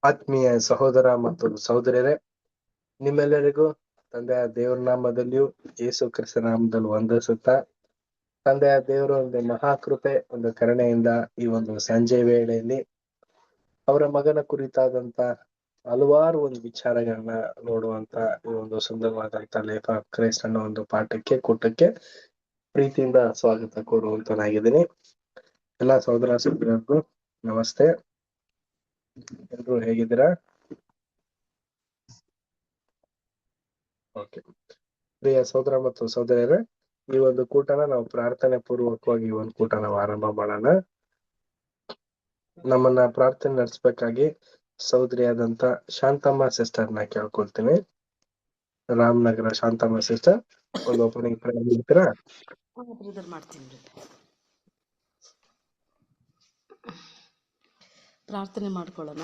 ಆತ್ಮೀಯ ಸಹೋದರ ಮತ್ತು ಸಹೋದರಿಯರೇ, ನಿಮ್ಮೆಲ್ಲರಿಗೂ ತಂದೆಯ ದೇವರ ನಾಮದಲ್ಲಿಯೂ ಯೇಸು ಕ್ರಿಸ್ತ ನಾಮದಲ್ಲಿ ವಂದಿಸುತ್ತಾ, ತಂದೆಯ ದೇವರ ಒಂದು ಮಹಾಕೃಪೆ, ಒಂದು ಕರುಣೆಯಿಂದ ಈ ಒಂದು ಸಂಜೆ ವೇಳೆಯಲ್ಲಿ ಅವರ ಮಗನ ಕುರಿತಾದಂತ ಹಲವಾರು ಒಂದು ವಿಚಾರಗಳನ್ನ ನೋಡುವಂತ ಈ ಒಂದು ಸುಂದರವಾದಂತ ಲೈಫ್ ಆಫ್ ಕ್ರೈಸ್ಟ್ ಅನ್ನೋ ಒಂದು ಕೂಟಕ್ಕೆ ಪ್ರೀತಿಯಿಂದ ಸ್ವಾಗತ ಕೋರುವಂತನಾಗಿದ್ದೀನಿ. ಎಲ್ಲಾ ಸಹೋದರ ಸಹೋದರಿಯರಿಗೂ ನಮಸ್ತೆ. ಎಲ್ರು ಹೇಗಿದ್ದೀರಾ? ಓಕೆ, ಪ್ರಿಯ ಸಹೋದರ ಮತ್ತು ಸಹೋದರಿಯರೇ, ಈ ಒಂದು ಕೂಟನ ನಾವು ಪ್ರಾರ್ಥನೆ ಪೂರ್ವಕವಾಗಿ ಈ ಒಂದು ಕೂಟ ನಾವು ಆರಂಭ ಮಾಡೋಣ. ನಮ್ಮನ್ನ ಪ್ರಾರ್ಥನೆ ನಡೆಸಬೇಕಾಗಿ ಸಹೋದರಿಯಾದಂತ ಶಾಂತಮ್ಮ ಸಿಸ್ಟರ್ನ ಕೇಳ್ಕೊಳ್ತೀನಿ. ರಾಮನಗರ ಶಾಂತಮ್ಮ ಸಿಸ್ಟರ್, ಒಂದು ಓಪನಿಂಗ್ ಪ್ರೇಯರ್ ಮಾಡ್ತೀರಾ? ಮಾಡ್ತೀನಿ. ಪ್ರಾರ್ಥನೆ ಮಾಡ್ಕೊಳ್ಳೋಣ.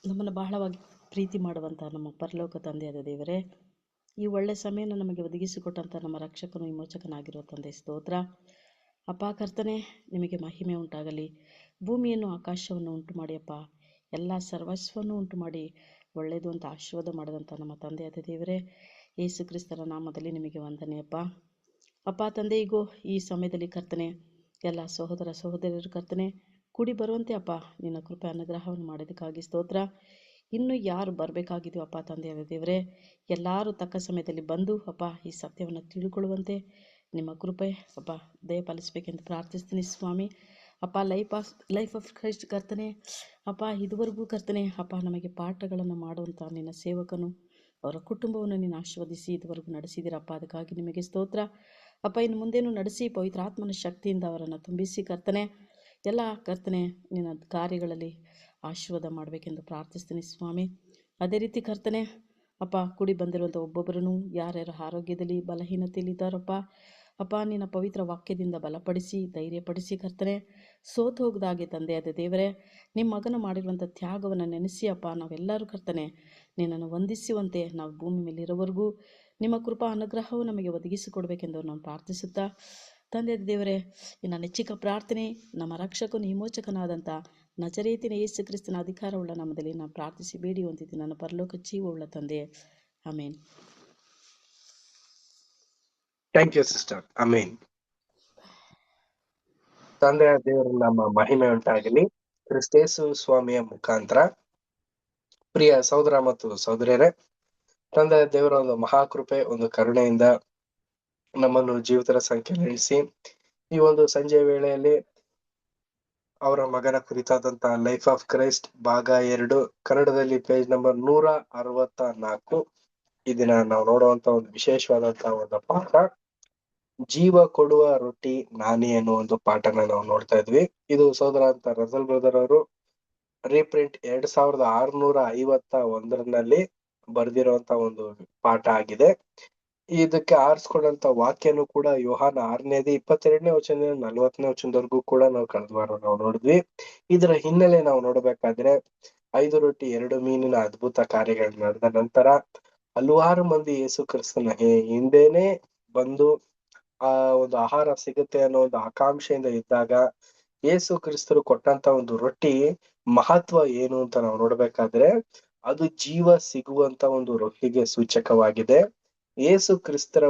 ನಮ್ಮನ್ನು ಬಹಳವಾಗಿ ಪ್ರೀತಿ ಮಾಡುವಂಥ ನಮ್ಮ ಪರಲೋಕ ತಂದೆಯಾದ ದೇವರೇ, ಈ ಒಳ್ಳೆ ಸಮಯನ ನಮಗೆ ಒದಗಿಸಿಕೊಟ್ಟಂಥ ನಮ್ಮ ರಕ್ಷಕನು ವಿಮೋಚಕನಾಗಿರುವ ತಂದೆ ಸ್ತೋತ್ರ. ಅಪ್ಪ ಕರ್ತನೆ, ನಿಮಗೆ ಮಹಿಮೆ ಉಂಟಾಗಲಿ. ಭೂಮಿಯನ್ನು ಆಕಾಶವನ್ನು ಉಂಟು ಮಾಡಿ ಅಪ್ಪ, ಎಲ್ಲ ಸರ್ವಸ್ವವನ್ನು ಉಂಟು ಮಾಡಿ ಒಳ್ಳೆಯದು ಅಂತ ಆಶೀರ್ವಾದ ಮಾಡಿದಂಥ ನಮ್ಮ ತಂದೆಯಾದ ದೇವರೇ, ಯೇಸು ಕ್ರಿಸ್ತನ ನಾಮದಲ್ಲಿ ನಿಮಗೆ ವಂದನೆಯಪ್ಪ. ಅಪ್ಪ ತಂದೆ, ಈಗೋ ಈ ಸಮಯದಲ್ಲಿ ಕರ್ತನೆ, ಎಲ್ಲ ಸಹೋದರ ಸಹೋದರಿಯರು ಕರ್ತನೆ ಕೂಡಿ ಬರುವಂತೆ ಅಪ್ಪ ನಿನ್ನ ಕೃಪೆ ಅನುಗ್ರಹವನ್ನು ಮಾಡೋದಕ್ಕಾಗಿ ಸ್ತೋತ್ರ. ಇನ್ನು ಯಾರು ಬರಬೇಕಾಗಿದೆಯೋ ಅಪ್ಪ ತಂದೆಯಾದ ದೇವರೇ, ಎಲ್ಲರೂ ತಕ್ಕ ಸಮಯದಲ್ಲಿ ಬಂದು ಅಪ್ಪ ಈ ಸತ್ಯವನ್ನು ತಿಳ್ಕೊಳ್ಳುವಂತೆ ನಿಮ್ಮ ಕೃಪೆ ಅಪ್ಪ ದಯಪಾಲಿಸಬೇಕೆಂದು ಪ್ರಾರ್ಥಿಸ್ತೀನಿ ಸ್ವಾಮಿ. ಅಪ್ಪ ಲೈಫ್ ಆಫ್ ಕ್ರೈಸ್ಟ್ ಕರ್ತನೆ ಅಪ್ಪ, ಇದುವರೆಗೂ ಕರ್ತನೆ ಅಪ್ಪ ನಮಗೆ ಪಾಠಗಳನ್ನು ಮಾಡುವಂಥ ನಿನ್ನ ಸೇವಕನು, ಅವರ ಕುಟುಂಬವನ್ನು ನೀನು ಆಶೀರ್ವದಿಸಿ ಇದುವರೆಗೂ ನಡೆಸಿದ್ದೀರಪ್ಪ, ಅದಕ್ಕಾಗಿ ನಿಮಗೆ ಸ್ತೋತ್ರ ಅಪ್ಪ. ಇನ್ನು ಮುಂದೇನು ನಡೆಸಿ ಪವಿತ್ರಾತ್ಮನ ಶಕ್ತಿಯಿಂದ ಅವರನ್ನು ತುಂಬಿಸಿ ಕರ್ತನೆ, ಎಲ್ಲ ಕರ್ತನೆ ನಿನ್ನ ಕಾರ್ಯಗಳಲ್ಲಿ ಆಶೀರ್ವಾದ ಮಾಡಬೇಕೆಂದು ಪ್ರಾರ್ಥಿಸ್ತೀನಿ ಸ್ವಾಮಿ. ಅದೇ ರೀತಿ ಕರ್ತನೆ ಅಪ್ಪ, ಕೂಡಿ ಬಂದಿರುವಂಥ ಒಬ್ಬೊಬ್ಬರನ್ನು ಯಾರ್ಯಾರು ಆರೋಗ್ಯದಲ್ಲಿ ಬಲಹೀನತೆಯಲ್ಲಿ ಇದ್ದಾರಪ್ಪ ಅಪ್ಪ, ನಿನ್ನ ಪವಿತ್ರ ವಾಕ್ಯದಿಂದ ಬಲಪಡಿಸಿ ಧೈರ್ಯಪಡಿಸಿ ಕರ್ತನೆ, ಸೋತು ಹೋಗದಾಗೆ ತಂದೆಯಾದ ದೇವರೇ, ನಿಮ್ಮ ಮಗನ ಮಾಡಿರುವಂಥ ತ್ಯಾಗವನ್ನು ನೆನೆಸಿ ಅಪ್ಪ, ನಾವೆಲ್ಲರೂ ಕರ್ತನೆ ನಿನ್ನನ್ನು ವಂದಿಸುವಂತೆ ನಾವು ಭೂಮಿ ಮೇಲಿರೋವರೆಗೂ ನಿಮ್ಮ ಕೃಪಾ ಅನುಗ್ರಹವು ನಮಗೆ ಒದಗಿಸಿಕೊಡ್ಬೇಕೆಂದು ನಾನು ಪ್ರಾರ್ಥಿಸುತ್ತಾ, ತಂದೆಯಾದ ದೇವರೇ, ನನ್ನ ನೆಚ್ಚಿಕ ಪ್ರಾರ್ಥನೆ ನಮ್ಮ ರಕ್ಷಕನು ವಿಮೋಚಕನಾದಂಥ ನಜರೇತಿನ ಯೇಸು ಕ್ರಿಸ್ತನ ಅಧಿಕಾರವುಳ್ಳ ನಾಮದಲ್ಲಿ ನಾನು ಪ್ರಾರ್ಥಿಸಿ ಬೇಡಿ ಹೊಂದಿದ್ದೀನಿ ನನ್ನ ಪರಲೋಕ ಜೀವವುಳ್ಳ ತಂದೆ, amen. Thank you sister. Amen. ತಂದೆಯ ದೇವರ ನಮ್ಮ ಮಹಿಮೆ ಉಂಟಾಗಲಿ ಕ್ರಿಸ್ತೇಸು ಸ್ವಾಮಿಯ ಮುಖಾಂತರ. ಪ್ರಿಯ ಸಹೋದರ ಮತ್ತು ಸಹೋದರಿಯರೇ, ತಂದೆಯ ದೇವರ ಒಂದು ಮಹಾಕೃಪೆ, ಒಂದು ಕರುಣೆಯಿಂದ ನಮ್ಮನ್ನು ಜೀವಿತರ ಸಂಖ್ಯೆಯಲ್ಲಿ ಇಳಿಸಿ ಈ ಒಂದು ಸಂಜೆ ವೇಳೆಯಲ್ಲಿ ಅವರ ಮಗನ ಕುರಿತಾದಂತ ಲೈಫ್ ಆಫ್ ಕ್ರೈಸ್ಟ್ ಭಾಗ 2 ಕನ್ನಡದಲ್ಲಿ ಪೇಜ್ ನಂಬರ್ 164 ಈ ದಿನ ನಾವು ನೋಡುವಂತ ಒಂದು ವಿಶೇಷವಾದಂತಹ ಒಂದು ಪಾಠ, ಜೀವ ಕೊಡುವ ರೊಟ್ಟಿ ನಾನೇ ಅನ್ನೋ ಒಂದು ಪಾಠನ ನಾವು ನೋಡ್ತಾ ಇದ್ವಿ. ಇದು ಸೋದರ ಅಂತ ರಜಲ್ ಬ್ರದರ್ ಅವರು ರೀಪ್ರಿಂಟ್ 2651 ಬರ್ದಿರುವಂತ ಒಂದು ಪಾಠ ಆಗಿದೆ. ಇದಕ್ಕೆ ಆರಿಸ್ಕೊಂಡಂತ ವಾಕ್ಯನು ಕೂಡ ಯೋಹಾನ 6:22 40 ಕೂಡ ನಾವು ಕಳೆದ ವಾರ ನಾವು ನೋಡಿದ್ವಿ. ಇದರ ಹಿನ್ನೆಲೆ ನಾವು ನೋಡ್ಬೇಕಾದ್ರೆ 5 ರೊಟ್ಟಿ 2 ಮೀನಿನ ಅದ್ಭುತ ಕಾರ್ಯಗಳು ನಡೆದ ನಂತರ ಹಲವಾರು ಮಂದಿ ಯೇಸು ಕ್ರಿಸ್ತನ ಹಿಂದೆನೆ ಬಂದು ಆ ಒಂದು ಆಹಾರ ಸಿಗುತ್ತೆ ಅನ್ನೋ ಒಂದು ಆಕಾಂಕ್ಷೆಯಿಂದ ಇದ್ದಾಗ ಯೇಸು ಕ್ರಿಸ್ತರು ಕೊಟ್ಟಂತ ಒಂದು ರೊಟ್ಟಿ ಮಹತ್ವ ಏನು ಅಂತ ನಾವು ನೋಡ್ಬೇಕಾದ್ರೆ ಅದು ಜೀವ ಸಿಗುವಂತ ಒಂದು ರೊಟ್ಟಿಗೆ ಸೂಚಕವಾಗಿದೆ. ಯೇಸು ಕ್ರಿಸ್ತರ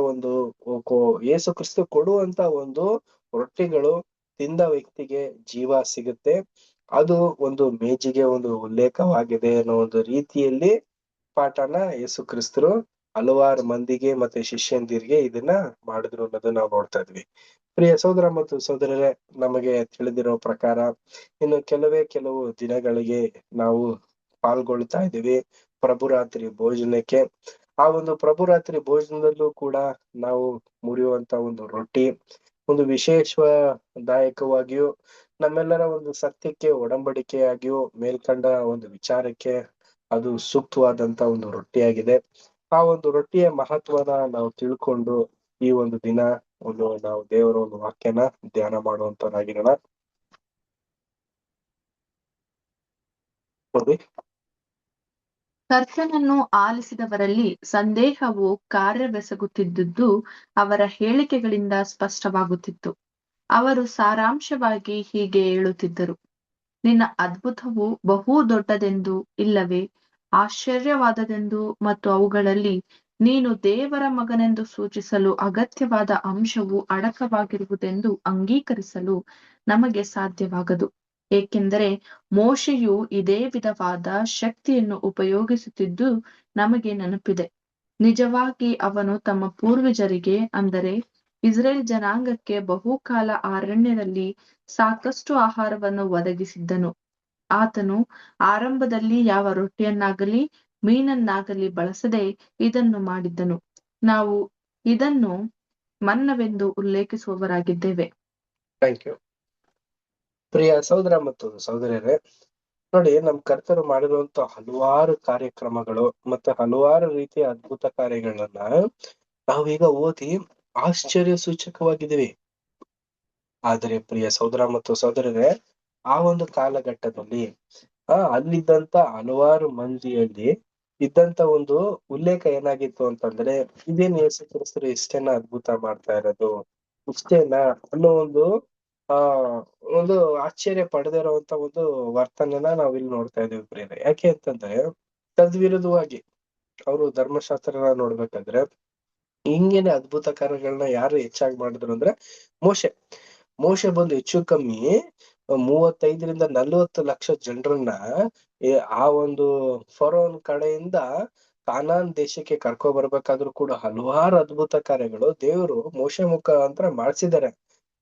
ಯೇಸು ಕ್ರಿಸ್ತ ಕೊಡುವಂತ ಒಂದು ರೊಟ್ಟಿಗಳು ತಿಂದ ವ್ಯಕ್ತಿಗೆ ಜೀವ ಸಿಗುತ್ತೆ, ಅದು ಒಂದು ಮೇಜಿಗೆ ಒಂದು ಉಲ್ಲೇಖವಾಗಿದೆ ಅನ್ನೋ ಒಂದು ರೀತಿಯಲ್ಲಿ ಪಾಠನ ಯೇಸು ಕ್ರಿಸ್ತರು ಹಲವಾರು ಮಂದಿಗೆ ಮತ್ತೆ ಶಿಷ್ಯಂದಿರಿಗೆ ಇದನ್ನ ಮಾಡಿದ್ರು ಅನ್ನೋದನ್ನ ನಾವು ನೋಡ್ತಾ ಇದ್ವಿ. ಪ್ರಿಯ ಸಹೋದರ ಮತ್ತು ಸಹೋದರರೇ, ನಮಗೆ ತಿಳಿದಿರೋ ಪ್ರಕಾರ ಇನ್ನು ಕೆಲವು ದಿನಗಳಿಗೆ ನಾವು ಪಾಲ್ಗೊಳ್ತಾ ಇದ್ದೀವಿ ಪ್ರಭುರಾತ್ರಿ ಭೋಜನಕ್ಕೆ. ಆ ಒಂದು ಪ್ರಭುರಾತ್ರಿ ಭೋಜನದಲ್ಲೂ ಕೂಡ ನಾವು ಮುರಿಯುವಂತ ಒಂದು ರೊಟ್ಟಿ ಒಂದು ವಿಶೇಷದಾಯಕವಾಗಿಯೂ ನಮ್ಮೆಲ್ಲರ ಒಂದು ಸತ್ಯಕ್ಕೆ ಒಡಂಬಡಿಕೆಯಾಗಿಯೂ ಮೇಲ್ಕಂಡ ಒಂದು ವಿಚಾರಕ್ಕೆ ಅದು ಸೂಕ್ತವಾದಂತ ಒಂದು ರೊಟ್ಟಿಯಾಗಿದೆ. ಆ ಒಂದು ರೊಟ್ಟಿಯ ಮಹತ್ವನ ನಾವು ತಿಳ್ಕೊಂಡು ಈ ಒಂದು ದಿನ ನಾವು ದೇವರ ಒಂದು ವಾಕ್ಯನ ಧ್ಯಾನ ಮಾಡುವಂತರಾಗಿರೋಣ. ಕರ್ತನನ್ನು ಆಲಿಸಿದವರಲ್ಲಿ ಸಂದೇಹವು ಕಾರ್ಯವೆಸಗುತ್ತಿದ್ದುದು ಅವರ ಹೇಳಿಕೆಗಳಿಂದ ಸ್ಪಷ್ಟವಾಗುತ್ತಿತ್ತು. ಅವರು ಸಾರಾಂಶವಾಗಿ ಹೀಗೆ ಹೇಳುತ್ತಿದ್ದರು, ನಿನ್ನ ಅದ್ಭುತವು ಬಹು ದೊಡ್ಡದೆಂದು, ಇಲ್ಲವೇ ಆಶ್ಚರ್ಯವಾದದೆಂದು, ಮತ್ತು ಅವುಗಳಲ್ಲಿ ನೀನು ದೇವರ ಮಗನೆಂದು ಸೂಚಿಸಲು ಅಗತ್ಯವಾದ ಅಂಶವು ಅಡಕವಾಗಿರುವುದೆಂದು ಅಂಗೀಕರಿಸಲು ನಮಗೆ ಸಾಧ್ಯವಾಗದು. ಏಕೆಂದರೆ ಮೋಶೆಯು ಇದೇ ವಿಧವಾದ ಶಕ್ತಿಯನ್ನು ಉಪಯೋಗಿಸುತ್ತಿದ್ದು ನಮಗೆ ನೆನಪಿದೆ. ನಿಜವಾಗಿ ಅವನು ತಮ್ಮ ಪೂರ್ವಜರಿಗೆ, ಅಂದರೆ ಇಸ್ರೇಲ್ ಜನಾಂಗಕ್ಕೆ ಬಹುಕಾಲ ಅರಣ್ಯದಲ್ಲಿ ಸಾಕಷ್ಟು ಆಹಾರವನ್ನು ಒದಗಿಸಿದ್ದನು. ಆತನು ಆರಂಭದಲ್ಲಿ ಯಾವ ರೊಟ್ಟಿಯನ್ನಾಗಲಿ ಮೀನನ್ನಾಗಲಿ ಬಳಸದೆ ಇದನ್ನು ಮಾಡಿದ್ದನು. ನಾವು ಇದನ್ನು ಮನ್ನವೆಂದು ಉಲ್ಲೇಖಿಸುವವರಾಗಿದ್ದೇವೆ. Thank you. ಪ್ರಿಯ ಸಹೋದರ ಮತ್ತು ಸಹೋದರಿಯರೇ, ನೋಡಿ, ನಮ್ ಕರ್ತರು ಮಾಡಿರುವಂತ ಹಲವಾರು ಕಾರ್ಯಕ್ರಮಗಳು ಮತ್ತೆ ಹಲವಾರು ರೀತಿಯ ಅದ್ಭುತ ಕಾರ್ಯಗಳನ್ನ ನಾವೀಗ ಓದಿ ಆಶ್ಚರ್ಯ ಸೂಚಕವಾಗಿದ್ದೀವಿ. ಆದರೆ ಪ್ರಿಯ ಸಹೋದರ ಮತ್ತು ಸಹೋದರರೇ, ಆ ಒಂದು ಕಾಲಘಟ್ಟದಲ್ಲಿ ಅಲ್ಲಿದ್ದಂತ ಹಲವಾರು ಮಂದಿಯಲ್ಲಿ ಇದ್ದಂತ ಒಂದು ಉಲ್ಲೇಖ ಏನಾಗಿತ್ತು ಅಂತಂದ್ರೆ, ಇದೇನು ಯೇಸು ಕ್ರಿಸ್ತರು ಇಷ್ಟೇನ ಅದ್ಭುತ ಮಾಡ್ತಾ ಇರೋದು, ಇಷ್ಟೇನ ಅನ್ನೋ ಒಂದು ಆಶ್ಚರ್ಯ ಪಡೆದೇ ಇರುವಂತ ಒಂದು ವರ್ತನೆನ ನಾವಿಲ್ಲಿ ನೋಡ್ತಾ ಇದೀವಿ ಪ್ರಿಯರೇ. ಯಾಕೆ ಅಂತಂದ್ರೆ, ತದ್ವಿರುದ್ಧವಾಗಿ ಅವರು ಧರ್ಮಶಾಸ್ತ್ರನ ನೋಡ್ಬೇಕಾದ್ರೆ ಹಿಂಗೇನೆ ಅದ್ಭುತ ಕಾರ್ಯಗಳನ್ನ ಯಾರು ಹೆಚ್ಚಾಗಿ ಮಾಡಿದ್ರು ಅಂದ್ರೆ ಮೋಶೆ ಬಂದು ಹೆಚ್ಚು ಕಮ್ಮಿ 35-40 ಲಕ್ಷ ಜನರನ್ನ ಆ ಒಂದು ಫರೋನ್ ಕಡೆಯಿಂದ ಕಾನಾನ್ ದೇಶಕ್ಕೆ ಕರ್ಕೊ ಬರ್ಬೇಕಾದ್ರೂ ಕೂಡ ಹಲವಾರು ಅದ್ಭುತ ಕಾರ್ಯಗಳು ದೇವರು ಮೋಶೆ ಮುಖಾಂತರ ಮಾಡ್ಸಿದ್ದಾರೆ.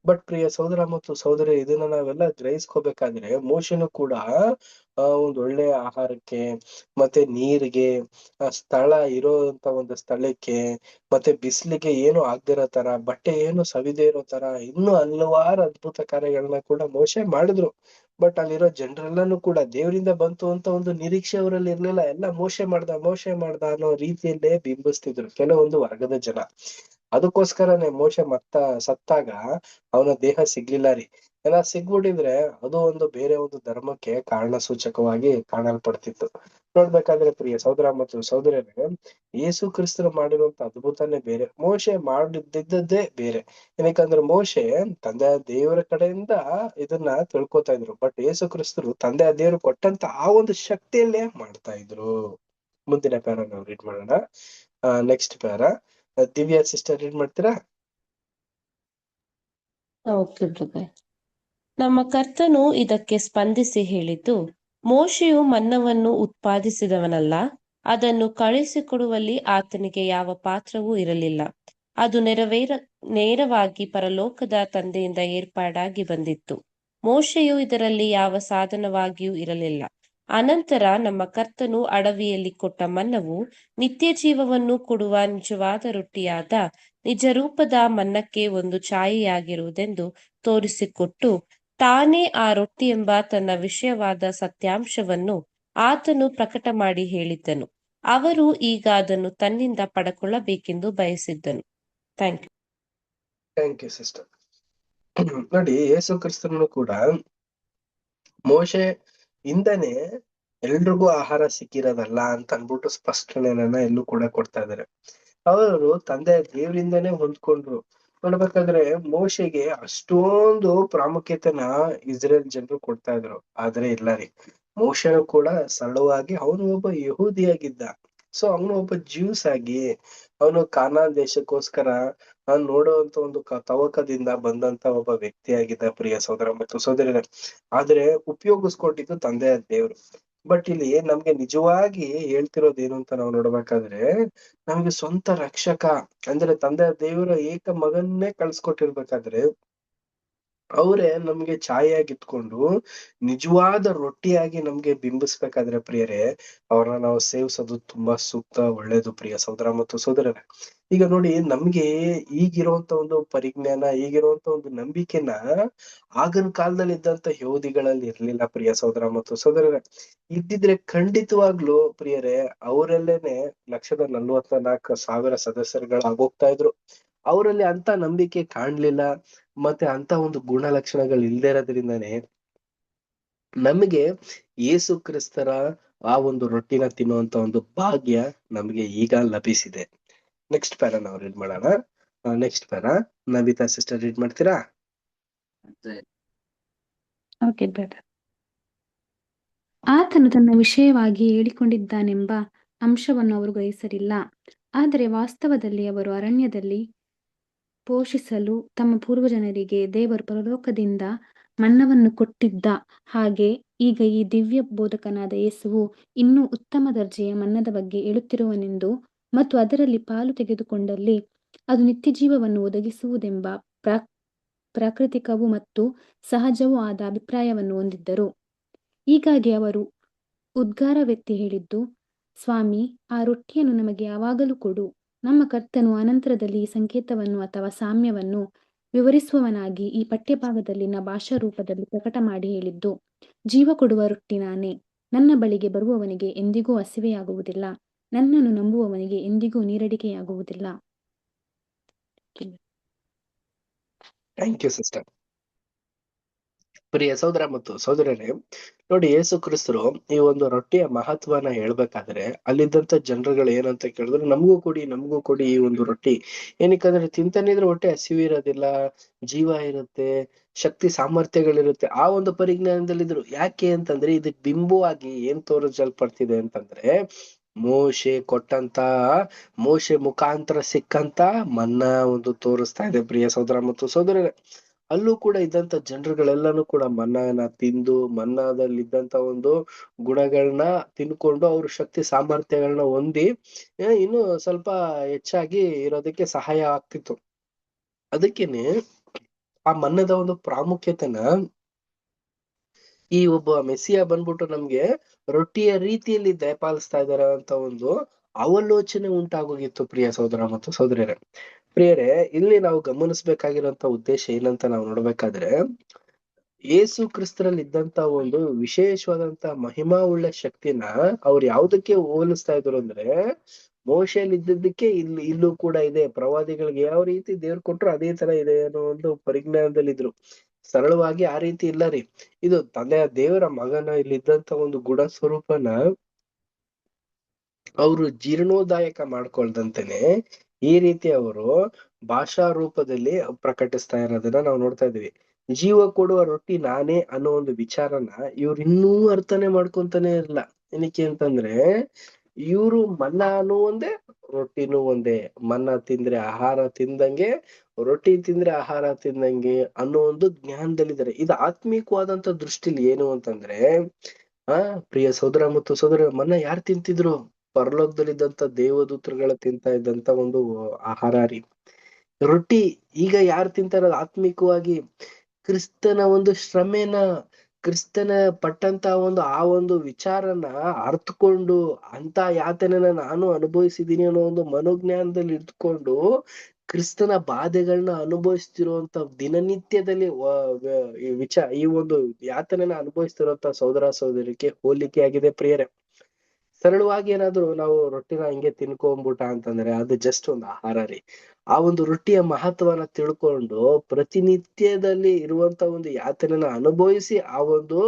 ಬಟ್ ಪ್ರಿಯ ಸಹೋದರ ಮತ್ತು ಸಹೋದರಿ, ಇದನ್ನ ನಾವೆಲ್ಲ ಗ್ರಹಿಸ್ಕೋಬೇಕಾದ್ರೆ ಮೋಶೆನೂ ಕೂಡ ಒಂದ್ ಒಳ್ಳೆ ಆಹಾರಕ್ಕೆ ಮತ್ತೆ ನೀರಿಗೆ, ಸ್ಥಳ ಇರೋಂತ ಒಂದು ಸ್ಥಳಕ್ಕೆ, ಮತ್ತೆ ಬಿಸಿಲಿಗೆ ಏನು ಆಗ್ದಿರೋ ತರ, ಬಟ್ಟೆ ಏನು ಸವಿದೇ ಇರೋ ತರ ಇನ್ನೂ ಹಲವಾರು ಅದ್ಭುತ ಕಾರ್ಯಗಳನ್ನ ಕೂಡ ಮೋಶೆ ಮಾಡಿದ್ರು. ಬಟ್ ಅಲ್ಲಿರೋ ಜನರೆಲ್ಲಾನು ಕೂಡ ದೇವರಿಂದ ಬಂತು ಅಂತ ಒಂದು ನಿರೀಕ್ಷೆ ಅವರಲ್ಲಿ ಇರ್ಲಿಲ್ಲ. ಎಲ್ಲ ಮೋಶೆ ಮಾಡ್ದ ಅನ್ನೋ ರೀತಿಯಲ್ಲೇ ಬಿಂಬಿಸ್ತಿದ್ರು ಕೆಲವೊಂದು ವರ್ಗದ ಜನ. ಅದಕ್ಕೋಸ್ಕರನೇ ಮೋಶೆ ಸತ್ತಾಗ ಅವನ ದೇಹ ಸಿಗ್ಲಿಲ್ಲ ರೀ. ಎಲ್ಲ ಸಿಗ್ಬಿಟ್ಟಿದ್ರೆ ಅದು ಒಂದು ಬೇರೆ ಒಂದು ಧರ್ಮಕ್ಕೆ ಕಾರಣ ಸೂಚಕವಾಗಿ ಕಾಣಲ್ಪಡ್ತಿತ್ತು. ನೋಡ್ಬೇಕಾದ್ರೆ ಪ್ರಿಯ ಸಹೋದರ ಮತ್ತು ಸಹೋದರರೇ, ಯೇಸು ಕ್ರಿಸ್ತರು ಮಾಡಿರುವಂತ ಅದ್ಭುತನೇ ಬೇರೆ, ಮೋಶೆ ಮಾಡಿದ್ದೇ ಬೇರೆ. ಏನಕ್ಕಂದ್ರೆ ಮೋಶೆ ತಂದೆ ದೇವರ ಕಡೆಯಿಂದ ಇದನ್ನ ತಿಳ್ಕೊತಾ ಇದ್ರು. ಬಟ್ ಯೇಸು ಕ್ರಿಸ್ತರು ತಂದೆ ದೇವರು ಕೊಟ್ಟಂತ ಆ ಒಂದು ಶಕ್ತಿಯಲ್ಲೇ ಮಾಡ್ತಾ ಇದ್ರು. ಮುಂದಿನ ಪ್ಯಾರ ನಾವು ರೀಡ್ ಮಾಡೋಣ. Next para Divya sister read ಮಾಡ್ತೀರಾ? Okay brother. ನಮ್ಮ ಕರ್ತನು ಇದಕ್ಕೆ ಸ್ಪಂದಿಸಿ ಹೇಳಿದ್ದು, ಮೋಶೆಯು ಮನ್ನವನ್ನು ಉತ್ಪಾದಿಸಿದವನಲ್ಲ, ಅದನ್ನು ಕಳುಹಿಸಿಕೊಡುವಲ್ಲಿ ಆತನಿಗೆ ಯಾವ ಪಾತ್ರವೂ ಇರಲಿಲ್ಲ. ಅದು ನೇರವಾಗಿ ಪರಲೋಕದ ತಂದೆಯಿಂದ ಏರ್ಪಾಡಾಗಿ ಬಂದಿತ್ತು. ಮೋಶೆಯು ಇದರಲ್ಲಿ ಯಾವ ಸಾಧನವಾಗಿಯೂ ಇರಲಿಲ್ಲ. ಅನಂತರ ನಮ್ಮ ಕರ್ತನು ಅಡವಿಯಲ್ಲಿ ಕೊಟ್ಟ ಮನ್ನವು ನಿತ್ಯ ಜೀವವನ್ನು ಕೊಡುವ ನಿಜವಾದ ರೊಟ್ಟಿಯಾದ ನಿಜರೂಪದ ಮನ್ನಕ್ಕೆ ಒಂದು ಛಾಯೆಯಾಗಿರುವುದೆಂದು ತೋರಿಸಿಕೊಟ್ಟು, ತಾನೇ ಆ ರೊಟ್ಟಿ ಎಂಬ ತನ್ನ ವಿಷಯವಾದ ಸತ್ಯಾಂಶವನ್ನು ಆತನು ಪ್ರಕಟ ಮಾಡಿ ಹೇಳಿದ್ದನು. ಅವರು ಈಗ ಅದನ್ನು ತನ್ನಿಂದ ಪಡಕೊಳ್ಳಬೇಕೆಂದು ಬಯಸಿದ್ದನು. Thank you sister. ನೋಡಿ, ಯೇಸು ಕ್ರಿಸ್ತನು ಕೂಡ ಮೋಶೆ ಇಂದನೇ ಎಲ್ರಿಗೂ ಆಹಾರ ಸಿಕ್ಕಿರೋದಲ್ಲ ಅಂತ ಅನ್ಬಿಟ್ಟು ಸ್ಪಷ್ಟನೆಯನ್ನ ಎಲ್ಲೂ ಕೂಡ ಕೊಡ್ತಾ ಇದಾರೆ. ಅವರು ತಂದೆ ದೇವರಿಂದಾನೇ ಹೊಂದ್ಕೊಂಡ್ರು. ನೋಡ್ಬೇಕಾದ್ರೆ ಮೋಶೆಗೆ ಅಷ್ಟೊಂದು ಪ್ರಾಮುಖ್ಯತೆನ ಇಸ್ರೇಲ್ ಜನರು ಕೊಡ್ತಾ ಇದ್ರು. ಆದ್ರೆ ಇಲ್ಲ ರೀ, ಮೋಶೆನು ಕೂಡ ಸರಳವಾಗಿ ಅವನು ಒಬ್ಬ ಯಹೂದಿಯಾಗಿದ್ದ. ಸೊ ಅವನು ಒಬ್ಬ ಜ್ಯೂಸ್ ಆಗಿ ಅವನು ಕಾನಾನ್ ದೇಶಕ್ಕೋಸ್ಕರ ನೋಡುವಂತ ಒಂದು ತವಕದಿಂದ ಬಂದಂತ ಒಬ್ಬ ವ್ಯಕ್ತಿಯಾಗಿದ್ದ ಪ್ರಿಯ ಸಹೋದರ ಮತ್ತು ಸಹೋದರರೇ. ಆದ್ರೆ ಉಪಯೋಗಿಸ್ಕೊಂಡಿದ್ದು ತಂದೆಯ ದೇವ್ರು. ಬಟ್ ಇಲ್ಲಿ ನಮ್ಗೆ ನಿಜವಾಗಿ ಹೇಳ್ತಿರೋದೇನು ಅಂತ ನಾವು ನೋಡ್ಬೇಕಾದ್ರೆ, ನಮ್ಗೆ ಸ್ವಂತ ರಕ್ಷಕ ಅಂದ್ರೆ ತಂದೆಯ ದೇವರ ಏಕ ಮಗನ್ನೇ ಕಳ್ಸ್ಕೊಟ್ಟಿರ್ಬೇಕಾದ್ರೆ ಅವರೇ ನಮ್ಗೆ ಛಾಯೆಯಾಗಿ ಇತ್ಕೊಂಡು ನಿಜವಾದ ರೊಟ್ಟಿಯಾಗಿ ನಮ್ಗೆ ಬಿಂಬಿಸ್ಬೇಕಾದ್ರೆ ಪ್ರಿಯರೇ, ಅವ್ರನ್ನ ನಾವು ಸೇವಿಸೋದು ತುಂಬಾ ಸೂಕ್ತ, ಒಳ್ಳೇದು ಪ್ರಿಯ ಸಹೋದರ ಮತ್ತು ಸಹೋದರರೇ. ಈಗ ನೋಡಿ, ನಮ್ಗೆ ಈಗಿರುವಂತ ಒಂದು ಪರಿಜ್ಞಾನ, ಈಗಿರುವಂತ ಒಂದು ನಂಬಿಕೆನ ಆಗಿನ ಕಾಲದಲ್ಲಿ ಇದ್ದಂತ ಯಹೂದಿಗಳಲ್ಲಿ ಇರ್ಲಿಲ್ಲ ಪ್ರಿಯ ಸಹೋದರ ಮತ್ತು ಸಹೋದರರೇ. ಇದ್ದಿದ್ರೆ ಖಂಡಿತವಾಗ್ಲು ಪ್ರಿಯರೇ ಅವರಲ್ಲೇನೆ 1,44,000 ಸದಸ್ಯರುಗಳು ಆಗೋಗ್ತಾ ಇದ್ರು. ಅವರಲ್ಲಿ ಅಂತ ನಂಬಿಕೆ ಕಾಣ್ಲಿಲ್ಲ, ಮತ್ತೆ ಅಂತ ಒಂದು ಗುಣಲಕ್ಷಣಗಳು ಇಲ್ದೇ ಇರೋದ್ರಿಂದಾನೆ ನಮಗೆ ಯೇಸು ಕ್ರಿಸ್ತರ ಆ ಒಂದು ರೊಟ್ಟಿನ ತಿನ್ನುವಂತ ಒಂದು ಭಾಗ್ಯ ನಮ್ಗೆ ಈಗ ಲಭಿಸಿದೆ. ನೆಕ್ಸ್ಟ್ ಪ್ಯಾರ ನಾವು ರೀಡ್ ಮಾಡೋಣ. Next para Navita sister read ಮಾಡ್ತೀರಾ? Okay brother. ಆತನು ತನ್ನ ವಿಷಯವಾಗಿ ಹೇಳಿಕೊಂಡಿದ್ದಾನೆಂಬ ಅಂಶವನ್ನು ಅವರು ಗ್ರಹಿಸಲಿಲ್ಲ. ಆದರೆ ವಾಸ್ತವದಲ್ಲಿ ಅವರು ಅರಣ್ಯದಲ್ಲಿ ಪೋಷಿಸಲು ತಮ್ಮ ಪೂರ್ವಜನರಿಗೆ ದೇವರು ಪರಲೋಕದಿಂದ ಮನ್ನವನ್ನು ಕೊಟ್ಟಿದ್ದ ಹಾಗೆ ಈಗ ಈ ದಿವ್ಯ ಬೋಧಕನಾದ ಯೇಸುವು ಇನ್ನೂ ಉತ್ತಮ ದರ್ಜೆಯ ಮನ್ನದ ಬಗ್ಗೆ ಹೇಳುತ್ತಿರುವನೆಂದು ಮತ್ತು ಅದರಲ್ಲಿ ಪಾಲು ತೆಗೆದುಕೊಂಡಲ್ಲಿ ಅದು ನಿತ್ಯಜೀವವನ್ನು ಒದಗಿಸುವುದೆಂಬ ಪ್ರಾಕೃತಿಕವೂ ಮತ್ತು ಸಹಜವೂ ಆದ ಅಭಿಪ್ರಾಯವನ್ನು ಹೊಂದಿದ್ದರು. ಹೀಗಾಗಿ ಅವರು ಉದ್ಗಾರವೆತ್ತಿ ಹೇಳಿದ್ದು, ಸ್ವಾಮಿ, ಆ ರೊಟ್ಟಿಯನ್ನು ನಮಗೆ ಯಾವಾಗಲೂ ಕೊಡು. ನಮ್ಮ ಕರ್ತನು ಅನಂತರದಲ್ಲಿ ಈ ಸಂಕೇತವನ್ನು ಅಥವಾ ಸಾಮ್ಯವನ್ನು ವಿವರಿಸುವವನಾಗಿ ಈ ಪಠ್ಯಭಾಗದಲ್ಲಿನ ಭಾಷಾ ರೂಪದಲ್ಲಿ ಪ್ರಕಟ ಮಾಡಿ ಹೇಳಿದ್ದು, ಜೀವ ಕೊಡುವ ರೊಟ್ಟಿ ನಾನೇ. ನನ್ನ ಬಳಿಗೆ ಬರುವವನಿಗೆ ಎಂದಿಗೂ ಹಸಿವೆಯಾಗುವುದಿಲ್ಲ, ನನ್ನನ್ನು ನಂಬುವವನಿಗೆ ಎಂದಿಗೂ ನೀರಡಿಕೆಯಾಗುವುದಿಲ್ಲ. Thank you sister. ಪ್ರಿಯ ಸಹೋದರ ಮತ್ತು ಸಹೋದರರೇ, ನೋಡಿ, ಯೇಸು ಕ್ರಿಸ್ತರು ಈ ಒಂದು ರೊಟ್ಟಿಯ ಮಹತ್ವನ ಹೇಳ್ಬೇಕಾದ್ರೆ ಅಲ್ಲಿದ್ದಂತ ಜನರುಗಳು ಏನಂತ ಕೇಳಿದ್ರು, ನಮಗೂ ಕೊಡಿ ಈ ಒಂದು ರೊಟ್ಟಿ. ಏನಕ್ಕಂದ್ರೆ ತಿಂತಾನಿದ್ರೆ ಹೊಟ್ಟೆ ಹಸಿವು ಇರೋದಿಲ್ಲ, ಜೀವ ಇರುತ್ತೆ, ಶಕ್ತಿ ಸಾಮರ್ಥ್ಯಗಳಿರುತ್ತೆ, ಆ ಒಂದು ಪರಿಜ್ಞಾನದಲ್ಲಿದ್ರು. ಯಾಕೆ ಅಂತಂದ್ರೆ ಇದಕ್ ಬಿಂಬವಾಗಿ ಏನ್ ತೋರಿಸಲ್ಪಡ್ತಿದೆ ಅಂತಂದ್ರೆ ಮೋಶೆ ಮುಖಾಂತರ ಸಿಕ್ಕಂತ ಮನ್ನ ಒಂದು ತೋರಿಸ್ತಾ ಇದೆ. ಪ್ರಿಯ ಸಹೋದರ ಮತ್ತು ಸಹೋದರರೇ, ಅಲ್ಲೂ ಕೂಡ ಇದ್ದಂತ ಜನರುಗಳೆಲ್ಲಾನು ಕೂಡ ಮನ್ನಾನ ತಿಂದು ಮನ್ನಾದಲ್ಲಿದ್ದಂತ ಒಂದು ಗುಣಗಳನ್ನ ತಿನ್ಕೊಂಡು ಅವ್ರ ಶಕ್ತಿ ಸಾಮರ್ಥ್ಯಗಳನ್ನ ಹೊಂದಿ ಇನ್ನು ಸ್ವಲ್ಪ ಹೆಚ್ಚಾಗಿ ಇರೋದಕ್ಕೆ ಸಹಾಯ ಆಗ್ತಿತ್ತು. ಅದಕ್ಕೇನೆ ಆ ಮನ್ನದ ಒಂದು ಪ್ರಾಮುಖ್ಯತೆನ ಈ ಒಬ್ಬ ಮೆಸ್ಸಿಯ ಬಂದ್ಬಿಟ್ಟು ನಮ್ಗೆ ರೊಟ್ಟಿಯ ರೀತಿಯಲ್ಲಿ ದಯಪಾಲಿಸ್ತಾ ಇದಾರೆ ಅಂತ ಒಂದು ಅವಲೋಚನೆ ಉಂಟಾಗೋಗಿತ್ತು. ಪ್ರಿಯ ಸಹೋದರ ಮತ್ತು ಸಹೋದರಿಯರೇ, ಪ್ರಿಯರೇ, ಇಲ್ಲಿ ನಾವು ಗಮನಿಸ್ಬೇಕಾಗಿರೋಂತ ಉದ್ದೇಶ ಏನಂತ ನಾವು ನೋಡ್ಬೇಕಾದ್ರೆ, ಯೇಸು ಕ್ರಿಸ್ತರಲ್ಲಿ ಇದ್ದಂತ ಒಂದು ವಿಶೇಷವಾದಂತ ಮಹಿಮಾ ಉಳ್ಳ ಶಕ್ತಿನ ಅವ್ರು ಯಾವ್ದಕ್ಕೆ ಹೋಲಿಸ್ತಾ ಇದ್ರು ಅಂದ್ರೆ, ಮೋಶೆಯಲ್ಲಿ ಇದ್ದದ್ದಕ್ಕೆ ಇಲ್ಲೂ ಕೂಡ ಇದೆ, ಪ್ರವಾದಿಗಳಿಗೆ ಯಾವ ರೀತಿ ದೇವ್ರು ಕೊಟ್ರು ಅದೇ ತರ ಇದೆ ಅನ್ನೋ ಒಂದು ಪರಿಜ್ಞಾನದಲ್ಲಿದ್ರು. ಸರಳವಾಗಿ ಆ ರೀತಿ ಇಲ್ಲ ರೀ. ಇದು ತಂದೆಯ ದೇವರ ಮಗನ ಇಲ್ಲಿದ್ದಂತ ಒಂದು ಗುಣ ಸ್ವರೂಪನ ಅವರು ಜೀರ್ಣೋದಾಯಕ ಮಾಡ್ಕೊಳ್ದಂತೆನೆ ಈ ರೀತಿ ಅವರು ಭಾಷಾ ರೂಪದಲ್ಲಿ ಪ್ರಕಟಿಸ್ತಾ ಇರೋದನ್ನ ನಾವು ನೋಡ್ತಾ ಇದೀವಿ. ಜೀವ ಕೊಡುವ ರೊಟ್ಟಿ ನಾನೇ ಅನ್ನೋ ಒಂದು ವಿಚಾರನ ಇವ್ರು ಇನ್ನೂ ಅರ್ಥನೆ ಮಾಡ್ಕೊಂತಾನೆ ಇರಲ್ಲ. ಏನಕ್ಕೆ ಅಂತಂದ್ರೆ ಇವ್ರು ಮನ್ನಾನು ಒಂದೇ, ರೊಟ್ಟಿನೂ ಒಂದೇ. ಮನ್ನ ತಿಂದ್ರೆ ಆಹಾರ ತಿಂದಂಗೆ, ರೊಟ್ಟಿ ತಿಂದ್ರೆ ಆಹಾರ ತಿಂದಂಗೆ ಅನ್ನೋ ಒಂದು ಜ್ಞಾನದಲ್ಲಿದ್ದಾರೆ. ಇದು ಆತ್ಮೀಕವಾದಂತ ದೃಷ್ಟಿಲಿ ಏನು ಅಂತಂದ್ರೆ, ಪ್ರಿಯ ಸಹೋದರ ಮತ್ತು ಸಹೋದರ, ಮನ್ನ ಯಾರು ತಿಂತಿದ್ರು? ಪರಲೋಕದಲ್ಲಿದ್ದಂತ ದೇವದೂತರುಗಳ ತಿಂತಾ ಇದ್ದಂತ ಒಂದು ಆಹಾರ ರೀ. ರೊಟ್ಟಿ ಈಗ ಯಾರು ತಿಂತಾರ? ಆತ್ಮಿಕವಾಗಿ ಕ್ರಿಸ್ತನ ಒಂದು ಶ್ರಮೆನ, ಕ್ರಿಸ್ತನ ಪಟ್ಟಂತ ಆ ಒಂದು ವಿಚಾರನ ಅರ್ಥಕೊಂಡು ಅಂತ ಯಾತನೆನ ನಾನು ಅನುಭವಿಸಿದೀನಿ ಅನ್ನೋ ಒಂದು ಮನೋಜ್ಞಾನದಲ್ಲಿ ಇದ್ಕೊಂಡು ಕ್ರಿಸ್ತನ ಬಾಧೆಗಳನ್ನ ಅನುಭವಿಸ್ತಿರುವಂತ ದಿನನಿತ್ಯದಲ್ಲಿ ಈ ಒಂದು ಯಾತನೆನ ಅನುಭವಿಸ್ತಿರುವಂತ ಸಹೋದರ ಸಹೋದರಿಕೆ ಹೋಲಿಕೆ ಆಗಿದೆ. ಪ್ರಿಯರೇ, ಸರಳವಾಗಿ ಏನಾದ್ರು ನಾವು ರೊಟ್ಟಿನ ಹಿಂಗೆ ತಿನ್ಕೊಂಡ್ಬಿಟ್ಟ ಅಂತಂದ್ರೆ ಅದು ಜಸ್ಟ್ ಒಂದು ಆಹಾರ ರೀ. ಆ ಒಂದು ರೊಟ್ಟಿಯ ಮಹತ್ವನ ತಿಳ್ಕೊಂಡು ಪ್ರತಿನಿತ್ಯದಲ್ಲಿ ಇರುವಂತ ಒಂದು ಯಾತನೆನ ಅನುಭವಿಸಿ ಆ ಒಂದು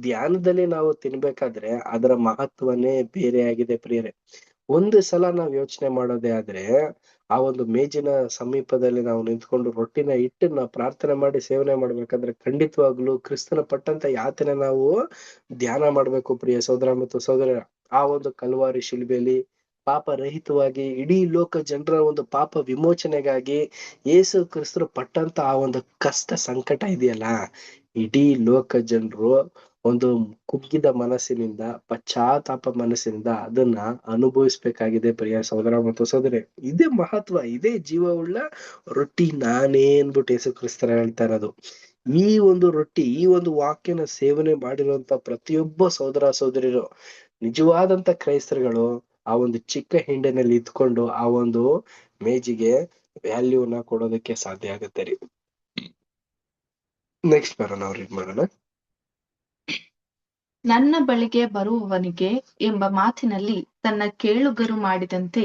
ಧ್ಯಾನದಲ್ಲಿ ನಾವು ತಿನ್ಬೇಕಾದ್ರೆ ಅದರ ಮಹತ್ವನೇ ಬೇರೆ ಆಗಿದೆ. ಪ್ರಿಯರೇ, ಒಂದು ಸಲ ನಾವ್ ಯೋಚನೆ ಮಾಡೋದೇ ಆದ್ರೆ, ಆ ಒಂದು ಮೇಜಿನ ಸಮೀಪದಲ್ಲಿ ನಾವು ನಿಂತ್ಕೊಂಡು ರೊಟ್ಟಿನ ಇಟ್ಟು ನಾವು ಪ್ರಾರ್ಥನೆ ಮಾಡಿ ಸೇವನೆ ಮಾಡ್ಬೇಕಾದ್ರೆ ಖಂಡಿತವಾಗ್ಲೂ ಕ್ರಿಸ್ತನ ಪಟ್ಟಂತ ಯಾತನೆ ನಾವು ಧ್ಯಾನ ಮಾಡ್ಬೇಕು. ಪ್ರಿಯ ಸಹೋದರ ಮತ್ತು ಸಹೋದರ, ಆ ಒಂದು ಕಲ್ವಾರಿ ಶಿಲ್ಬೆಯಲ್ಲಿ ಪಾಪ ರಹಿತವಾಗಿ ಇಡೀ ಲೋಕ ಜನರ ಒಂದು ಪಾಪ ವಿಮೋಚನೆಗಾಗಿ ಯೇಸು ಕ್ರಿಸ್ತರು ಪಟ್ಟಂತ ಆ ಒಂದು ಕಷ್ಟ ಸಂಕಟ ಇದೆಯಲ್ಲ, ಇಡೀ ಲೋಕ ಜನರು ಒಂದು ಕುಗ್ಗಿದ ಮನಸ್ಸಿನಿಂದ, ಪಶ್ಚಾತ್ತಾಪ ಮನಸ್ಸಿನಿಂದ ಅದನ್ನ ಅನುಭವಿಸ್ಬೇಕಾಗಿದೆ. ಪ್ರಿಯ ಸಹೋದರ ಮತ್ತು ಸಹೋದರಿ, ಇದೇ ಮಹತ್ವ, ಇದೇ ಜೀವವುಳ್ಳ ರೊಟ್ಟಿ ನಾನೇ ಅನ್ಬಿಟ್ಟು ಯೇಸು ಕ್ರಿಸ್ತರ ಹೇಳ್ತಾ ಇರೋದು. ಈ ಒಂದು ರೊಟ್ಟಿ, ಈ ಒಂದು ವಾಕ್ಯನ ಸೇವನೆ ಮಾಡಿರುವಂತ ಪ್ರತಿಯೊಬ್ಬ ಸಹೋದರ ಸಹೋದರಿಯರು, ನಿಜವಾದಂತ ಕ್ರೈಸ್ತರುಗಳು ಆ ಒಂದು ಚಿಕ್ಕ ಹಿಂಡಿನಲ್ಲಿ ಇದ್ಕೊಂಡು ಆ ಒಂದು ಮೇಜಿಗೆ ವ್ಯಾಲ್ಯೂನ ಕೊಡೋದಕ್ಕೆ ಸಾಧ್ಯ ಆಗುತ್ತೆ ರೀ. ನೆಕ್ಸ್ಟ್ ಬರೋಣ, ನಾವು ರೀಡ್ ಮಾಡೋಣ. ನನ್ನ ಬಳಿಗೆ ಬರುವವನಿಗೆ ಎಂಬ ಮಾತಿನಲ್ಲಿ ತನ್ನ ಕೇಳುಗರು ಮಾಡಿದಂತೆ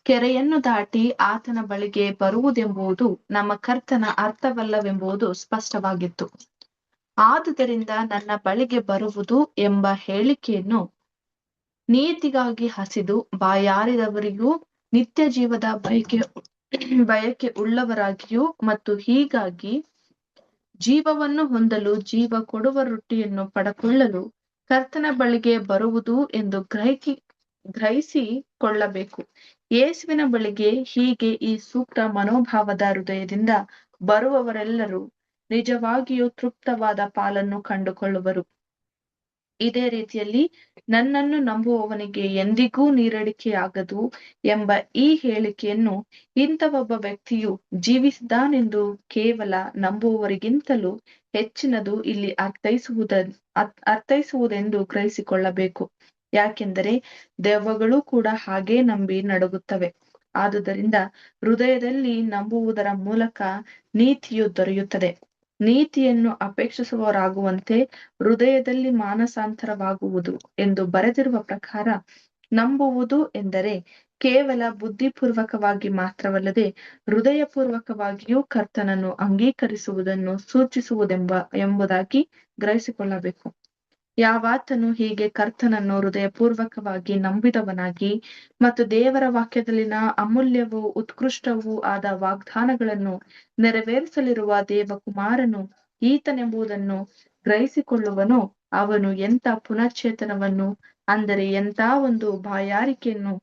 ಕೆರೆಯನ್ನು ದಾಟಿ ಆತನ ಬಳಿಗೆ ಬರುವುದೆಂಬುದು ನಮ್ಮ ಕರ್ತನ ಅರ್ಥವಲ್ಲವೆಂಬುದು ಸ್ಪಷ್ಟವಾಗಿತ್ತು. ಆದುದರಿಂದ ನನ್ನ ಬಳಿಗೆ ಬರುವುದು ಎಂಬ ಹೇಳಿಕೆಯನ್ನು ನೀತಿಗಾಗಿ ಹಸಿದು ಬಾಯಾರಿದವರಿಗೂ ನಿತ್ಯ ಜೀವದ ಬಯಕೆ ಉಳ್ಳವರಾಗಿಯೂ ಮತ್ತು ಹೀಗಾಗಿ ಜೀವವನ್ನು ಹೊಂದಲು ಜೀವ ಕೊಡುವ ರೊಟ್ಟಿಯನ್ನು ಪಡಕೊಳ್ಳಲು ಕರ್ತನ ಬಳಿಗೆ ಬರುವುದು ಎಂದು ಗ್ರಹಿಸಿಕೊಳ್ಳಬೇಕು. ಯೇಸುವಿನ ಬಳಿಗೆ ಹೀಗೆ ಈ ಸೂಕ್ತ ಮನೋಭಾವದ ಹೃದಯದಿಂದ ಬರುವವರೆಲ್ಲರೂ ನಿಜವಾಗಿಯೂ ತೃಪ್ತವಾದ ಪಾಲನ್ನು ಕಂಡುಕೊಳ್ಳುವರು. ಇದೇ ರೀತಿಯಲ್ಲಿ ನನ್ನನ್ನು ನಂಬುವವನಿಗೆ ಎಂದಿಗೂ ನೀರಡಿಕೆಯಾಗದು ಎಂಬ ಈ ಹೇಳಿಕೆಯನ್ನು ಇಂಥ ಒಬ್ಬ ವ್ಯಕ್ತಿಯು ಜೀವಿಸಿದಾನೆಂದು ಕೇವಲ ನಂಬುವವರಿಗಿಂತಲೂ ಹೆಚ್ಚಿನದು ಇಲ್ಲಿ ಅರ್ಥೈಸುವುದೆಂದು ಗ್ರಹಿಸಿಕೊಳ್ಳಬೇಕು. ಯಾಕೆಂದರೆ ದೆವ್ವಗಳು ಕೂಡ ಹಾಗೇ ನಂಬಿ ನಡುಗುತ್ತವೆ. ಆದುದರಿಂದ ಹೃದಯದಲ್ಲಿ ನಂಬುವುದರ ಮೂಲಕ ನೀತಿಯು ದೊರೆಯುತ್ತದೆ. ನೀತಿಯನ್ನು ಅಪೇಕ್ಷಿಸುವವರಾಗುವಂತೆ ಹೃದಯದಲ್ಲಿ ಮಾನಸಾಂತರವಾಗುವುದು ಎಂದು ಬರೆದಿರುವ ಪ್ರಕಾರ ನಂಬುವುದು ಎಂದರೆ ಕೇವಲ ಬುದ್ಧಿಪೂರ್ವಕವಾಗಿ ಮಾತ್ರವಲ್ಲದೆ ಹೃದಯಪೂರ್ವಕವಾಗಿಯೂ ಕರ್ತನನ್ನು ಅಂಗೀಕರಿಸುವುದನ್ನು ಎಂಬುದಾಗಿ ಗ್ರಹಿಸಿಕೊಳ್ಳಬೇಕು. ಯಾವಾತನು ಹೀಗೆ ಕರ್ತನನ್ನು ಹೃದಯಪೂರ್ವಕವಾಗಿ ನಂಬಿದವನಾಗಿ ಮತ್ತು ದೇವರ ವಾಕ್ಯದಲ್ಲಿನ ಅಮೂಲ್ಯವೂ ಉತ್ಕೃಷ್ಟವೂ ಆದ ವಾಗ್ದಾನಗಳನ್ನು ನೆರವೇರಿಸಲಿರುವ ದೇವಕುಮಾರನು ಈತನೆಂಬುದನ್ನು ಗ್ರಹಿಸಿಕೊಳ್ಳುವನೋ ಅವನು ಎಂಥ ಪುನಶ್ಚೇತನವನ್ನು, ಅಂದರೆ ಎಂಥ ಒಂದು ಬಾಯಾರಿಕೆಯನ್ನು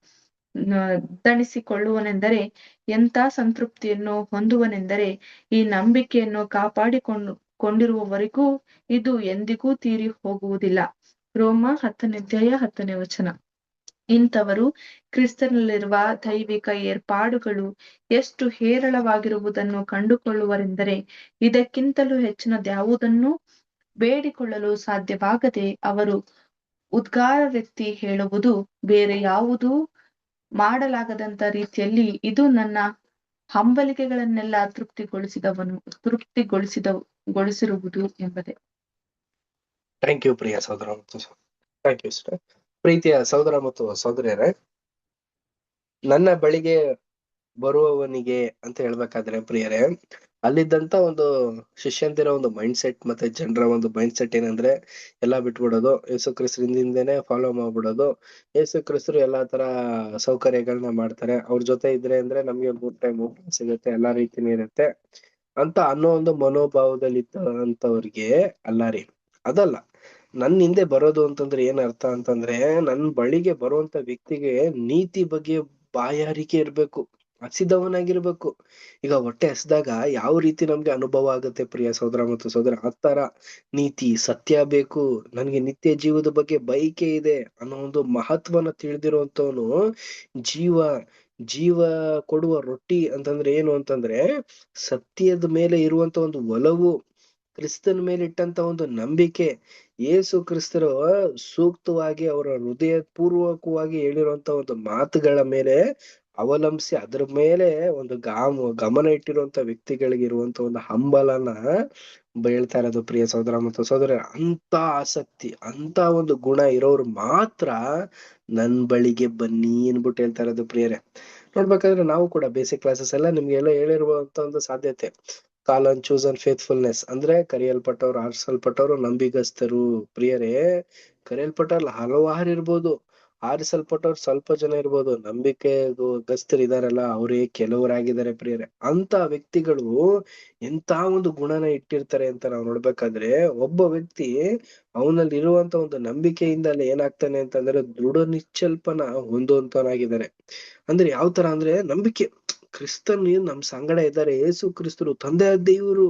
ದಣಿಸಿಕೊಳ್ಳುವನೆಂದರೆ, ಎಂಥ ಸಂತೃಪ್ತಿಯನ್ನು ಹೊಂದುವನೆಂದರೆ, ಈ ನಂಬಿಕೆಯನ್ನು ಕಾಪಾಡಿಕೊಂಡಿರುವವರೆಗೂ ಇದು ಎಂದಿಗೂ ತೀರಿ ಹೋಗುವುದಿಲ್ಲ. ರೋಮ 10:10. ಇಂಥವರು ಕ್ರಿಸ್ತನಲ್ಲಿರುವ ದೈವಿಕ ಏರ್ಪಾಡುಗಳು ಎಷ್ಟು ಹೇರಳವಾಗಿರುವುದನ್ನು ಕಂಡುಕೊಳ್ಳುವರೆಂದರೆ, ಇದಕ್ಕಿಂತಲೂ ಹೆಚ್ಚಿನದ್ಯಾವುದನ್ನೂ ಬೇಡಿಕೊಳ್ಳಲು ಸಾಧ್ಯವಾಗದೆ ಅವರು ಉದ್ಗಾರವೆತ್ತಿ ಹೇಳುವುದು, ಬೇರೆ ಯಾವುದೂ ಮಾಡಲಾಗದಂತ ರೀತಿಯಲ್ಲಿ ಇದು ನನ್ನ ಹಂಬಲಿಕೆಗಳನ್ನೆಲ್ಲ ತೃಪ್ತಿಗೊಳಿಸಿರುವುದು ಎಂಬುದೇ. ಥ್ಯಾಂಕ್ ಯು ಪ್ರಿಯ ಸಹೋದರ ಮತ್ತು ಥ್ಯಾಂಕ್ ಯು ಸರ್. ಪ್ರೀತಿಯ ಸಹೋದರ ಮತ್ತು ಸಹೋದರಿಯರೇ, ನನ್ನ ಬಳಿಗೆ ಬರುವವನಿಗೆ ಅಂತ ಹೇಳ್ಬೇಕಾದ್ರೆ ಪ್ರಿಯರೇ, ಅಲ್ಲಿದ್ದಂತ ಒಂದು ಶಿಷ್ಯಂದಿರ ಒಂದು ಮೈಂಡ್ ಸೆಟ್ ಮತ್ತೆ ಜನರ ಒಂದು ಮೈಂಡ್ ಸೆಟ್ ಏನಂದ್ರೆ, ಎಲ್ಲಾ ಬಿಟ್ಬಿಡೋದು, ಯೇಸು ಕ್ರಿಸ್ತರಿಂದನೇ ಫಾಲೋ ಮಾಡ್ಬಿಡೋದು, ಯೇಸು ಕ್ರಿಸ್ತರು ಎಲ್ಲಾ ತರ ಸೌಕರ್ಯಗಳನ್ನ ಮಾಡ್ತಾರೆ, ಅವ್ರ ಜೊತೆ ಇದ್ರೆ ಅಂದ್ರೆ ನಮ್ಗೆ 3 ಟೈಮ್ ಊಟ ಸಿಗುತ್ತೆ, ಎಲ್ಲಾ ರೀತಿನೂ ಇರುತ್ತೆ ಅಂತ ಅನ್ನೋ ಒಂದು ಮನೋಭಾವದಲ್ಲಿ ಇದ್ದಂತವ್ರಿಗೆ ಅಲ್ಲ ರೀ, ಅದಲ್ಲ. ನನ್ ಹಿಂದೆ ಬರೋದು ಅಂತಂದ್ರೆ ಏನ್ ಅರ್ಥ ಅಂತಂದ್ರೆ, ನನ್ ಬಳಿಗೆ ಬರುವಂತ ವ್ಯಕ್ತಿಗೆ ನೀತಿ ಬಗ್ಗೆ ಬಾಯಾರಿಕೆ ಇರ್ಬೇಕು, ಹಸಿದವನಾಗಿರ್ಬೇಕು. ಈಗ ಹೊಟ್ಟೆ ಹಸ್ದಾಗ ಯಾವ ರೀತಿ ನಮ್ಗೆ ಅನುಭವ ಆಗುತ್ತೆ ಪ್ರಿಯ ಸಹೋದರ ಮತ್ತು ಸಹೋದರ, ಆತರ ನೀತಿ ಸತ್ಯ ಬೇಕು, ನನ್ಗೆ ನಿತ್ಯ ಜೀವದ ಬಗ್ಗೆ ಬಯಕೆ ಇದೆ ಅನ್ನೋ ಒಂದು ಮಹತ್ವನ ತಿಳಿದಿರುವಂತವನು ಜೀವ ಕೊಡುವ ರೊಟ್ಟಿ ಅಂತಂದ್ರೆ ಏನು ಅಂತಂದ್ರೆ, ಸತ್ಯದ ಮೇಲೆ ಇರುವಂತ ಒಂದು ಒಲವು, ಕ್ರಿಸ್ತನ ಮೇಲೆ ಇಟ್ಟಂತ ಒಂದು ನಂಬಿಕೆ, ಯೇಸು ಕ್ರಿಸ್ತರು ಸೂಕ್ತವಾಗಿ ಅವರ ಹೃದಯ ಪೂರ್ವಕವಾಗಿ ಹೇಳಿರುವಂತ ಒಂದು ಮಾತುಗಳ ಮೇಲೆ ಅವಲಂಬಿಸಿ ಅದ್ರ ಮೇಲೆ ಒಂದು ಗಮನ ಇಟ್ಟಿರುವಂತ ವ್ಯಕ್ತಿಗಳಿಗೆ ಇರುವಂತ ಒಂದು ಹಂಬಲನ ಹೇಳ್ತಾ ಇರೋದು ಪ್ರಿಯ ಸಹೋದರ ಮತ್ತು ಸಹೋದರ. ಅಂತ ಆಸಕ್ತಿ, ಅಂತ ಒಂದು ಗುಣ ಇರೋರು ಮಾತ್ರ ನನ್ ಬಳಿಗೆ ಬನ್ನಿ ಅನ್ಬಿಟ್ಟು ಹೇಳ್ತಾ ಇರೋದು ಪ್ರಿಯರೇ. ನೋಡ್ಬೇಕಾದ್ರೆ ನಾವು ಕೂಡ ಬೇಸಿಕ್ ಕ್ಲಾಸಸ್ ಎಲ್ಲ ನಿಮ್ಗೆಲ್ಲ ಹೇಳಿರುವಂತ ಒಂದು ಸಾಧ್ಯತೆ, ಕಾಲ್ ಅಂಡ್ ಚೂಸ್ ಅಂಡ್ ಫೇತ್ಫುಲ್ನೆಸ್ ಅಂದ್ರೆ ಕರೆಯಲ್ಪಟ್ಟವ್ರು, ಆರಿಸಲ್ಪಟ್ಟವ್ರು, ನಂಬಿಗಸ್ತರು. ಪ್ರಿಯರೇ, ಕರೆಯಲ್ಪಟ್ಟವ್ರು ಹಲವಾರು ಇರ್ಬೋದು, ಆರಿಸಲ್ಪಟ್ಟವ್ರು ಸ್ವಲ್ಪ ಜನ ಇರ್ಬೋದು, ನಂಬಿಕೆ ಗಸ್ತರಿದಾರಲ್ಲ ಅವರೇ ಕೆಲವರಾಗಿದ್ದಾರೆ ಪ್ರಿಯರೇ. ಅಂತ ವ್ಯಕ್ತಿಗಳು ಎಂತ ಒಂದು ಗುಣನ ಇಟ್ಟಿರ್ತಾರೆ ಅಂತ ನಾವು ನೋಡ್ಬೇಕಾದ್ರೆ, ಒಬ್ಬ ವ್ಯಕ್ತಿ ಅವನಲ್ಲಿ ಇರುವಂತ ಒಂದು ನಂಬಿಕೆಯಿಂದಲೇ ಏನಾಗ್ತಾನೆ ಅಂತಂದ್ರೆ ದೃಢ ನಿಶ್ಚಲ್ಪನ ಹೊಂದುವಂತವನಾಗಿದ್ದಾರೆ. ಅಂದ್ರೆ ಯಾವ ತರ ಅಂದ್ರೆ, ನಂಬಿಕೆ, ಕ್ರಿಸ್ತನ್ ನಮ್ ಸಂಗಡ ಇದ್ದಾರೆ, ಯೇಸು ಕ್ರಿಸ್ತರು ತಂದೆಯ ದೇವರು,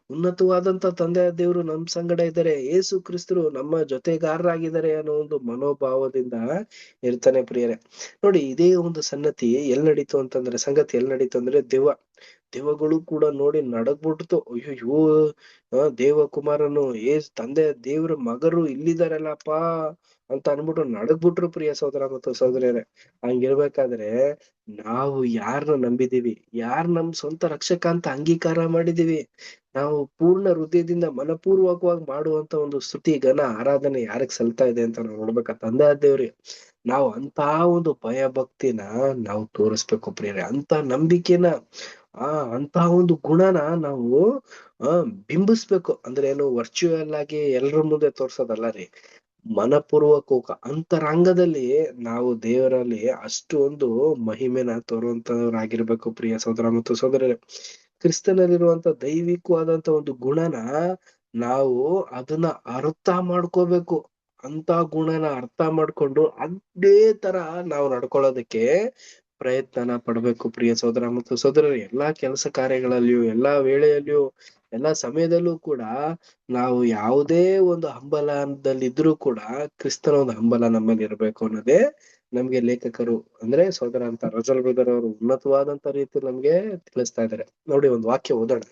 ಉನ್ನತವಾದಂತ ತಂದೆಯ ದೇವರು ನಮ್ ಸಂಗಡ ಇದ್ದಾರೆ, ಯೇಸು ಕ್ರಿಸ್ತರು ನಮ್ಮ ಜೊತೆಗಾರರಾಗಿದ್ದಾರೆ ಅನ್ನೋ ಒಂದು ಮನೋಭಾವದಿಂದ ಇರ್ತಾನೆ ಪ್ರಿಯರೇ. ನೋಡಿ, ಇದೇ ಒಂದು ಸಂಗತಿ ಎಲ್ ನಡೀತು ಅಂದ್ರೆ ದೇವಗಳು ಕೂಡ ನೋಡಿ ನಡಗ್ಬಿಡ್ತು, ಅಯ್ಯೋ ದೇವಕುಮಾರನು ತಂದೆ ದೇವ್ರ ಮಗರು ಇಲ್ಲಿದಾರಲ್ಲಪ್ಪ ಅಂತ ಅನ್ಬಿಟ್ಟು ನಡಗ್ಬಿಟ್ರು ಪ್ರಿಯ ಸಹೋದರ ಮತ್ತು ಸಹೋದರಿಯರೇ. ಹಂಗಿರ್ಬೇಕಾದ್ರೆ ನಾವು ಯಾರನ್ನ ನಂಬಿದೀವಿ, ನಮ್ ಸ್ವಂತ ರಕ್ಷಕ ಅಂತ ಅಂಗೀಕಾರ ಮಾಡಿದೀವಿ, ನಾವು ಪೂರ್ಣ ಹೃದಯದಿಂದ ಮನಪೂರ್ವಕವಾಗಿ ಮಾಡುವಂತ ಒಂದು ಸ್ತುತಿ ಘನ ಆರಾಧನೆ ಯಾರಿಗ್ ಸಲ್ತಾ ಇದೆ ಅಂತ ನಾವು ನೋಡ್ಬೇಕ, ತಂದೆ ದೇವ್ರಿಗೆ. ನಾವು ಅಂತ ಒಂದು ಭಯ ಭಕ್ತಿನ ನಾವು ತೋರಿಸ್ಬೇಕು ಪ್ರಿಯರೇ, ಅಂತ ನಂಬಿಕೆನ ಅಂತ ಒಂದು ಗುಣನ ನಾವು ಬಿಂಬಿಸ್ಬೇಕು. ಅಂದ್ರೆ ಏನು, ವರ್ಚುವಲ್ ಆಗಿ ಎಲ್ರ ಮುಂದೆ ತೋರ್ಸೋದಲ್ಲ ರೀ, ಮನಪೂರ್ವಕ ಅಂತರಂಗದಲ್ಲಿ ನಾವು ದೇವರಲ್ಲಿ ಅಷ್ಟು ಒಂದು ಮಹಿಮೆನ ತೋರುವಂತವ್ರಾಗಿರ್ಬೇಕು ಪ್ರಿಯ ಸಹೋದರ ಮತ್ತು ಸಹೋದರರೇ. ಕ್ರಿಸ್ತನಲ್ಲಿರುವಂತ ದೈವಿಕವಾದಂತ ಒಂದು ಗುಣನ ನಾವು ಅದನ್ನ ಅರ್ಥ ಮಾಡ್ಕೋಬೇಕು. ಅಂತ ಗುಣನ ಅರ್ಥ ಮಾಡ್ಕೊಂಡು ಅದೇ ತರ ನಾವು ನಡ್ಕೊಳ್ಳೋದಕ್ಕೆ ಪ್ರಯತ್ನನ ಪಡ್ಬೇಕು ಪ್ರಿಯ ಸಹೋದರ ಮತ್ತು ಸಹೋದರರು. ಎಲ್ಲಾ ಕೆಲಸ ಕಾರ್ಯಗಳಲ್ಲಿಯೂ, ಎಲ್ಲಾ ವೇಳೆಯಲ್ಲಿಯೂ, ಎಲ್ಲಾ ಸಮಯದಲ್ಲೂ ಕೂಡ ನಾವು ಯಾವುದೇ ಒಂದು ಹಂಬಲದಲ್ಲಿದ್ರೂ ಕೂಡ ಕ್ರಿಸ್ತನ ಒಂದು ಹಂಬಲ ನಮ್ಮಲ್ಲಿ ಇರಬೇಕು ಅನ್ನೋದೇ ನಮ್ಗೆ ಲೇಖಕರು ಅಂದ್ರೆ ಸಹೋದರ ಅಂತ ರಜಲ್ ಬ್ರದರ್ ಅವರು ಉನ್ನತವಾದಂತ ರೀತಿ ನಮ್ಗೆ ತಿಳಿಸ್ತಾ ಇದ್ದಾರೆ. ನೋಡಿ, ಒಂದು ವಾಕ್ಯ ಓದೋಣ.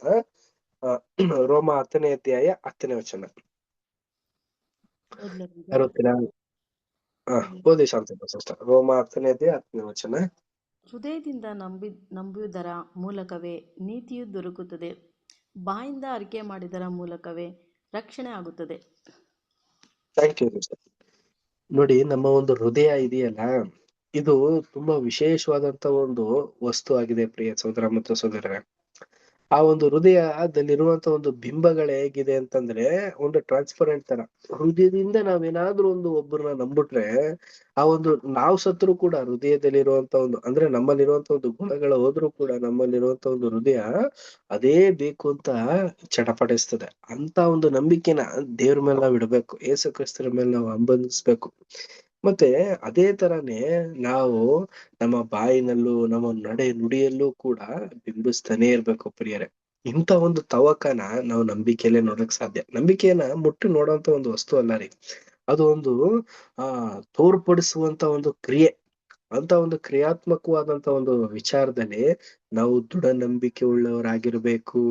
ರೋಮ 10ನೇ ಅಧ್ಯಾಯ 10ನೇ ವಚನ. ಓದ್ಲಾ ಈಗ? ಯಾರೊತ್ತೀರಾ? ಓದಿ ಶಾಂತಿ ಸಿಸ್ಟರ್. ರೋಮ 10ನೇ ಅಧ್ಯಾಯ 10ನೇ ವಚನ. ಹೃದಯದಿಂದ ನಂಬುವುದರ ಮೂಲಕವೇ ನೀತಿಯು ದೊರಕುತ್ತದೆ, ಬಾಯಿಂದ ಅರಿಕೆ ಮಾಡಿದರ ಮೂಲಕವೇ ರಕ್ಷಣೆ ಆಗುತ್ತದೆ. Thank you sister. ನೋಡಿ, ನಮ್ಮ ಒಂದು ಹೃದಯ ಇದೆಯಲ್ಲ, ಇದು ತುಂಬಾ ವಿಶೇಷವಾದಂತ ಒಂದು ವಸ್ತು ಆಗಿದೆ ಪ್ರಿಯ ಸಹೋದರ ಮತ್ತು ಸಹೋದರರೇ. ಆ ಒಂದು ಹೃದಯದಲ್ಲಿರುವಂತ ಒಂದು ಬಿಂಬಗಳು ಹೇಗಿದೆ ಅಂತಂದ್ರೆ ಒಂದು ಟ್ರಾನ್ಸ್ಪರೆಂಟ್ ತರ. ಹೃದಯದಿಂದ ನಾವೇನಾದ್ರೂ ಒಂದು ಒಬ್ಬರನ್ನ ನಂಬಿಟ್ರೆ ಆ ಒಂದು ನಾವು ಸತ್ರು ಕೂಡ ಹೃದಯದಲ್ಲಿರುವಂತ ಒಂದು ಅಂದ್ರೆ ನಮ್ಮಲ್ಲಿರುವಂತ ಒಂದು ಗುಣಗಳು ಹೋದ್ರೂ ಕೂಡ ನಮ್ಮಲ್ಲಿರುವಂತ ಒಂದು ಹೃದಯ ಅದೇ ಬೇಕು ಅಂತ ಚಟಪಡಿಸ್ತದೆ. ಅಂತ ಒಂದು ನಂಬಿಕೆನ ದೇವ್ರ ಮೇಲೆ ನಾವು ಇಡಬೇಕು, ಯೇಸು ಕ್ರಿಸ್ತರ ಮೇಲೆ ನಾವು ಹಂಬಲಿಸ್ಬೇಕು. ಮತ್ತೆ ಅದೇ ತರಾನೇ ನಾವು ನಮ್ಮ ಬಾಯಿನಲ್ಲೂ ನಮ್ಮ ನಡೆ ನುಡಿಯಲ್ಲೂ ಕೂಡ ಬಿಂಬಿಸ್ತಾನೆ ಇರ್ಬೇಕು ಪ್ರಿಯರೇ. ಇಂಥ ಒಂದು ತವಕನ ನಾವು ನಂಬಿಕೆಯಲ್ಲೇ ನೋಡಕ್ ಸಾಧ್ಯ. ನಂಬಿಕೆಯನ್ನ ಮುಟ್ಟಿ ನೋಡೋಂತ ಒಂದು ವಸ್ತು ಅಲ್ಲ ರೀ, ಅದು ಒಂದು ತೋರ್ಪಡಿಸುವಂತ ಒಂದು ಕ್ರಿಯೆ. ಅಂತ ಒಂದು ಕ್ರಿಯಾತ್ಮಕವಾದಂತ ಒಂದು ವಿಚಾರದಲ್ಲಿ ನಾವು ದೃಢ ನಂಬಿಕೆ ಉಳ್ಳವರಾಗಿರ್ಬೇಕು.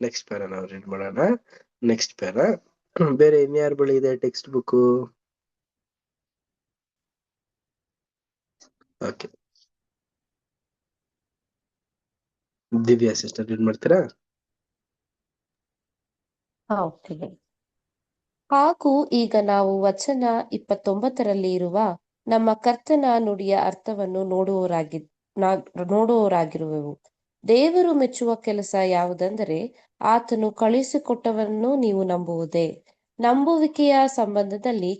ನೆಕ್ಸ್ಟ್ ಪ್ಯಾರ ನಾವು ರೀಡ್ ಮಾಡೋಣ. ನೆಕ್ಸ್ಟ್ ಪ್ಯಾರ ಬೇರೆ ಇನ್ಯಾರ ಬಳಿ ಇದೆ text book? Okay, Divya sister read ಮಾಡ್ತೀರಾ? ಓಕೆ. ಹಾಗೂ ಈಗ ನಾವು ವಚನ 29ರಲ್ಲಿ ಇರುವ ನಮ್ಮ ಕರ್ತನ ನುಡಿಯ ಅರ್ಥವನ್ನು ನೋಡುವವರಾಗಿರುವೆವು. ದೇವರು ಮೆಚ್ಚುವ ಕೆಲಸ ಯಾವುದೆಂದರೆ ಆತನು ಕಳುಹಿಸಿಕೊಟ್ಟವರನ್ನು ನೀವು ನಂಬುವುದೇ. ನಂಬುವಿಕೆಯ ಸಂಬಂಧದಲ್ಲಿ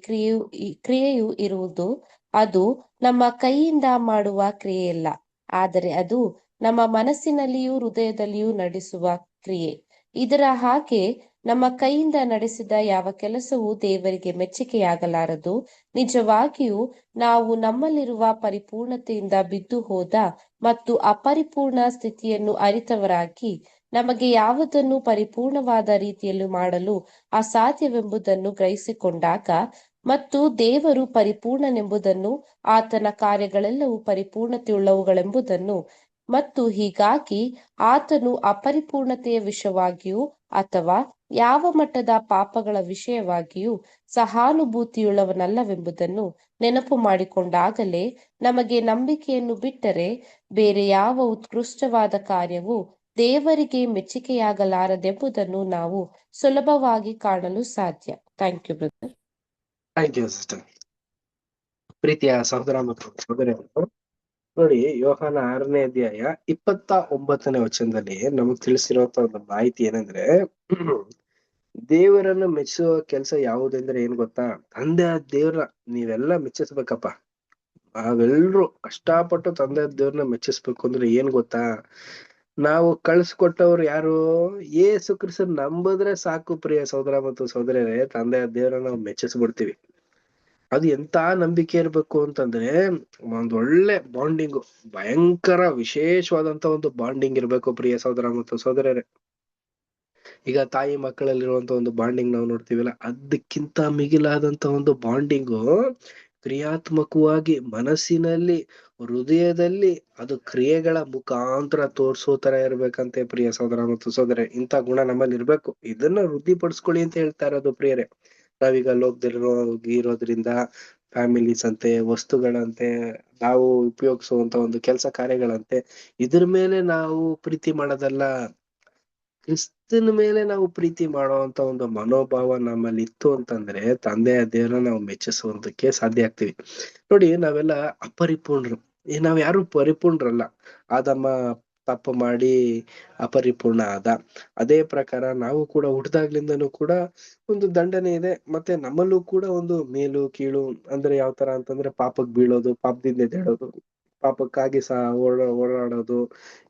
ಕ್ರಿಯೆಯು ಇರುವುದು. ಅದು ನಮ್ಮ ಕೈಯಿಂದ ಮಾಡುವ ಕ್ರಿಯೆಯಲ್ಲ, ಆದರೆ ಅದು ನಮ್ಮ ಮನಸ್ಸಿನಲ್ಲಿಯೂ ಹೃದಯದಲ್ಲಿಯೂ ನಡೆಸುವ ಕ್ರಿಯೆ. ಇದರ ಹಾಗೆ ನಮ್ಮ ಕೈಯಿಂದ ನಡೆಸಿದ ಯಾವ ಕೆಲಸವೂ ದೇವರಿಗೆ ಮೆಚ್ಚುಗೆಯಾಗಲಾರದು. ನಿಜವಾಗಿಯೂ ನಾವು ನಮ್ಮಲ್ಲಿರುವ ಪರಿಪೂರ್ಣತೆಯಿಂದ ಬಿದ್ದು ಹೋದ ಮತ್ತು ಅಪರಿಪೂರ್ಣ ಸ್ಥಿತಿಯನ್ನು ಅರಿತವರಾಗಿ ನಮಗೆ ಯಾವುದನ್ನು ಪರಿಪೂರ್ಣವಾದ ರೀತಿಯಲ್ಲಿ ಮಾಡಲು ಅಸಾಧ್ಯವೆಂಬುದನ್ನು ಗ್ರಹಿಸಿಕೊಂಡಾಗ ಮತ್ತು ದೇವರು ಪರಿಪೂರ್ಣನೆಂಬುದನ್ನು ಆತನ ಕಾರ್ಯಗಳೆಲ್ಲವೂ ಪರಿಪೂರ್ಣತೆಯುಳ್ಳವುಗಳೆಂಬುದನ್ನು ಮತ್ತು ಹೀಗಾಗಿ ಆತನು ಅಪರಿಪೂರ್ಣತೆಯ ವಿಷಯವಾಗಿಯೂ ಅಥವಾ ಯಾವ ಮಟ್ಟದ ಪಾಪಗಳ ವಿಷಯವಾಗಿಯೂ ಸಹಾನುಭೂತಿಯುಳ್ಳವನಲ್ಲವೆಂಬುದನ್ನು ನೆನಪು ಮಾಡಿಕೊಂಡಾಗಲೇ ನಮಗೆ ನಂಬಿಕೆಯನ್ನು ಬಿಟ್ಟರೆ ಬೇರೆ ಯಾವ ಉತ್ಕೃಷ್ಟವಾದ ಕಾರ್ಯವೂ ದೇವರಿಗೆ ಮೆಚ್ಚುಗೆಯಾಗಲಾರದೆಂಬುದನ್ನು ನಾವು ಸುಲಭವಾಗಿ ಕಾಣಲು ಸಾಧ್ಯ. Thank you brother. Thank you sister. ಪ್ರೀತಿಯ ಸಹೋದರ ಮತ್ತು ಸಹೋದರಿಯರು, ನೋಡಿ, ಯೋಹಾನ 6ನೇ ಅಧ್ಯಾಯ 29ನೇ ವಚನದಲ್ಲಿ ನಮಗ್ ತಿಳಿಸಿರುವಂತ ಒಂದು ಮಾಹಿತಿ ಏನಂದ್ರೆ ದೇವರನ್ನು ಮೆಚ್ಚುವ ಕೆಲಸ ಯಾವುದೆಂದ್ರೆ ಏನ್ ಗೊತ್ತಾ? ತಂದೆ ದೇವ್ರ ನೀವೆಲ್ಲ ಮೆಚ್ಚಿಸ್ಬೇಕಪ್ಪ. ನಾವೆಲ್ರು ಕಷ್ಟಪಟ್ಟು ತಂದೆ ದೇವ್ರನ್ನ ಮೆಚ್ಚಿಸ್ಬೇಕು ಅಂದ್ರೆ ಏನ್ ಗೊತ್ತಾ? ನಾವು ಕಳ್ಸಿಕೊಟ್ಟವ್ರು ಯಾರು? ಯೇಸು ಕ್ರಿಸ್ತನ್ ನಂಬಿದ್ರೆ ಸಾಕು ಪ್ರಿಯ ಸಹೋದರ ಮತ್ತು ಸಹೋದರಿಯರೇ, ತಂದೆ ದೇವ್ರನ್ನ ನಾವು ಮೆಚ್ಚಿಸ್ಬಿಡ್ತೀವಿ. ಅದು ಎಂತ ನಂಬಿಕೆ ಇರ್ಬೇಕು ಅಂತಂದ್ರೆ ಒಂದ್ ಒಳ್ಳೆ ಬಾಂಡಿಂಗ್, ಭಯಂಕರ ವಿಶೇಷವಾದಂತ ಒಂದು ಬಾಂಡಿಂಗ್ ಇರ್ಬೇಕು ಪ್ರಿಯ ಸಹೋದರ ಮತ್ತು ಸಹೋದರರೇ. ಈಗ ತಾಯಿ ಮಕ್ಕಳಲ್ಲಿರುವಂತ ಒಂದು ಬಾಂಡಿಂಗ್ ನಾವು ನೋಡ್ತೀವಲ್ಲ, ಅದಕ್ಕಿಂತ ಮಿಗಿಲಾದಂತ ಒಂದು ಬಾಂಡಿಂಗು ಕ್ರಿಯಾತ್ಮಕವಾಗಿ ಮನಸ್ಸಿನಲ್ಲಿ ಹೃದಯದಲ್ಲಿ ಅದು ಕ್ರಿಯೆಗಳ ಮುಖಾಂತರ ತೋರ್ಸೋ ತರ ಇರ್ಬೇಕಂತೆ ಪ್ರಿಯ ಸಹೋದರ ಮತ್ತು ಸಹೋದರ. ಇಂಥ ಗುಣ ನಮ್ಮಲ್ಲಿ ಇರ್ಬೇಕು. ಇದನ್ನ ವೃದ್ಧಿಪಡಿಸ್ಕೊಳ್ಳಿ ಅಂತ ಹೇಳ್ತಾ ಇರೋದು ಪ್ರಿಯರೇ. ನಾವೀಗ ಇರೋದ್ರಿಂದ ಫ್ಯಾಮಿಲೀಸ್ ಅಂತೆ, ವಸ್ತುಗಳಂತೆ, ನಾವು ಉಪಯೋಗಿಸುವಂತ ಒಂದು ಕೆಲಸ ಕಾರ್ಯಗಳಂತೆ, ಇದ್ರ ಮೇಲೆ ನಾವು ಪ್ರೀತಿ ಮಾಡೋದಲ್ಲ, ಕ್ರಿಸ್ತನ ಮೇಲೆ ನಾವು ಪ್ರೀತಿ ಮಾಡುವಂತ ಒಂದು ಮನೋಭಾವ ನಮ್ಮಲ್ಲಿ ಇತ್ತು ಅಂತಂದ್ರೆ ತಂದೆಯ ದೇವರನ್ನ ನಾವು ಮೆಚ್ಚಿಸುವಂತಕ್ಕೆ ಸಾಧ್ಯ ಆಗ್ತೀವಿ. ನೋಡಿ, ನಾವೆಲ್ಲ ಅಪರಿಪೂರ್ಣರು. ನಾವ್ ಯಾರು ಪರಿಪೂರ್ಣರಲ್ಲ. ಆದಮ್ಮ ತಪ್ಪು ಮಾಡಿ ಅಪರಿಪೂರ್ಣ ಆದ. ಅದೇ ಪ್ರಕಾರ ನಾವು ಕೂಡ ಹುಟ್ಟಿದಾಗ್ಲಿಂದನೂ ಕೂಡ ಒಂದು ದಂಡನೆ ಇದೆ. ಮತ್ತೆ ನಮ್ಮಲ್ಲೂ ಕೂಡ ಒಂದು ಮೇಲು ಕೀಳು ಅಂದ್ರೆ ಯಾವ ತರ ಅಂತಂದ್ರೆ ಪಾಪಕ್ ಬೀಳೋದು, ಪಾಪದಿಂದ ಎದ್ದೇಳೋದು, ಪಾಪಕ್ಕಾಗಿ ಓಡಾಡೋದು,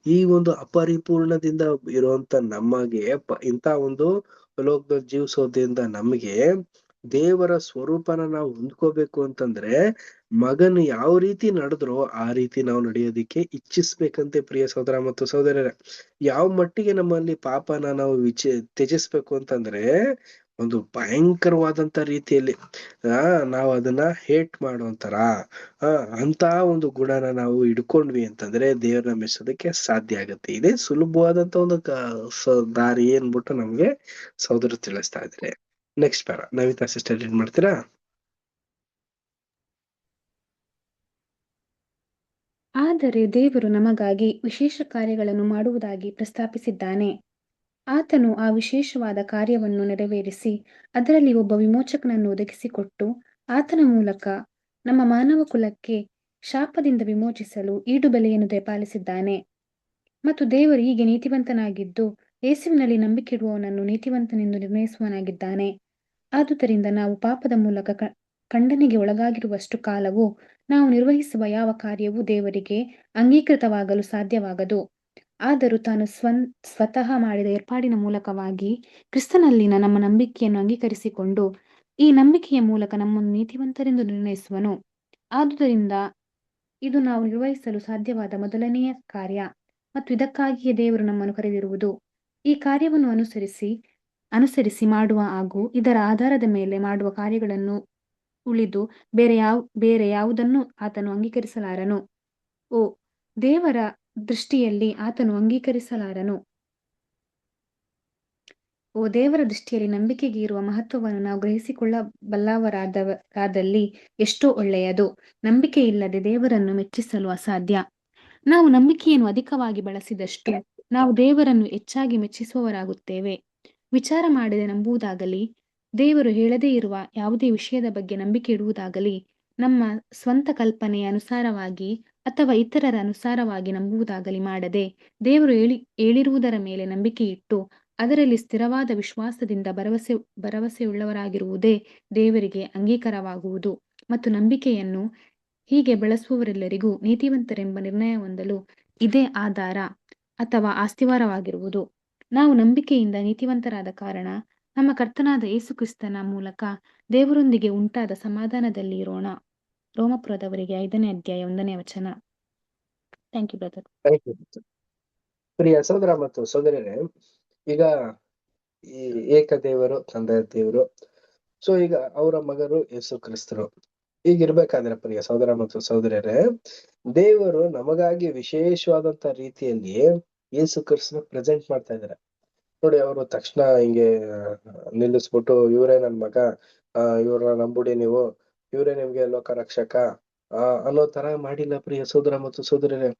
ಈ ಒಂದು ಅಪರಿಪೂರ್ಣದಿಂದ ಇರುವಂತ ನಮಗೆ ಇಂತ ಒಂದು ಲೋಕದಲ್ಲಿ ಜೀವಿಸೋದ್ರಿಂದ ನಮಗೆ ದೇವರ ಸ್ವರೂಪನ ನಾವು ಹೊಂದ್ಕೋಬೇಕು ಅಂತಂದ್ರೆ ಮಗನು ಯಾವ ರೀತಿ ನಡೆದ್ರೋ ಆ ರೀತಿ ನಾವು ನಡೆಯೋದಿಕ್ಕೆ ಇಚ್ಛಿಸ್ಬೇಕಂತೆ ಪ್ರಿಯ ಸಹೋದರ ಮತ್ತು ಸಹೋದರರೇ. ಯಾವ ಮಟ್ಟಿಗೆ ನಮ್ಮಲ್ಲಿ ಪಾಪನ ನಾವು ತ್ಯಜಿಸ್ಬೇಕು ಅಂತಂದ್ರೆ ಒಂದು ಭಯಂಕರವಾದಂತ ರೀತಿಯಲ್ಲಿ ನಾವು ಅದನ್ನ ಹೇಟ್ ಮಾಡುವಂತರ ಅಂತ ಒಂದು ಗುಣನ ನಾವು ಹಿಡ್ಕೊಂಡ್ವಿ ಅಂತಂದ್ರೆ ದೇವ್ರನ್ನ ಮೆಚ್ಚೋದಕ್ಕೆ ಸಾಧ್ಯ ಆಗತ್ತೆ. ಇದೇ ಸುಲಭವಾದಂತ ಒಂದು ದಾರಿ ಏನ್ಬಿಟ್ಟು ನಮ್ಗೆ ಸಹೋದರ ತಿಳಿಸ್ತಾ ಇದ್ದಾರೆ. ನೆಕ್ಸ್ಟ್ ಪ್ಯಾರ ನವಿತಾ ಸಿಸ್ಟರ್ ಏನ್ ಮಾಡ್ತೀರಾ? ಆದರೆ ದೇವರು ನಮಗಾಗಿ ವಿಶೇಷ ಕಾರ್ಯಗಳನ್ನು ಮಾಡುವುದಾಗಿ ಪ್ರಸ್ತಾಪಿಸಿದ್ದಾನೆ. ಆತನು ಆ ವಿಶೇಷವಾದ ಕಾರ್ಯವನ್ನು ನೆರವೇರಿಸಿ ಅದರಲ್ಲಿ ಒಬ್ಬ ವಿಮೋಚಕನನ್ನು ಒದಗಿಸಿಕೊಟ್ಟು ಆತನ ಮೂಲಕ ನಮ್ಮ ಮಾನವ ಕುಲಕ್ಕೆ ಶಾಪದಿಂದ ವಿಮೋಚಿಸಲು ಈಡುಬೆಲೆಯನ್ನು ದಯಪಾಲಿಸಿದ್ದಾನೆ. ಮತ್ತು ದೇವರು ಹೀಗೆ ನೀತಿವಂತನಾಗಿದ್ದು ಯೇಸುವಿನಲ್ಲಿ ನಂಬಿಕೆಯಿಡುವವನನ್ನು ನೀತಿವಂತನೆಂದು ನಿರ್ಣಯಿಸುವವನಾಗಿದ್ದಾನೆ. ಆದುದರಿಂದ ನಾವು ಪಾಪದ ಮೂಲಕ ಖಂಡನೆಗೆ ಒಳಗಾಗಿರುವಷ್ಟು ಕಾಲವು ನಾವು ನಿರ್ವಹಿಸುವ ಯಾವ ಕಾರ್ಯವೂ ದೇವರಿಗೆ ಅಂಗೀಕೃತವಾಗಲು ಸಾಧ್ಯವಾಗದು. ಆದರೂ ತಾನು ಸ್ವತಃ ಮಾಡಿದ ಏರ್ಪಾಡಿನ ಮೂಲಕವಾಗಿ ಕ್ರಿಸ್ತನಲ್ಲಿನ ನಮ್ಮ ನಂಬಿಕೆಯನ್ನು ಅಂಗೀಕರಿಸಿಕೊಂಡು ಈ ನಂಬಿಕೆಯ ಮೂಲಕ ನಮ್ಮನ್ನು ನೀತಿವಂತರೆಂದು ನಿರ್ಣಯಿಸುವನು. ಆದುದರಿಂದ ಇದು ನಾವು ನಿರ್ವಹಿಸಲು ಸಾಧ್ಯವಾದ ಮೊದಲನೆಯ ಕಾರ್ಯ ಮತ್ತು ಇದಕ್ಕಾಗಿಯೇ ದೇವರು ನಮ್ಮನ್ನು ಕರೆದಿರುವುದು. ಈ ಕಾರ್ಯವನ್ನು ಅನುಸರಿಸಿ ಮಾಡುವ ಹಾಗೂ ಇದರ ಆಧಾರದ ಮೇಲೆ ಮಾಡುವ ಕಾರ್ಯಗಳನ್ನು ಉಳಿದು ಬೇರೆ ಯಾವುದನ್ನು ಆತನು ಅಂಗೀಕರಿಸಲಾರನು. ದೇವರ ದೃಷ್ಟಿಯಲ್ಲಿ ನಂಬಿಕೆಗೆ ಇರುವ ಮಹತ್ವವನ್ನು ನಾವು ಗ್ರಹಿಸಿಕೊಳ್ಳಬಲ್ಲವರಾದಲ್ಲಿ ಎಷ್ಟೋ ಒಳ್ಳೆಯದು. ನಂಬಿಕೆ ಇಲ್ಲದೆ ದೇವರನ್ನು ಮೆಚ್ಚಿಸಲು ಅಸಾಧ್ಯ. ನಾವು ನಂಬಿಕೆಯನ್ನು ಅಧಿಕವಾಗಿ ಬಳಸಿದಷ್ಟು ನಾವು ದೇವರನ್ನು ಹೆಚ್ಚಾಗಿ ಮೆಚ್ಚಿಸುವವರಾಗುತ್ತೇವೆ. ವಿಚಾರ ಮಾಡದೆ ನಂಬುವುದಾಗಲಿ, ದೇವರು ಹೇಳದೇ ಇರುವ ಯಾವುದೇ ವಿಷಯದ ಬಗ್ಗೆ ನಂಬಿಕೆ ಇಡುವುದಾಗಲಿ, ನಮ್ಮ ಸ್ವಂತ ಕಲ್ಪನೆಯ ಅನುಸಾರವಾಗಿ ಅಥವಾ ಇತರರ ಅನುಸಾರವಾಗಿ ನಂಬುವುದಾಗಲಿ ಮಾಡದೆ ದೇವರು ಹೇಳಿರುವುದರ ಮೇಲೆ ನಂಬಿಕೆ ಇಟ್ಟು ಅದರಲ್ಲಿ ಸ್ಥಿರವಾದ ವಿಶ್ವಾಸದಿಂದ ಭರವಸೆಯುಳ್ಳವರಾಗಿರುವುದೇ ದೇವರಿಗೆ ಅಂಗೀಕಾರವಾಗುವುದು. ಮತ್ತು ನಂಬಿಕೆಯನ್ನು ಹೀಗೆ ಬೆಳೆಸುವವರೆಲ್ಲರಿಗೂ ನೀತಿವಂತರೆಂಬ ನಿರ್ಣಯ ಹೊಂದಲು ಇದೇ ಆಧಾರ ಅಥವಾ ಆಸ್ತಿವಾರವಾಗಿರುವುದು. ನಾವು ನಂಬಿಕೆಯಿಂದ ನೀತಿವಂತರಾದ ಕಾರಣ ನಮ್ಮ ಕರ್ತನಾದ ಯೇಸು ಕ್ರಿಸ್ತನ ಮೂಲಕ ದೇವರೊಂದಿಗೆ ಉಂಟಾದ ಸಮಾಧಾನದಲ್ಲಿ ಇರೋಣ. ರೋಮಪುರದವರಿಗೆ 5ನೇ ಅಧ್ಯಾಯ 1ನೇ ವಚನ. Thank you brother. ಪ್ರಿಯ ಸಹೋದರ ಮತ್ತು ಸಹೋದರರೇ, ಈಗ ಈ ಏಕ ದೇವರು ತಂದೆ ದೇವರು, ಸೊ ಈಗ ಅವರ ಮಗರು ಯೇಸು ಕ್ರಿಸ್ತರು. ಈಗಿರ್ಬೇಕಾದ್ರೆ ಪ್ರಿಯ ಸಹೋದರ ಮತ್ತು ಸಹೋದರರೇ, ದೇವರು ನಮಗಾಗಿ ವಿಶೇಷವಾದಂತ ರೀತಿಯಲ್ಲಿ ಯೇಸು ಕ್ರಿಸ್ತನ ಪ್ರೆಸೆಂಟ್ ಮಾಡ್ತಾ ಇದ್ದಾರೆ ನೋಡಿ. ಅವರು ತಕ್ಷಣ ಹಿಂಗೆ ನಿಲ್ಲಿಸ್ಬಿಟ್ಟು ಇವರೇ ನನ್ ಮಗ, ಇವ್ರನ್ನ ನಂಬುಡಿ ನೀವು, ಇವರೇ ನಿಮ್ಗೆ ಲೋಕ ರಕ್ಷಕ ಅನ್ನೋ ತರ ಮಾಡಿಲ್ಲ ಪ್ರಿಯ ಸಹೋದರ ಮತ್ತು ಸಹೋದರರೇ.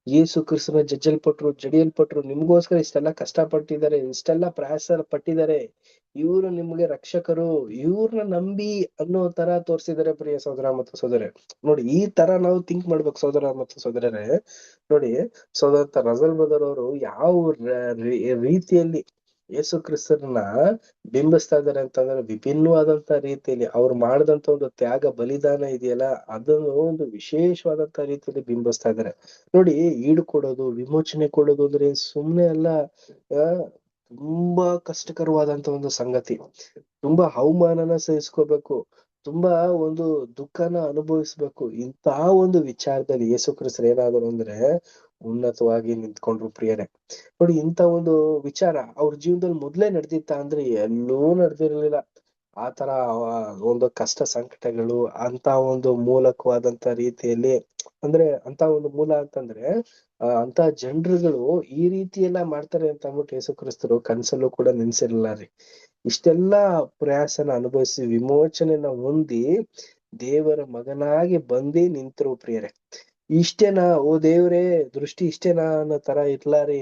ಯೇಸು ಕ್ರಿಸ್ತನ ಜಡಿಯಲ್ಪಟ್ರು ನಿಮ್ಗೋಸ್ಕರ ಇಷ್ಟೆಲ್ಲ ಕಷ್ಟ ಪಟ್ಟಿದ್ದಾರೆ, ಇಷ್ಟೆಲ್ಲ ಪ್ರಯಾಸ ಪಟ್ಟಿದ್ದಾರೆ, ಇವ್ರು ನಿಮ್ಗೆ ರಕ್ಷಕರು, ಇವ್ರನ್ನ ನಂಬಿ ಅನ್ನೋ ತರ ತೋರ್ಸಿದ್ದಾರೆ ಪ್ರಿಯ ಸಹೋದರ ಮತ್ತು ಸಹೋದರೇ. ನೋಡಿ, ಈ ತರ ನಾವು ಥಿಂಕ್ ಮಾಡ್ಬೇಕು ಸಹೋದರ ಮತ್ತು ಸಹೋದರರೇ. ನೋಡಿ, ಸಹೋದರ ರಜಲ್ ಬ್ರದರ್ ಅವರು ಯಾವ ರೀತಿಯಲ್ಲಿ ಯೇಸು ಕ್ರಿಸ್ತರನ್ನ ಬಿಂಬಿಸ್ತಾ ಇದಾರೆ ಅಂತಂದ್ರೆ, ವಿಭಿನ್ನವಾದಂತ ರೀತಿಯಲ್ಲಿ ಅವ್ರು ಮಾಡಿದಂತ ಒಂದು ತ್ಯಾಗ ಬಲಿದಾನ ಇದೆಯಲ್ಲ, ಅದನ್ನು ಒಂದು ವಿಶೇಷವಾದಂತ ರೀತಿಯಲ್ಲಿ ಬಿಂಬಿಸ್ತಾ ಇದಾರೆ ನೋಡಿ. ಈಡು ಕೊಡೋದು, ವಿಮೋಚನೆ ಕೊಡೋದು ಅಂದ್ರೆ ಸುಮ್ನೆ ಅಲ್ಲ, ತುಂಬಾ ಕಷ್ಟಕರವಾದಂತ ಒಂದು ಸಂಗತಿ. ತುಂಬಾ ಅವಮಾನನ ಸಹಿಸ್ಕೋಬೇಕು, ತುಂಬಾ ಒಂದು ದುಃಖನ ಅನುಭವಿಸ್ಬೇಕು. ಇಂತಹ ಒಂದು ವಿಚಾರದಲ್ಲಿ ಯೇಸು ಕ್ರಿಸ್ತರು ಏನಾದ್ರು ಅಂದ್ರೆ ಉನ್ನತವಾಗಿ ನಿಂತ್ಕೊಂಡ್ರು ಪ್ರಿಯರೇ. ನೋಡಿ, ಇಂತ ಒಂದು ವಿಚಾರ ಅವ್ರ ಜೀವನದಲ್ಲಿ ಮೊದ್ಲೇ ನಡೆದಿತ್ತ ಅಂದ್ರೆ ಎಲ್ಲೂ ನಡೆದಿರ್ಲಿಲ್ಲ. ಆತರ ಒಂದು ಕಷ್ಟ ಸಂಕಟಗಳು ಅಂತ ಒಂದು ಮೂಲಕವಾದಂತ ರೀತಿಯಲ್ಲಿ, ಅಂದ್ರೆ ಅಂತ ಒಂದು ಮೂಲ ಅಂತಂದ್ರೆ ಅಂತ ಜನರುಗಳು ಈ ರೀತಿ ಎಲ್ಲಾ ಮಾಡ್ತಾರೆ ಅಂತ ಅಂದ್ಬಿಟ್ಟು ಯೇಸು ಕ್ರಿಸ್ತರು ಕನ್ಸಲ್ಲೂ ಕೂಡ ನೆನ್ಸಿರ್ಲಿಲ್ಲ ರೀ. ಇಷ್ಟೆಲ್ಲಾ ಪ್ರಯಾಸನ ಅನುಭವಿಸಿ ವಿಮೋಚನೆನ ಹೊಂದಿ ದೇವರ ಮಗನಾಗಿ ಬಂದಿ ನಿಂತರು ಪ್ರಿಯರೇ. ಇಷ್ಟೇನಾ ಓ ದೇವ್ರೇ ದೃಷ್ಟಿ ಇಷ್ಟೇನಾ ಅನ್ನೋ ತರ ಇರ್ಲಾರಿ,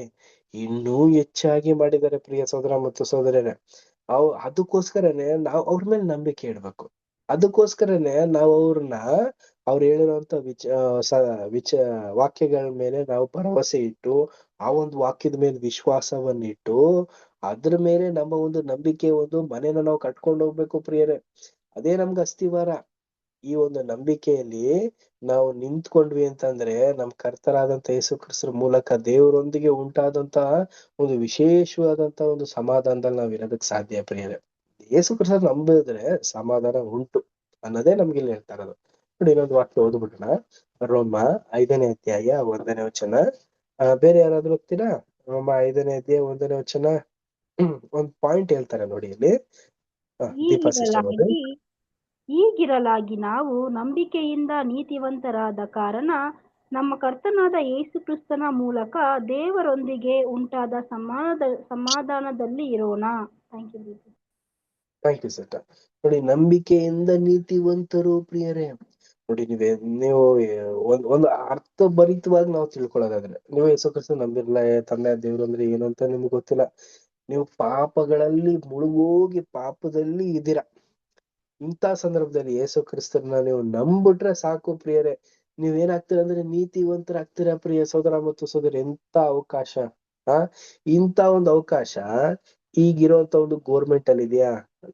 ಇನ್ನೂ ಹೆಚ್ಚಾಗಿ ಮಾಡಿದ್ದಾರೆ ಪ್ರಿಯ ಸಹೋದರ ಮತ್ತು ಸಹೋದರರೇ. ಅದಕ್ಕೋಸ್ಕರನೇ ನಾವು ಅವ್ರ ಮೇಲೆ ನಂಬಿಕೆ ಇಡ್ಬೇಕು. ಅದಕ್ಕೋಸ್ಕರನೇ ನಾವು ಅವ್ರು ಹೇಳಿರುವಂತ ವಾಕ್ಯಗಳ ಮೇಲೆ ನಾವು ಭರವಸೆ ಇಟ್ಟು, ಆ ಒಂದು ವಾಕ್ಯದ ಮೇಲೆ ವಿಶ್ವಾಸವನ್ನಿಟ್ಟು, ಅದ್ರ ಮೇಲೆ ನಮ್ಮ ಒಂದು ನಂಬಿಕೆ ಒಂದು ಮನೇನ ನಾವು ಕಟ್ಕೊಂಡು ಹೋಗ್ಬೇಕು ಪ್ರಿಯರೇ. ಅದೇ ನಮ್ಗೆ ಅಸ್ತಿವಾರ. ಈ ಒಂದು ನಂಬಿಕೆಯಲ್ಲಿ ನಾವು ನಿಂತ್ಕೊಂಡ್ವಿ ಅಂತಂದ್ರೆ ನಮ್ ಕರ್ತರಾದಂತ ಯೇಸು ಕ್ರಿಸ್ತರ ಮೂಲಕ ದೇವರೊಂದಿಗೆ ಉಂಟಾದಂತ ಒಂದು ವಿಶೇಷವಾದಂತ ಒಂದು ಸಮಾಧಾನದಲ್ಲಿ ನಾವ್ ಇರೋದಕ್ ಸಾಧ್ಯ ಪ್ರಿಯರೇ. ಯೇಸು ಕ್ರಿಸ್ತ ನಂಬಿದ್ರೆ ಸಮಾಧಾನ ಉಂಟು ಅನ್ನೋದೇ ನಮ್ಗೆ ಇಲ್ಲಿ ಹೇಳ್ತಾ ಇರೋದು. ನೋಡಿ ಇನ್ನೊಂದು ವಾಕ್ಯ ಓದ್ಬಿಡೋಣ. ರೋಮ 5ನೇ ಅಧ್ಯಾಯ 1ನೇ ವಚನ. ಬೇರೆ ಯಾರಾದ್ರೂ ಓದ್ತೀರಾ? ರೋಮ 5ನೇ ಅಧ್ಯಾಯ 1ನೇ ವಚನ. ಒಂದ್ ಪಾಯಿಂಟ್ ಹೇಳ್ತಾರೆ ನೋಡಿ ಇಲ್ಲಿ. ದೀಪಾ ಸಿಸ್ಟರ್ ಅವರು. ಹೀಗಿರಲಾಗಿ ನಾವು ನಂಬಿಕೆಯಿಂದ ನೀತಿವಂತರಾದ ಕಾರಣ ನಮ್ಮ ಕರ್ತನಾದ ಯೇಸು ಕ್ರಿಸ್ತನ ಮೂಲಕ ದೇವರೊಂದಿಗೆ ಉಂಟಾದ ಸಮಾಧಾನದಲ್ಲಿ ಇರೋಣ. Thank you sister. ನೋಡಿ ನಂಬಿಕೆಯಿಂದ ನೀತಿವಂತರು ಪ್ರಿಯರೇ. ನೋಡಿ ನೀವು ಒಂದು ಅರ್ಥಭರಿತವಾಗಿ ನಾವು ತಿಳ್ಕೊಳ್ಳೋದಾದ್ರೆ, ನೀವು ಯೇಸು ಕ್ರಿಸ್ತ ನಂಬಿರ್ಲ ತಂದೆ ದೇವ್ರು ಅಂದ್ರೆ ಏನು ಅಂತ ನಿಮ್ಗೆ ಗೊತ್ತಿಲ್ಲ, ನೀವು ಪಾಪಗಳಲ್ಲಿ ಮುಳುಗೋಗಿ ಪಾಪದಲ್ಲಿ ಇದ್ದೀರಾ. ಇಂಥ ಸಂದರ್ಭದಲ್ಲಿ ಯೇಸು ಕ್ರಿಸ್ತರನ್ನ ನೀವು ನಂಬಿಟ್ರೆ ಸಾಕು ಪ್ರಿಯರೇ, ನೀವೇನಾಗ್ತೀರ ಅಂದ್ರೆ ನೀತಿವಂತರಾಗ್ತೀರಾ ಪ್ರಿಯ ಸಹೋದರ ಮತ್ತು ಸಹೋದರಿ. ಎಂತ ಅವಕಾಶ! ಇಂಥ ಒಂದು ಅವಕಾಶ ಈಗಿರುವಂತ ಒಂದು ಗೋರ್ಮೆಂಟ್ ಅಲ್ಲಿ ಇದೆಯಾ?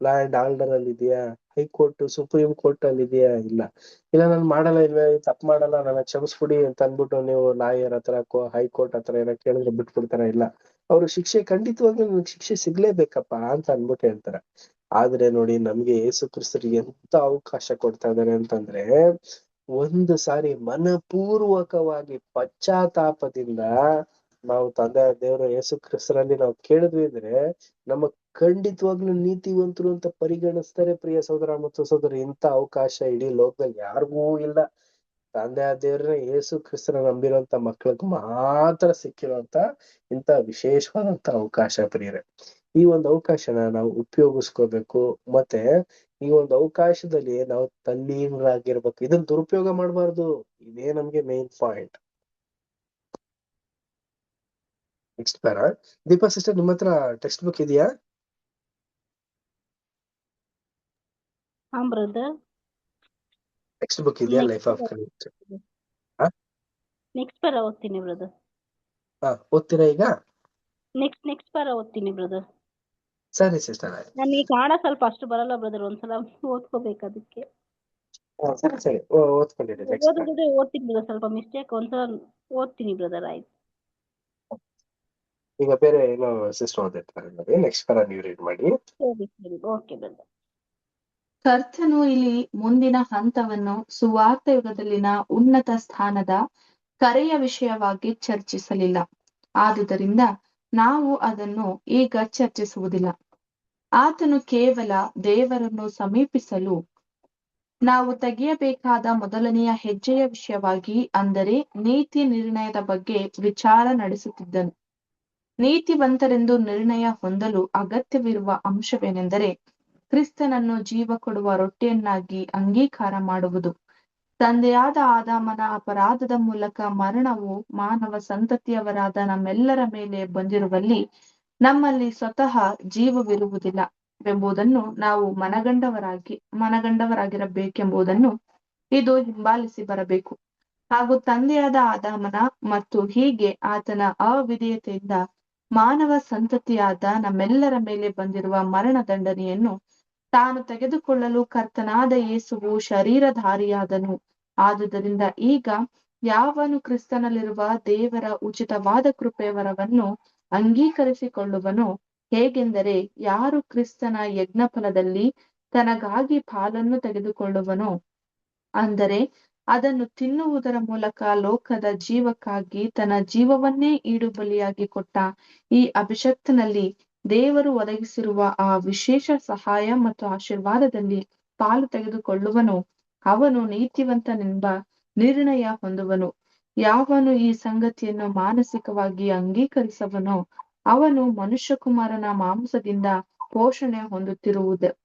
ಲ್ಯಾಂಡ್ ಆರ್ಡರ್ ಅಲ್ಲಿ ಇದೆಯಾ? ಹೈಕೋರ್ಟ್ ಸುಪ್ರೀಂ ಕೋರ್ಟ್ ಅಲ್ಲಿ ಇದೆಯಾ? ಇಲ್ಲ. ನಾನು ಮಾಡಲ್ಲ, ಇಲ್ವೇ ತಪ್ಪು ಮಾಡಲ್ಲ, ನನ್ನ ಕ್ಷಮಿಸ್ಬಿಡಿ ಅಂತ ಅನ್ಬಿಟ್ಟು ನೀವು ಲಾಯರ್ ಹತ್ರ ಹೈಕೋರ್ಟ್ ಹತ್ರ ಏನೋ ಕೇಳಿದ್ರೆ ಬಿಟ್ಬಿಡ್ತಾರ? ಇಲ್ಲ, ಅವ್ರು ಶಿಕ್ಷೆ ಖಂಡಿತವಾಗ್ಲೂ ನಿಮ್ಗೆ ಶಿಕ್ಷೆ ಸಿಗ್ಲೇಬೇಕಪ್ಪ ಅಂತ ಅನ್ಬಿಟ್ಟು ಹೇಳ್ತಾರೆ. ಆದ್ರೆ ನೋಡಿ ನಮ್ಗೆ ಯೇಸು ಕ್ರಿಸ್ತರಿಗೆ ಎಂತ ಅವಕಾಶ ಕೊಡ್ತಾ ಇದಾರೆ ಅಂತಂದ್ರೆ, ಒಂದು ಸಾರಿ ಮನಪೂರ್ವಕವಾಗಿ ಪಶ್ಚಾತ್ತಾಪದಿಂದ ನಾವು ತಂದೆ ದೇವರು ಯೇಸು ಕ್ರಿಸ್ತರಲ್ಲಿ ನಾವು ಕೇಳಿದ್ವಿ ಅಂದ್ರೆ ನಮ್ಮ ಖಂಡಿತವಾಗ್ಲೂ ನೀತಿವಂತರು ಅಂತ ಪರಿಗಣಿಸ್ತಾರೆ ಪ್ರಿಯ ಸಹೋದರ ಮತ್ತು ಸಹೋದರಿ. ಇಂಥ ಅವಕಾಶ ಇಡೀ ಲೋಕದಲ್ಲಿ ಯಾರಿಗೂ ಇಲ್ಲ. ತಂದೆ ದೇವ್ರನ್ನ ಯೇಸು ಕ್ರಿಸ್ತನ ನಂಬಿರುವಂತ ಮಕ್ಳಿಗೆ ಮಾತ್ರ ಸಿಕ್ಕಿರುವಂತ ಇಂಥ ವಿಶೇಷವಾದಂತ ಅವಕಾಶ ಪ್ರಿಯರೇ. ಈ ಒಂದು ಅವಕಾಶನ ನಾವು ಉಪಯೋಗಿಸ್ಕೋಬೇಕು. ಮತ್ತೆ ಈ ಒಂದು ಅವಕಾಶದಲ್ಲಿ ನಾವು ತಲ್ಲೀನರಾಗಿರ್ಬೇಕು. ಇದನ್ನ ದುರುಪಯೋಗ ಮಾಡಬಾರ್ದು. ಇದೇ ನಮ್ಗೆ main point. Next para. Deepa sister, ನಿಮ್ಮ ಹತ್ರ ಟೆಕ್ಸ್ಟ್ ಬುಕ್ ಇದೆಯಾ? ಟೆಕ್ಸ್ಟ್ ಬುಕ್ ಇದೆಯಾ? Life of Christ. Next para ಓದ್ತೀನಿ ಬ್ರದರ್. ಓದ್ತೀರಾ ಈಗ? ನೆಕ್ಸ್ಟ್ ಪರ ಓದ್ತೀನಿ ಬ್ರದರ್. ಸರಿ ಸಿಸ್ಟರ್. ನನಗೆ ಕನ್ನಡ ಸ್ವಲ್ಪ ಅಷ್ಟು ಬರಲ್ಲ ಬ್ರದರ್, ಒಂದ್ಸಲ ಓದ್ಕೋಬೇಕು ಅದಕ್ಕೆ. ಸರಿ ಓದ್ಕೊಂಡಿರಿ. ಓದ್ತೀನಿ ಬ್ರದರ್, ಸ್ವಲ್ಪ ಮಿಸ್ಟೇಕ್, ಒಂದ್ಸಲ ಓದ್ತೀನಿ ಬ್ರದರ್. ಆಯ್ತು. ಈಗ ಬೇರೆ ಏನೋ ಸಿಸ್ಟರ್ ಓದಿರ್ತಾರೆ, ನೆಕ್ಸ್ಟ್ ಪರ ನೀವು ರೀಡ್ ಮಾಡಿ. Okay brother. ಕರ್ತನು ಇಲ್ಲಿ ಮುಂದಿನ ಹಂತವನ್ನು ಸುವಾರ್ಥ ಯುಗದಲ್ಲಿನ ಉನ್ನತ ಸ್ಥಾನದ ಕರೆಯ ವಿಷಯವಾಗಿ ಚರ್ಚಿಸಲಿಲ್ಲ. ಆದುದರಿಂದ ನಾವು ಅದನ್ನು ಈಗ ಚರ್ಚಿಸುವುದಿಲ್ಲ. ಆತನು ಕೇವಲ ದೇವರನ್ನು ಸಮೀಪಿಸಲು ನಾವು ತೆಗೆಯಬೇಕಾದ ಮೊದಲನೆಯ ಹೆಜ್ಜೆಯ ವಿಷಯವಾಗಿ, ಅಂದರೆ ನೀತಿ ನಿರ್ಣಯದ ಬಗ್ಗೆ ವಿಚಾರ ನಡೆಸುತ್ತಿದ್ದನು. ನೀತಿವಂತರೆಂದು ನಿರ್ಣಯ ಹೊಂದಲು ಅಗತ್ಯವಿರುವ ಅಂಶವೇನೆಂದರೆ ಕ್ರಿಸ್ತನನ್ನು ಜೀವ ಕೊಡುವ ರೊಟ್ಟಿಯನ್ನಾಗಿ ಅಂಗೀಕಾರ ಮಾಡುವುದು. ತಂದೆಯಾದ ಆದಾಮನ ಅಪರಾಧದ ಮೂಲಕ ಮರಣವು ಮಾನವ ಸಂತತಿಯವರಾದ ನಮ್ಮೆಲ್ಲರ ಮೇಲೆ ಬಂದಿರುವಲ್ಲಿ ನಮ್ಮಲ್ಲಿ ಸ್ವತಃ ಜೀವವಿರುವುದಿಲ್ಲ ಎಂಬುದನ್ನು ನಾವು ಮನಗಂಡವರಾಗಿರಬೇಕೆಂಬುದನ್ನು ಇದು ಹಿಂಬಾಲಿಸಿ ಬರಬೇಕು. ಹಾಗೂ ತಂದೆಯಾದ ಆದಾಮನ ಮತ್ತು ಹೀಗೆ ಆತನ ಅವಿಧೇಯತೆಯಿಂದ ಮಾನವ ಸಂತತಿಯಾದ ನಮ್ಮೆಲ್ಲರ ಮೇಲೆ ಬಂದಿರುವ ಮರಣ ದಂಡನೆಯನ್ನು ತಾನು ತೆಗೆದುಕೊಳ್ಳಲು ಕರ್ತನಾದ ಯೇಸುವು ಶರೀರಧಾರಿಯಾದನು. ಆದುದರಿಂದ ಈಗ ಯಾವನು ಕ್ರಿಸ್ತನಲ್ಲಿರುವ ದೇವರ ಉಚಿತವಾದ ಕೃಪೆಯವರವನ್ನು ಅಂಗೀಕರಿಸಿಕೊಳ್ಳುವನೋ, ಹೇಗೆಂದರೆ ಯಾರು ಕ್ರಿಸ್ತನ ಯಜ್ಞಫಲದಲ್ಲಿ ತನಗಾಗಿ ಪಾಲನ್ನು ತೆಗೆದುಕೊಳ್ಳುವನೋ, ಅಂದರೆ ಅದನ್ನು ತಿನ್ನುವುದರ ಮೂಲಕ ಲೋಕದ ಜೀವಕ್ಕಾಗಿ ತನ್ನ ಜೀವವನ್ನೇ ಈಡುಬಲಿಯಾಗಿ ಕೊಟ್ಟ ಈ ಅಭಿಷಕ್ತನಲ್ಲಿ ದೇವರು ಒದಗಿಸಿರುವ ಆ ವಿಶೇಷ ಸಹಾಯ ಮತ್ತು ಆಶೀರ್ವಾದದಲ್ಲಿ ಪಾಲು ತೆಗೆದುಕೊಳ್ಳುವನು, ಅವನು ನೀತಿವಂತನೆಂಬ ನಿರ್ಣಯ ಹೊಂದುವನು. ಯಾವನು ಈ ಸಂಗತಿಯನ್ನು ಮಾನಸಿಕವಾಗಿ ಅಂಗೀಕರಿಸುವನೋ ಅವನು ಮನುಷ್ಯಕುಮಾರನ ಮಾಂಸದಿಂದ ಪೋಷಣೆ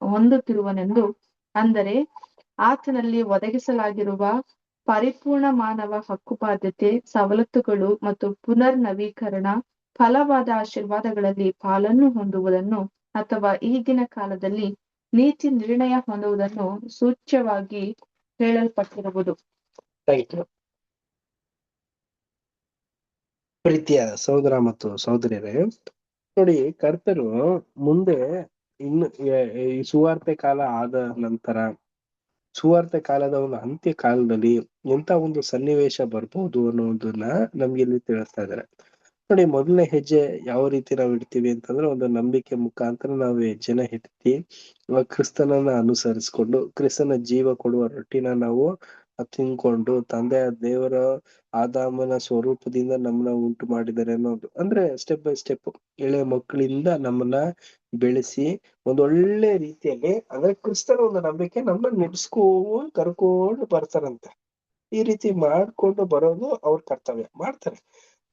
ಹೊಂದುತ್ತಿರುವನೆಂದು, ಅಂದರೆ ಆತನಲ್ಲಿ ಒದಗಿಸಲಾಗಿರುವ ಪರಿಪೂರ್ಣ ಮಾನವ ಹಕ್ಕುಬಾಧ್ಯತೆ, ಸವಲತ್ತುಗಳು ಮತ್ತು ಪುನರ್ ನವೀಕರಣ ಫಲವಾದ ಆಶೀರ್ವಾದಗಳಲ್ಲಿ ಪಾಲನ್ನು ಹೊಂದುವುದನ್ನು ಅಥವಾ ಈಗಿನ ಕಾಲದಲ್ಲಿ ನೀತಿ ನಿರ್ಣಯ ಹೊಂದುವುದನ್ನು ಸೂಚ್ಯವಾಗಿ ಹೇಳಲ್ಪಟ್ಟಿರುವುದು. ಪ್ರೀತಿಯ ಸಹೋದರ ಮತ್ತು ಸಹೋದರಿಯರೇ, ನೋಡಿ ಕರ್ತರು ಮುಂದೆ ಇನ್ನು ಈ ಸುವಾರ್ತೆ ಕಾಲ ಆದ ನಂತರ ಸುವಾರ್ಥ ಕಾಲದ ಒಂದು ಅಂತ್ಯ ಕಾಲದಲ್ಲಿ ಎಂತ ಒಂದು ಸನ್ನಿವೇಶ ಬರ್ಬೋದು ಅನ್ನೋದನ್ನ ನಮ್ಗೆ ಇಲ್ಲಿ ತಿಳಿಸ್ತಾ ಇದ್ದಾರೆ. ನೋಡಿ, ಮೊದಲನೇ ಹೆಜ್ಜೆ ಯಾವ ರೀತಿ ನಾವು ಇಡ್ತೀವಿ ಅಂತಂದ್ರೆ, ಒಂದು ನಂಬಿಕೆ ಮುಖಾಂತರ ನಾವು ಹೆಜ್ಜೆನ ಇಡ್ತಿ ಕ್ರಿಸ್ತನನ್ನ ಅನುಸರಿಸ್ಕೊಂಡು, ಕ್ರಿಸ್ತನ ಜೀವ ಕೊಡುವ ರೊಟ್ಟಿನ ನಾವು ತಿನ್ಕೊಂಡು, ತಂದೆಯ ದೇವರ ಆದಾಮನ ಸ್ವರೂಪದಿಂದ ನಮ್ಮನ್ನ ಉಂಟು ಮಾಡಿದ್ದಾರೆ ಅನ್ನೋದು, ಅಂದ್ರೆ ಸ್ಟೆಪ್ ಬೈ ಸ್ಟೆಪ್ ಎಳೆ ಮಕ್ಕಳಿಂದ ನಮ್ಮನ್ನ ಬೆಳೆಸಿ ಒಂದೊಳ್ಳೆ ರೀತಿಯಲ್ಲಿ, ಅಂದ್ರೆ ಕ್ರಿಸ್ತನ ಒಂದು ನಂಬಿಕೆ ನಮ್ಮನ್ನ ನಡೆಸ್ಕೊಂಡು ಕರ್ಕೊಂಡು ಬರ್ತಾರಂತೆ. ಈ ರೀತಿ ಮಾಡ್ಕೊಂಡು ಬರೋದು ಅವ್ರ ಕರ್ತವ್ಯ, ಮಾಡ್ತಾರೆ.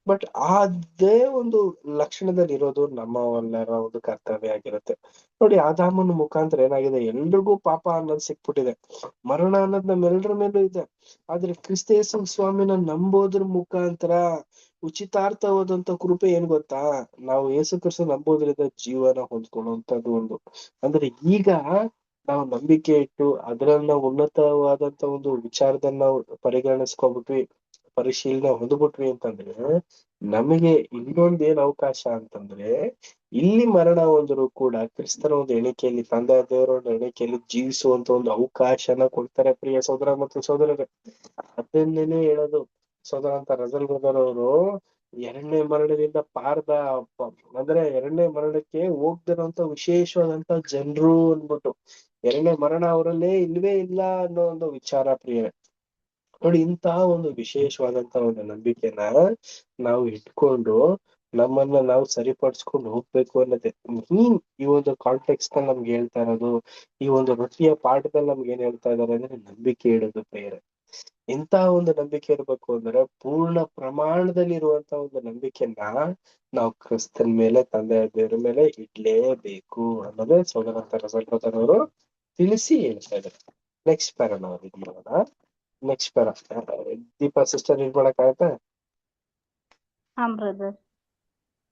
ಬಟ್ ಅದೇ ಒಂದು ಲಕ್ಷಣದಲ್ಲಿ ಇರೋದು ನಮ್ಮವೆಲ್ಲರ ಒಂದು ಕರ್ತವ್ಯ ಆಗಿರುತ್ತೆ. ನೋಡಿ, ಆದಾಮನ ಮುಖಾಂತರ ಏನಾಗಿದೆ, ಎಲ್ರಿಗೂ ಪಾಪ ಅನ್ನೋದು ಸಿಕ್ಬಿಟ್ಟಿದೆ, ಮರಣ ಅನ್ನೋದು ನಮ್ಮೆಲ್ರ ಮೇಲೂ ಇದೆ. ಆದ್ರೆ ಕ್ರಿಸ್ತ ಯೇಸು ಸ್ವಾಮಿನ ನಂಬೋದ್ರ ಮುಖಾಂತರ ಉಚಿತಾರ್ಥವಾದಂತ ಕೃಪೆ ಏನ್ ಗೊತ್ತಾ, ನಾವು ಯೇಸು ಕ್ರಿಸ್ತ ನಂಬೋದ್ರಿಂದ ಜೀವನ ಹೊಂದ್ಕೊಳ್ಳುವಂತದ್ದು ಒಂದು. ಅಂದ್ರೆ ಈಗ ನಾವು ನಂಬಿಕೆ ಇಟ್ಟು ಅದರನ್ನ ಉನ್ನತವಾದಂತ ಒಂದು ವಿಚಾರದನ್ನ ನಾವು ಪರಿಗಣಿಸ್ಕೊಬಿಟ್ವಿ, ಪರಿಶೀಲನೆ ಹೊಂದ್ಬಿಟ್ವಿ ಅಂತಂದ್ರೆ, ನಮಗೆ ಇನ್ನೊಂದ್ ಏನ್ ಅವಕಾಶ ಅಂತಂದ್ರೆ, ಇಲ್ಲಿ ಮರಣ ಹೊಂದ್ರು ಕೂಡ ಕ್ರಿಸ್ತನ ಒಂದು ಎಣಿಕೆಯಲ್ಲಿ, ತಂದೆ ದೇವರ ಒಂದು ಎಣಿಕೆಯಲ್ಲಿ ಜೀವಿಸುವಂತ ಒಂದು ಅವಕಾಶನ ಕೊಡ್ತಾರೆ. ಪ್ರಿಯ ಸಹೋದರ ಮತ್ತು ಸಹೋದರರೇ, ಅದನ್ನೇನೆ ಹೇಳೋದು ಸಹೋದರ ಅಂತ ರಜಲ್ ಬ್ರದರ್ ಅವರು, ಎರಡನೇ ಮರಣದಿಂದ ಅಂದ್ರೆ ಎರಡನೇ ಮರಣಕ್ಕೆ ಹೋಗ್ದಿರೋಂತ ವಿಶೇಷವಾದಂತ ಜನರು ಅನ್ಬಿಟ್ಟು, ಎರಡನೇ ಮರಣ ಅವರಲ್ಲೇ ಇಲ್ವೇ ಇಲ್ಲ ಅನ್ನೋ ಒಂದು ವಿಚಾರ. ಪ್ರಿಯರೇ, ನೋಡಿ, ಇಂತಹ ಒಂದು ವಿಶೇಷವಾದಂತ ಒಂದು ನಂಬಿಕೆನ ನಾವು ಇಟ್ಕೊಂಡು ನಮ್ಮನ್ನ ನಾವು ಸರಿಪಡಿಸ್ಕೊಂಡು ಹೋಗ್ಬೇಕು ಅನ್ನೋದೇ ಈ ಒಂದು ಕಾಂಟೆಕ್ಸ್ಟ್ ನಮ್ಗೆ ಹೇಳ್ತಾ ಇರೋದು. ಈ ಒಂದು ರೊಟ್ಟಿಯ ಪಾಠದಲ್ಲಿ ನಮ್ಗೆ ಏನ್ ಹೇಳ್ತಾ ಇದಾರೆ ಅಂದ್ರೆ, ನಂಬಿಕೆ ಇಡೋದು ಪ್ರಿಯರೇ. ಇಂತಹ ಒಂದು ನಂಬಿಕೆ ಇರ್ಬೇಕು ಅಂದ್ರೆ, ಪೂರ್ಣ ಪ್ರಮಾಣದಲ್ಲಿ ಇರುವಂತ ಒಂದು ನಂಬಿಕೆನ ನಾವು ಕ್ರಿಸ್ತನ್ ಮೇಲೆ, ತಂದೆಯ ದೇವರ ಮೇಲೆ ಇಡ್ಲೇಬೇಕು ಅನ್ನೋದೇ ಸೋದರಂತ ರಸಲ್ಪದರ್ ಅವರು ತಿಳಿಸಿ ಹೇಳ್ತಾ ಇದ್ದಾರೆ. ನೆಕ್ಸ್ಟ್ ಪ್ಯಾರ ನಾವು ಇದು ಮಾಡೋಣ. Next para Deepa sister read ಮಾಡಕ್ಕಾಗತ್ತಾ? ಹಾ ಬ್ರದರ್.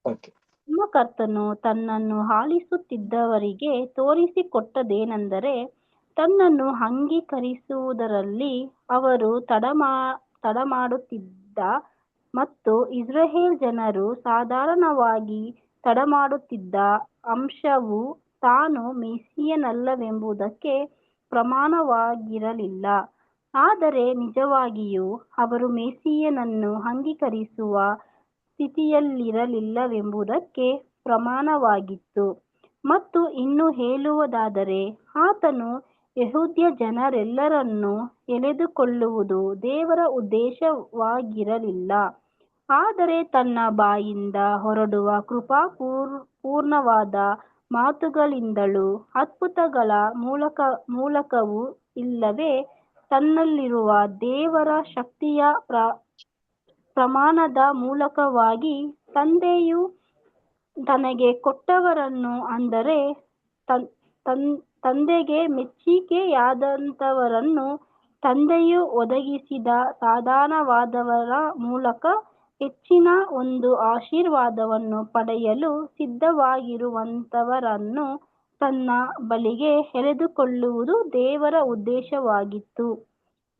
ಓಕೆ. ನಮ್ಮ ಕರ್ತನು ತನ್ನನ್ನು ಆಲಿಸುತ್ತಿದ್ದವರಿಗೆ ತೋರಿಸಿಕೊಟ್ಟದೇನೆಂದರೆ, ತನ್ನನ್ನು ಅಂಗೀಕರಿಸುವುದರಲ್ಲಿ ಅವರು ತಡಮಾಡುತ್ತಿದ್ದ ಮತ್ತು ಇಸ್ರಾಯೇಲ್ ಜನರು ಸಾಧಾರಣವಾಗಿ ತಡಮಾಡುತ್ತಿದ್ದ ಅಂಶವು ತಾನು ಮೆಸ್ಸಿಯನಲ್ಲವೆಂಬುದಕ್ಕೆ ಪ್ರಮಾಣವಾಗಿರಲಿಲ್ಲ. ಆದರೆ ನಿಜವಾಗಿಯೂ ಅವರು ಮೆಸ್ಸಿಯನನ್ನು ಅಂಗೀಕರಿಸುವ ಸ್ಥಿತಿಯಲ್ಲಿರಲಿಲ್ಲವೆಂಬುದಕ್ಕೆ ಪ್ರಮಾಣವಾಗಿತ್ತು. ಮತ್ತು ಇನ್ನು ಹೇಳುವುದಾದರೆ, ಆತನು ಯೆಹೂದ್ಯ ಜನರೆಲ್ಲರನ್ನೂ ಎಳೆದುಕೊಳ್ಳುವುದು ದೇವರ ಉದ್ದೇಶವಾಗಿರಲಿಲ್ಲ, ಆದರೆ ತನ್ನ ಬಾಯಿಂದ ಹೊರಡುವ ಕೃಪಾಪೂರ್ಣವಾದ ಮಾತುಗಳಿಂದಲೂ ಅದ್ಭುತಗಳ ಮೂಲಕವೂ ಇಲ್ಲವೇ ತನ್ನಲ್ಲಿರುವ ದೇವರ ಶಕ್ತಿಯ ಪ್ರಮಾಣದ ಮೂಲಕವಾಗಿ ತಂದೆಯು ತನಗೆ ಕೊಟ್ಟವರನ್ನು, ಅಂದರೆ ತಂದೆಗೆ ಮೆಚ್ಚಿಕೆಯಾದಂಥವರನ್ನು, ತಂದೆಯು ಒದಗಿಸಿದ ಸಾಧನವಾದವರ ಮೂಲಕ ಹೆಚ್ಚಿನ ಒಂದು ಆಶೀರ್ವಾದವನ್ನು ಪಡೆಯಲು ಸಿದ್ಧವಾಗಿರುವಂಥವರನ್ನು ತನ್ನ ಬಳಿಗೆ ಎಳೆದುಕೊಳ್ಳುವುದು ದೇವರ ಉದ್ದೇಶವಾಗಿತ್ತು.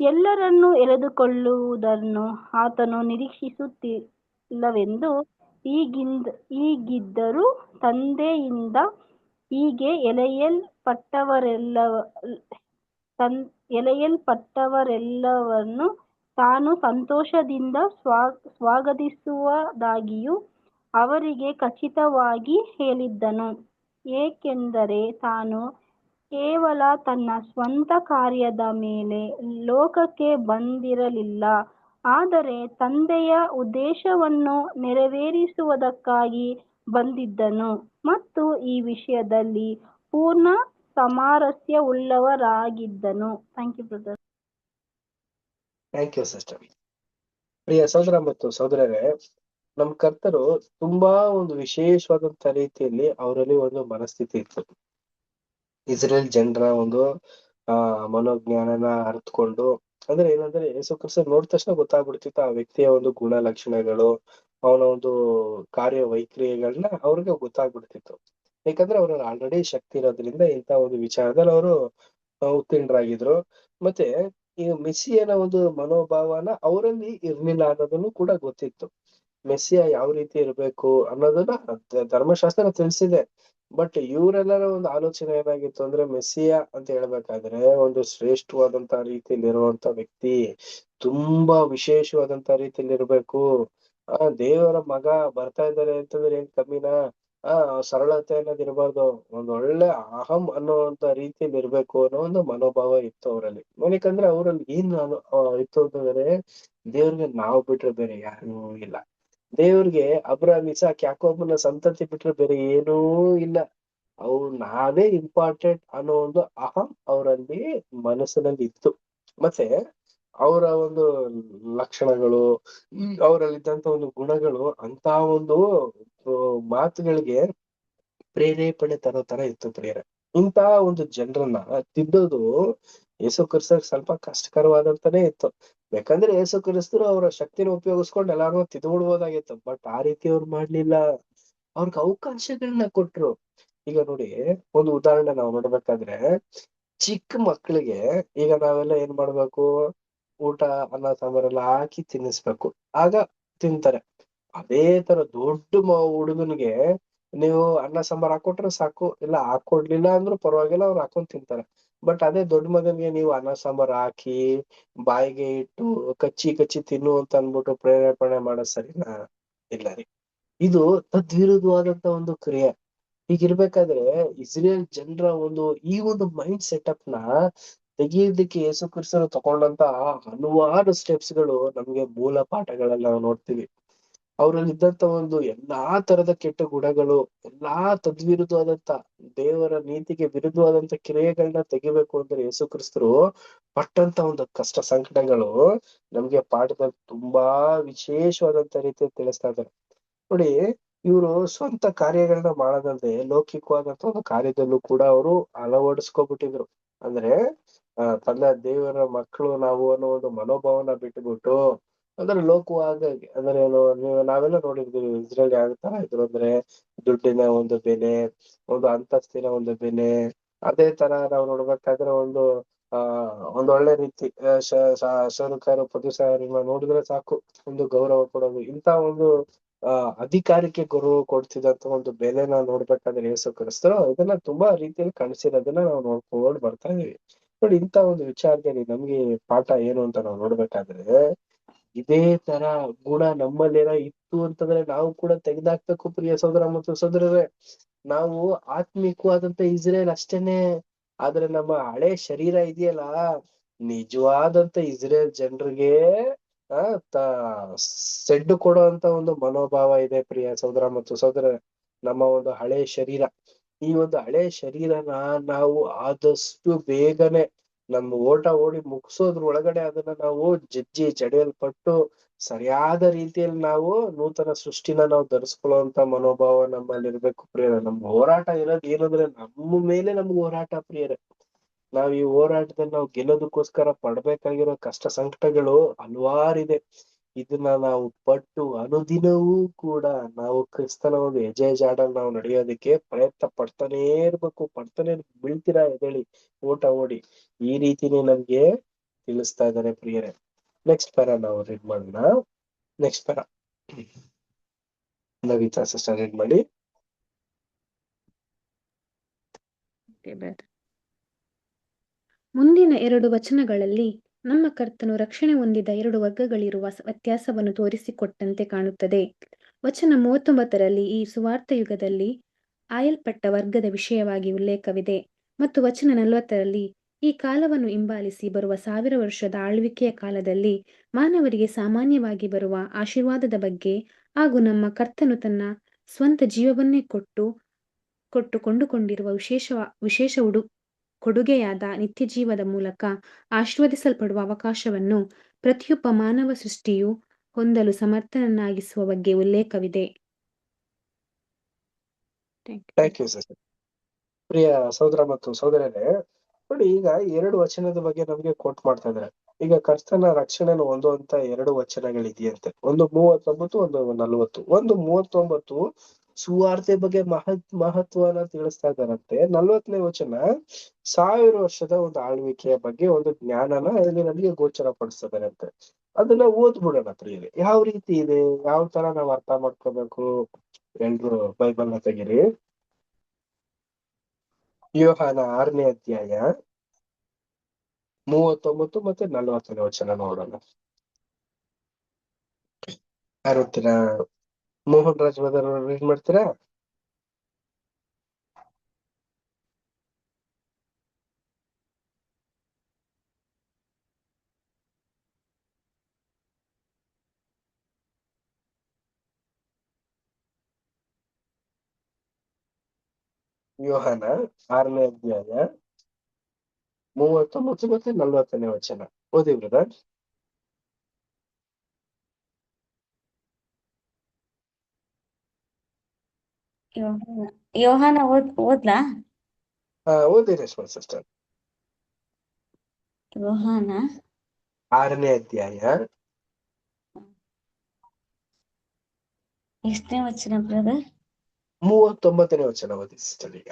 ಎಲ್ಲರನ್ನೂ ಎಳೆದುಕೊಳ್ಳುವುದನ್ನು ಆತನು ನಿರೀಕ್ಷಿಸುತ್ತಿಲ್ಲವೆಂದು ಹೀಗಿದ್ದರೂ, ತಂದೆಯಿಂದ ಹೀಗೆ ಎಳೆಯಲ್ಪಟ್ಟವರೆಲ್ಲವನ್ನೂ ತಾನು ಸಂತೋಷದಿಂದ ಸ್ವಾಗತಿಸುವುದಾಗಿಯೂ ಅವರಿಗೆ ಖಚಿತವಾಗಿ ಹೇಳಿದ್ದನು, ಏಕೆಂದರೆ ತಾನು ಕೇವಲ ತನ್ನ ಸ್ವಂತ ಕಾರ್ಯದ ಮೇಲೆ ಲೋಕಕ್ಕೆ ಬಂದಿರಲಿಲ್ಲ, ಆದರೆ ತಂದೆಯ ಉದ್ದೇಶವನ್ನು ನೆರವೇರಿಸುವುದಕ್ಕಾಗಿ ಬಂದಿದ್ದನು ಮತ್ತು ಈ ವಿಷಯದಲ್ಲಿ ಪೂರ್ಣ ಸಾಮರಸ್ಯವುಳ್ಳವರಾಗಿದ್ದನು. Thank you brother. Thank you sister. ಪ್ರಿಯ ಸಹೋದರ ಮತ್ತು ಸಹೋದರರೇ, ನಮ್ ಕರ್ತರು ತುಂಬಾ ಒಂದು ವಿಶೇಷವಾದಂತ ರೀತಿಯಲ್ಲಿ ಅವರಲ್ಲಿ ಒಂದು ಮನಸ್ಥಿತಿ ಇತ್ತು. ಇಸ್ರೇಲ್ ಜನರ ಒಂದು ಮನೋಜ್ಞಾನನ ಅರ್ಥಕೊಂಡು, ಅಂದ್ರೆ ಏನಂದ್ರೆ ಯೇಸು ಕ್ರಿಸ್ತ ನೋಡಿದ ತಕ್ಷಣ ಗೊತ್ತಾಗ್ಬಿಡ್ತಿತ್ತು ಆ ವ್ಯಕ್ತಿಯ ಒಂದು ಗುಣ ಲಕ್ಷಣಗಳು, ಅವನ ಒಂದು ಕಾರ್ಯ ವೈಖರಿಗಳನ್ನ ಅವ್ರಿಗೆ ಗೊತ್ತಾಗ್ಬಿಡ್ತಿತ್ತು. ಯಾಕಂದ್ರೆ ಅವ್ರಲ್ಲಿ ಆಲ್ರೆಡಿ ಶಕ್ತಿ ಇರೋದ್ರಿಂದ ಇಂಥ ಒಂದು ವಿಚಾರದಲ್ಲಿ ಅವರು ಉತ್ತೀರ್ಣರಾಗಿದ್ರು. ಮತ್ತೆ ಈ ಮೆಸ್ಸಿಯನ ಒಂದು ಮನೋಭಾವನ ಅವರಲ್ಲಿ ಇರ್ಲಿಲ್ಲ ಅನ್ನೋದನ್ನು ಕೂಡ ಗೊತ್ತಿತ್ತು. ಮೆಸ್ಸಿಯ ಯಾವ ರೀತಿ ಇರ್ಬೇಕು ಅನ್ನೋದನ್ನ ಧರ್ಮಶಾಸ್ತ್ರ ತಿಳಿಸಿದೆ. ಬಟ್ ಇವರೆಲ್ಲರ ಒಂದು ಆಲೋಚನೆ ಏನಾಗಿತ್ತು ಅಂದ್ರೆ ಮೆಸ್ಸಿಯ ಅಂತ ಹೇಳ್ಬೇಕಾದ್ರೆ ಒಂದು ಶ್ರೇಷ್ಠವಾದಂತ ರೀತಿಯಲ್ಲಿ ಇರುವಂತ ವ್ಯಕ್ತಿ, ತುಂಬಾ ವಿಶೇಷವಾದಂತ ರೀತಿಯಲ್ಲಿ ಇರ್ಬೇಕು. ದೇವರ ಮಗ ಬರ್ತಾ ಇದ್ದಾರೆ ಅಂತಂದ್ರೆ ಏನ್ ಕಮ್ಮಿನಾ? ಸರಳತೆ ಅನ್ನೋದು ಇರಬಾರ್ದು, ಒಂದ್ ಒಳ್ಳೆ ಅಹಂ ಅನ್ನುವಂತ ರೀತಿಯಲ್ಲಿ ಇರ್ಬೇಕು ಅನ್ನೋ ಒಂದು ಮನೋಭಾವ ಇತ್ತು ಅವರಲ್ಲಿ. ಏನಕ್ಕಂದ್ರೆ ಅವರಲ್ಲಿ ಏನ್ ಇತ್ತು ಅಂತಂದ್ರೆ, ದೇವ್ರಿಗೆ ನಾವು ಬಿಟ್ರೆ ಬೇರೆ ಯಾರೂ ಇಲ್ಲ. ದೇವ್ರಿಗೆ ಅಬ್ರಾಹಂ, ಇಸಾಕ್, ಯಾಕೋಬನ ಸಂತತಿ ಬಿಟ್ರೆ ಬೇರೆ ಏನೂ ಇಲ್ಲ. ಅವ್ರು ನಾವೇ ಇಂಪಾರ್ಟೆಂಟ್ ಅನ್ನೋ ಒಂದು ಅಹಂ ಅವರಲ್ಲಿ ಮನಸ್ಸಿನಲ್ಲಿ ಇತ್ತು. ಮತ್ತೆ ಅವರ ಒಂದು ಲಕ್ಷಣಗಳು, ಅವರಲ್ಲಿದ್ದಂತ ಒಂದು ಗುಣಗಳು ಅಂತ ಒಂದು ಮಾತುಗಳಿಗೆ ಪ್ರೇರೇಪಣೆ ತರೋ ತರ ಇತ್ತು ಪ್ರಿಯರೇ. ಇಂತ ಒಂದು ಜನರನ್ನ ತಿದ್ದೋದು ಯೇಸು ಕ್ರಿಸ್ತರಿಗೆ ಸ್ವಲ್ಪ ಕಷ್ಟಕರವಾದಂತಾನೆ ಇತ್ತು. ಯಾಕಂದ್ರೆ ಯೇಸು ಕ್ರಿಸ್ತರು ಅವರ ಶಕ್ತಿನ ಉಪಯೋಗಿಸ್ಕೊಂಡು ಎಲ್ಲಾರು ತಿದ್ಬಿಡ್ಬೋದಾಗಿತ್ತು. ಬಟ್ ಆ ರೀತಿ ಅವ್ರು ಮಾಡ್ಲಿಲ್ಲ. ಅವ್ರಿಗೆ ಅವಕಾಶಗಳನ್ನ ಕೊಟ್ರು. ಈಗ ನೋಡಿ, ಒಂದು ಉದಾಹರಣೆ ನಾವು ನೋಡ್ಬೇಕಾದ್ರೆ, ಚಿಕ್ಕ ಮಕ್ಳಿಗೆ ಈಗ ನಾವೆಲ್ಲ ಏನ್ ಮಾಡ್ಬೇಕು? ಊಟ, ಅನ್ನ ಸಾಂಬಾರೆಲ್ಲ ಹಾಕಿ ತಿನ್ನಿಸ್ಬೇಕು, ಆಗ ತಿಂತಾರೆ. ಅದೇ ತರ ದೊಡ್ಡ ಹುಡುಗನಿಗೆ ನೀವು ಅನ್ನ ಸಾಂಬಾರ್ ಹಾಕೊಟ್ರೆ ಸಾಕು, ಇಲ್ಲ ಹಾಕೊಡ್ಲಿಲ್ಲ ಅಂದ್ರೂ ಪರವಾಗಿಲ್ಲ, ಅವ್ರು ಹಾಕೊಂಡ್ ತಿಂತಾರೆ. ಬಟ್ ಅದೇ ದೊಡ್ಡ ಮಗನಿಗೆ ನೀವು ಅನ್ನ ಸಾಂಬಾರ್ ಹಾಕಿ ಬಾಯಿಗೆ ಇಟ್ಟು ಕಚ್ಚಿ ಕಚ್ಚಿ ತಿನ್ನು ಅಂತ ಅನ್ಬಿಟ್ಟು ಪ್ರೇರೇಪಣೆ ಮಾಡೋದ್ ಸರಿನಾ? ಇಲ್ಲ ರೀ. ಇದು ತದ್ವಿರುದ್ಧವಾದಂತ ಒಂದು ಕ್ರಿಯೆ. ಹೀಗಿರ್ಬೇಕಾದ್ರೆ ಇಸ್ರೇಲ್ ಜನರ ಈ ಒಂದು ಮೈಂಡ್ ಸೆಟಪ್ ನ ತೆಗೆಯೋದಕ್ಕೆ ಯೇಸು ಕ್ರಿಸ್ತರು ತಗೊಂಡಂತ ಹಲವಾರು ಸ್ಟೆಪ್ಸ್ ಗಳು ನಮ್ಗೆ ಮೂಲ ಪಾಠಗಳಲ್ಲಿ ನಾವು ನೋಡ್ತೀವಿ. ಅವರಲ್ಲಿದ್ದಂತ ಎಲ್ಲಾ ತರದ ಕೆಟ್ಟ ಗುಣಗಳು, ಎಲ್ಲಾ ತದ್ವಿರುದ್ಧವಾದಂತ ದೇವರ ನೀತಿಗೆ ವಿರುದ್ಧವಾದಂತ ಕ್ರಿಯೆಗಳನ್ನ ತೆಗಿಬೇಕು ಅಂದ್ರೆ ಯೇಸು ಕ್ರಿಸ್ತರು ಪಟ್ಟಂತ ಒಂದು ಕಷ್ಟ ಸಂಕಟಗಳು ನಮ್ಗೆ ಪಾಠದಲ್ಲಿ ತುಂಬಾ ವಿಶೇಷವಾದಂತ ರೀತಿಯಲ್ಲಿ ತಿಳಿಸ್ತಾ ಇದ್ದಾರೆ. ನೋಡಿ, ಇವರು ಸ್ವಂತ ಕಾರ್ಯಗಳನ್ನ ಮಾಡದಂತೆ ಲೌಕಿಕವಾದಂತ ಒಂದು ಕಾರ್ಯದಲ್ಲೂ ಕೂಡ ಅವರು ಅಳವಡಿಸ್ಕೊಬಿಟ್ಟಿದ್ರು. ಅಂದ್ರೆ ತಂದೆ ದೇವರ ಮಕ್ಕಳು ನಾವು ಅನ್ನೋ ಒಂದು ಮನೋಭಾವನ ಬಿಟ್ಟುಬಿಟ್ಟು, ಅಂದ್ರೆ ಲೋಕವಾಗಿ ಅಂದ್ರೆ ನಾವೆಲ್ಲ ನೋಡಿರ್ತೀವಿ ಇಸ್ರೇಲ್ ಯಾವ ತರ ಇದ್ರು ಅಂದ್ರೆ, ದುಡ್ಡಿನ ಒಂದು ಬೆಲೆ, ಒಂದು ಅಂತಸ್ತಿನ ಒಂದು ಬೆಲೆ. ಅದೇ ತರ ನಾವು ನೋಡ್ಬೇಕಾದ್ರೆ ಒಂದೊಳ್ಳೆ ರೀತಿ ಸರಕಾರ ಪೊಲೀಸರನ್ನ ನೋಡಿದ್ರೆ ಸಾಕು ಒಂದು ಗೌರವ ಕೊಡೋದು, ಇಂತ ಒಂದು ಅಧಿಕಾರಕ್ಕೆ ಗೌರವ ಕೊಡ್ತಿದ್ದಂತ ಒಂದು ಬೆಲೆನ ನೋಡ್ಬೇಕಾದ್ರೆ ಯೇಸು ಕ್ರಿಸ್ತರು ಇದನ್ನ ತುಂಬಾ ರೀತಿಯಲ್ಲಿ ಕಾಣಿಸಿರೋದನ್ನ ನಾವು ನೋಡ್ಕೊಂಡು ಬರ್ತಾ ಇದೀವಿ. ನೋಡಿ, ಇಂತ ಒಂದು ವಿಚಾರದಲ್ಲಿ ನಮ್ಗೆ ಪಾಠ ಏನು ಅಂತ ನಾವು ನೋಡ್ಬೇಕಾದ್ರೆ, ಇದೇ ತರ ಗುಣ ನಮ್ಮಲ್ಲೇನೋ ಇತ್ತು ಅಂತಂದ್ರೆ ನಾವು ಕೂಡ ತೆಗೆದಾಕ್ಬೇಕು ಪ್ರಿಯ ಸಹೋದರ ಮತ್ತು ಸಹೋದರರೇ. ನಾವು ಆತ್ಮಿಕವಾದಂತ ಇಸ್ರೇಲ್ ಅಷ್ಟೇನೆ, ಆದ್ರೆ ನಮ್ಮ ಹಳೆ ಶರೀರ ಇದೆಯಲ್ಲ, ನಿಜವಾದಂತ ಇಸ್ರೇಲ್ ಜನರಿಗೆ ಸೆಡ್ಡು ಕೊಡುವಂತ ಒಂದು ಮನೋಭಾವ ಇದೆ ಪ್ರಿಯ ಸಹೋದರ ಮತ್ತು ಸಹೋದರ. ನಮ್ಮ ಒಂದು ಹಳೆ ಶರೀರ, ಈ ಒಂದು ಹಳೆ ಶರೀರನ ನಾವು ಆದಷ್ಟು ಬೇಗನೆ ನಮ್ಮ ಓಟ ಓಡಿ ಮುಗಿಸೋದ್ರ ಒಳಗಡೆ ಅದನ್ನ ನಾವು ಜಜ್ಜಿ ಜಡಿಯಲ್ಪಟ್ಟು ಸರಿಯಾದ ರೀತಿಯಲ್ಲಿ ನಾವು ನೂತನ ಸೃಷ್ಟಿನ ನಾವು ಧರಿಸ್ಕೊಳ್ಳುವಂತ ಮನೋಭಾವ ನಮ್ಮಲ್ಲಿ ಇರ್ಬೇಕು ಪ್ರಿಯರೇ. ನಮ್ಮ ಹೋರಾಟ ಇರೋದು ಏನಂದ್ರೆ ನಮ್ಮ ಮೇಲೆ ನಮ್ಗೆ ಹೋರಾಟ ಪ್ರಿಯರೇ. ನಾವ್ ಈ ಹೋರಾಟದಲ್ಲಿ ನಾವು ಗೆಲ್ಲೋದಕ್ಕೋಸ್ಕರ ಪಡ್ಬೇಕಾಗಿರೋ ಕಷ್ಟ ಸಂಕಟಗಳು ಹಲವಾರಿದೆ. ಇದನ್ನ ನಾವು ಪಟ್ಟು ಅನುದಿನವೂ ಕೂಡ ನಾವು ಕ್ರಿಸ್ತನ ಒಂದು ಹೆಜ್ಜೆ ಜಾಡಲ್ಲಿ ನಾವು ನಡೆಯೋದಕ್ಕೆ ಪ್ರಯತ್ನ ಪಡ್ತಾನೇ ಪಡ್ತಾನೆ ಬೀಳ್ತೀರಾ ಎದ್ದೇಳಿ, ಓಟ ಓಡಿ, ಈ ರೀತಿನೇ ನಮ್ಗೆ ತಿಳಿಸ್ತಾ ಇದ್ದಾರೆ ಪ್ರಿಯರೇ. ನೆಕ್ಸ್ಟ್ ಪ್ಯಾರ ನಾವು ರೀಡ್ ಮಾಡೋಣ. Next para Navita sister read ಮಾಡಿ. ಮುಂದಿನ 2 ವಚನಗಳಲ್ಲಿ ನಮ್ಮ ಕರ್ತನು ರಕ್ಷಣೆ ಹೊಂದಿದ 2 ವರ್ಗಗಳಿರುವ ವ್ಯತ್ಯಾಸವನ್ನು ತೋರಿಸಿಕೊಟ್ಟಂತೆ ಕಾಣುತ್ತದೆ. ವಚನ 39ರಲ್ಲಿ ಈ ಸುವಾರ್ಥ ಯುಗದಲ್ಲಿ ಆಯಲ್ಪಟ್ಟ ವರ್ಗದ ವಿಷಯವಾಗಿ ಉಲ್ಲೇಖವಿದೆ ಮತ್ತು ವಚನ 40ರಲ್ಲಿ ಈ ಕಾಲವನ್ನು ಹಿಂಬಾಲಿಸಿ ಬರುವ 1000 ವರ್ಷದ ಆಳ್ವಿಕೆಯ ಕಾಲದಲ್ಲಿ ಮಾನವರಿಗೆ ಸಾಮಾನ್ಯವಾಗಿ ಬರುವ ಆಶೀರ್ವಾದದ ಬಗ್ಗೆ ಹಾಗೂ ನಮ್ಮ ಕರ್ತನು ತನ್ನ ಸ್ವಂತ ಜೀವವನ್ನೇ ಕೊಟ್ಟು ಕೊಂಡುಕೊಂಡಿರುವ ವಿಶೇಷ ಕೊಡುಗೆಯಾದ ನಿತ್ಯಜೀವದ ಮೂಲಕ ಆಶೀರ್ವದಿಸಲ್ಪಡುವ ಅವಕಾಶವನ್ನು ಪ್ರತಿಯೊಬ್ಬ ಮಾನವ ಸೃಷ್ಟಿಯು ಹೊಂದಲು ಸಮರ್ಥನನ್ನಾಗಿಸುವ ಬಗ್ಗೆ ಉಲ್ಲೇಖವಿದೆ. Thank you sister. ಪ್ರಿಯ ಸಹೋದರ ಮತ್ತು ಸಹೋದರರೇ, ನೋಡಿ, ಈಗ 2 ವಚನದ ಬಗ್ಗೆ ನಮ್ಗೆ ಕೋಟ್ ಮಾಡ್ತಾ ಇದ್ದಾರೆ. ಈಗ ಕರ್ತನ ರಕ್ಷಣೆಯನ್ನು ಹೊಂದುವಂತ 2 ವಚನಗಳಿದೆಯಂತೆ, ಒಂದು 39, ಒಂದು 40. ಒಂದು 39 ಸುವಾರ್ತೆ ಬಗ್ಗೆ ಮಹತ್ವನ ತಿಳಿಸ್ತಾ ಇದ್ದಾರಂತೆ. 40ನೇ ವಚನ 1000 ವರ್ಷದ ಒಂದು ಆಳ್ವಿಕೆಯ ಬಗ್ಗೆ ಒಂದು ಜ್ಞಾನನ ಅಲ್ಲಿ ನಮಗೆ ಗೋಚರ ಪಡಿಸ್ತಿದಾರಂತೆ. ಅದನ್ನ ಓದ್ಬಿಡೋಣ ಪ್ರಿಯರೇ. ಯಾವ ರೀತಿ ಇದೆ, ಯಾವ ತರ ನಾವ್ ಅರ್ಥ ಮಾಡ್ಕೋಬೇಕು? ಎಲ್ರು ಬೈಬಲ್ನ ತೆಗೀರಿ. ಯೋಹಾನ 6ನೇ ಅಧ್ಯಾಯ 39 ಮತ್ತೆ 40ನೇ ವಚನ ನೋಡೋಣ. ಯಾರು ಮೋಹನ್ ರಾಜ್ ಬದರ್ ರೀಡ್ ಮಾಡ್ತೀರಾ? ಯೋಹಾನ 6ನೇ ಅಧ್ಯಾಯ 39 ಮತ್ತೆ 40ನೇ ವಚನ ಓದಿ ಬ್ರದರ್. ಯೋಹಾನ ಓದ್ಲಾ? ಓದಿ ರೇಷ್ಮಾ ಸಿಸ್ಟರ್. ಯೋಹಾನ 6ನೇ ಅಧ್ಯಾಯ ಎಷ್ಟನೇ ವಚನ ಬ್ರದರ್? 39ನೇ ವಚನ ಓದಿ ಸಿಸ್ಟರ್. ಈಗ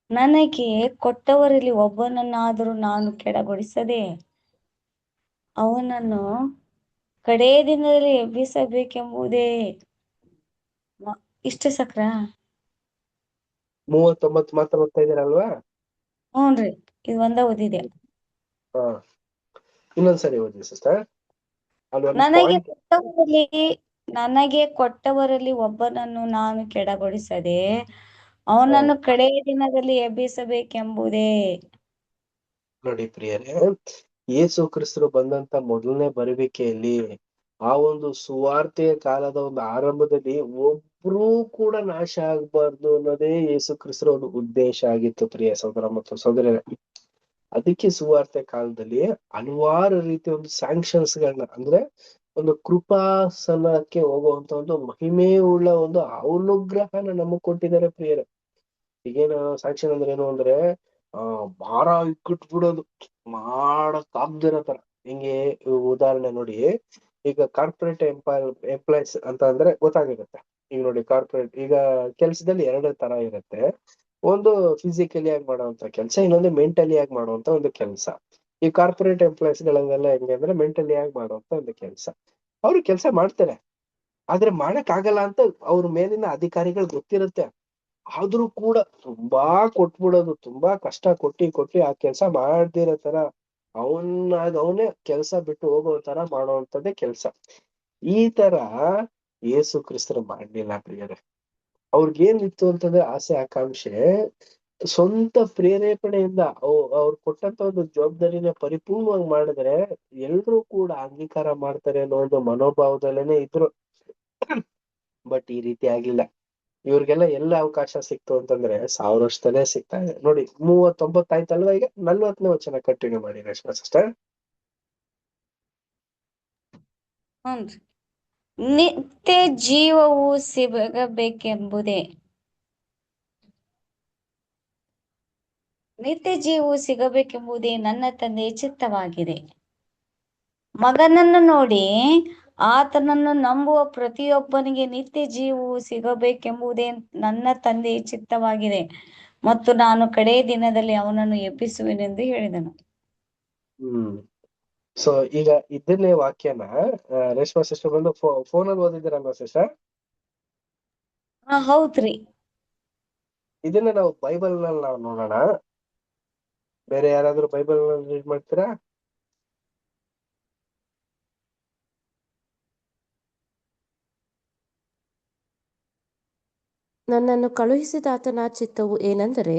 ನನಗೆ ಕೊಟ್ಟವರಲ್ಲಿ ಒಬ್ಬನನ್ನಾದರೂ ನಾನು ಕೆಡಗೊಡಿಸದೆ ಅವನನ್ನು ಕಡೇ ದಿನದಲ್ಲಿ ಎಬ್ಬಿಸಬೇಕೆಂಬುದೇ. ಇಷ್ಟ ಸಕ್ರ 39 ಮಾತ್ರ ಓದ್ತಾ ಇದ್ದೀರಲ್ವಾ? ಹ್ಞೂನ್ರಿ, ಇದು ಒಂದ ಓದಿದೆ. ಇನ್ನೊಂದ್ಸರಿ ಓದಿ ಸಿಸ್ಟರ್. ನನಗೆ ಕೊಟ್ಟವರಲ್ಲಿ ಒಬ್ಬನನ್ನು ನಾನು ಕೆಡಗೊಡಿಸದೆ ಅವನನ್ನು ಕಡೇ ದಿನದಲ್ಲಿ ಎಬ್ಬಿಸಬೇಕೆಂಬುದೇ. ನೋಡಿ ಪ್ರಿಯರೇ, ಯೇಸು ಕ್ರಿಸ್ತರು ಬಂದಂತ ಮೊದಲನೇ ಬರುವಿಕೆಯಲ್ಲಿ ಆ ಒಂದು ಸುವಾರ್ತೆಯ ಕಾಲದ ಒಂದು ಆರಂಭದಲ್ಲಿ ಒಬ್ರೂ ಕೂಡ ನಾಶ ಆಗ್ಬಾರ್ದು ಅನ್ನೋದೇ ಯೇಸು ಕ್ರಿಸ್ತರ ಒಂದು ಉದ್ದೇಶ ಆಗಿತ್ತು. ಪ್ರಿಯ ಸಹೋದರ ಮತ್ತು ಸಹೋದರರೇ, ಅದಕ್ಕೆ ಸುವಾರ್ತೆ ಕಾಲದಲ್ಲಿ ಹಲವಾರು ರೀತಿಯ ಒಂದು ಸ್ಯಾಂಕ್ಷನ್ಸ್ ಗಳನ್ನ, ಅಂದ್ರೆ ಒಂದು ಕೃಪಾಸನಕ್ಕೆ ಹೋಗುವಂತ ಒಂದು ಮಹಿಮೆ ಉಳ್ಳ ಒಂದು ಅನುಗ್ರಹನ ನಮಗ್ ಕೊಟ್ಟಿದ್ದಾರೆ ಪ್ರಿಯರೇ. ಈಗೇನು ಸ್ಯಾಂಕ್ಷನ್ ಅಂದ್ರೆ ಏನು ಅಂದ್ರೆ ಭಾರ ಇಕ್ಕಿಟ್ಬಿಡೋದು, ಮಾಡಕ್ ಆಗ್ದಿರೋ ತರ. ಹಿಂಗೆ ಉದಾಹರಣೆ ನೋಡಿ, ಈಗ ಕಾರ್ಪೊರೇಟ್ ಎಂಪ್ಲಾಯ್ಸ್ ಅಂತ ಅಂದ್ರೆ ಗೊತ್ತಾಗಿರುತ್ತೆ. ಈಗ ನೋಡಿ, ಕಾರ್ಪೊರೇಟ್ ಈಗ ಕೆಲ್ಸದಲ್ಲಿ 2 ತರ ಇರುತ್ತೆ. ಒಂದು ಫಿಸಿಕಲಿ ಆಗಿ ಮಾಡುವಂತ ಕೆಲಸ, ಇನ್ನೊಂದು ಮೆಂಟಲಿ ಆಗಿ ಮಾಡುವಂತ ಒಂದು ಕೆಲಸ. ಈ ಕಾರ್ಪೊರೇಟ್ ಎಂಪ್ಲಾಯ್ಸ್ ಗಳನ್ನೆಲ್ಲ ಹೆಂಗೆ ಅಂದ್ರೆ ಮೆಂಟಲಿ ಆಗಿ ಮಾಡುವಂತ ಒಂದು ಕೆಲಸ. ಅವ್ರು ಕೆಲಸ ಮಾಡ್ತಾರೆ, ಆದ್ರೆ ಮಾಡಕ್ ಆಗಲ್ಲ ಅಂತ ಅವ್ರ ಮೇಲಿನ ಅಧಿಕಾರಿಗಳು ಗೊತ್ತಿರುತ್ತೆ. ಆದ್ರೂ ಕೂಡ ತುಂಬಾ ಕೊಟ್ಬಿಡೋದು, ತುಂಬಾ ಕಷ್ಟ ಕೊಟ್ಟಿ ಆ ಕೆಲ್ಸ ಮಾಡ್ದಿರೋ ತರ ಅವನೇ ಕೆಲ್ಸ ಬಿಟ್ಟು ಹೋಗೋ ತರ ಮಾಡುವಂತದ್ದೇ ಕೆಲ್ಸ. ಈ ತರ ಯೇಸು ಕ್ರಿಸ್ತರು ಮಾಡ್ಲಿಲ್ಲ ಪ್ರಿಯರೇ. ಅವ್ರಿಗೇನಿತ್ತು ಅಂತಂದ್ರೆ ಆಸೆ ಆಕಾಂಕ್ಷೆ, ಸ್ವಂತ ಪ್ರೇರೇಪಣೆಯಿಂದ ಅವ್ರು ಕೊಟ್ಟಂತ ಒಂದು ಜವಾಬ್ದಾರಿನ ಪರಿಪೂರ್ಣವಾಗಿ ಮಾಡಿದ್ರೆ ಎಲ್ರೂ ಕೂಡ ಅಂಗೀಕಾರ ಮಾಡ್ತಾರೆ ಅನ್ನೋ ಒಂದು ಮನೋಭಾವದಲ್ಲೇನೆ ಇದ್ರು. ಬಟ್ ಈ ರೀತಿ ಆಗಿಲ್ಲ. ಇವ್ರಿಗೆಲ್ಲ ಎಲ್ಲ ಅವಕಾಶ ಸಿಕ್ತು ಅಂತಂದ್ರೆ 1000 ವರ್ಷದಲ್ಲೇ ಸಿಗ್ತಾ ಇದೆ. ನೋಡಿ 39 ಆಯ್ತಲ್ವಾ? ಈಗ 40ನೇ ವಚನ ಕಂಟಿನ್ಯೂ ಮಾಡಿ ರೇಷ್ಮಾ ಸಿಸ್ಟರ್. ಹ್ಞೂನ್ರಿ. ನಿತ್ಯ ಜೀವವು ಸಿಗಬೇಕೆಂಬುದೇ ನನ್ನ ತಂದೆಯ ಚಿತ್ತವಾಗಿದೆ. ಮಗನನ್ನು ನೋಡಿ ಆತನನ್ನು ನಂಬುವ ಪ್ರತಿಯೊಬ್ಬನಿಗೆ ನಿತ್ಯ ಜೀವವು ಸಿಗಬೇಕೆಂಬುದೇ ನನ್ನ ತಂದೆಯ ಚಿತ್ತವಾಗಿದೆ, ಮತ್ತು ನಾನು ಕಡೇ ದಿನದಲ್ಲಿ ಅವನನ್ನು ಎಬ್ಬಿಸುವೆನೆಂದು ಹೇಳಿದನು. ಸೊ ಈಗ ಇದನ್ನೇ ವಾಕ್ಯನ ರೇಷ್ಮಾ ಸಿಸ್ಟರ್ ಬಂದು ಫೋನಲ್ಲಿ ಓದಿದ್ದೀರಲ್ವಾ ಸಿಸ್ಟರ್? ಹೌದ್ರಿ. ಇದನ್ನ ನಾವು ಬೈಬಲ್ ನಲ್ಲಿ ನಾವು ನೋಡೋಣ. ಬೇರೆ ಯಾರಾದ್ರೂ ಬೈಬಲ್ ನಲ್ಲಿ ರೀಡ್ ಮಾಡ್ತೀರಾ? ನನ್ನನ್ನು ಕಳುಹಿಸಿದಾತನ ಚಿತ್ತವು ಏನೆಂದರೆ,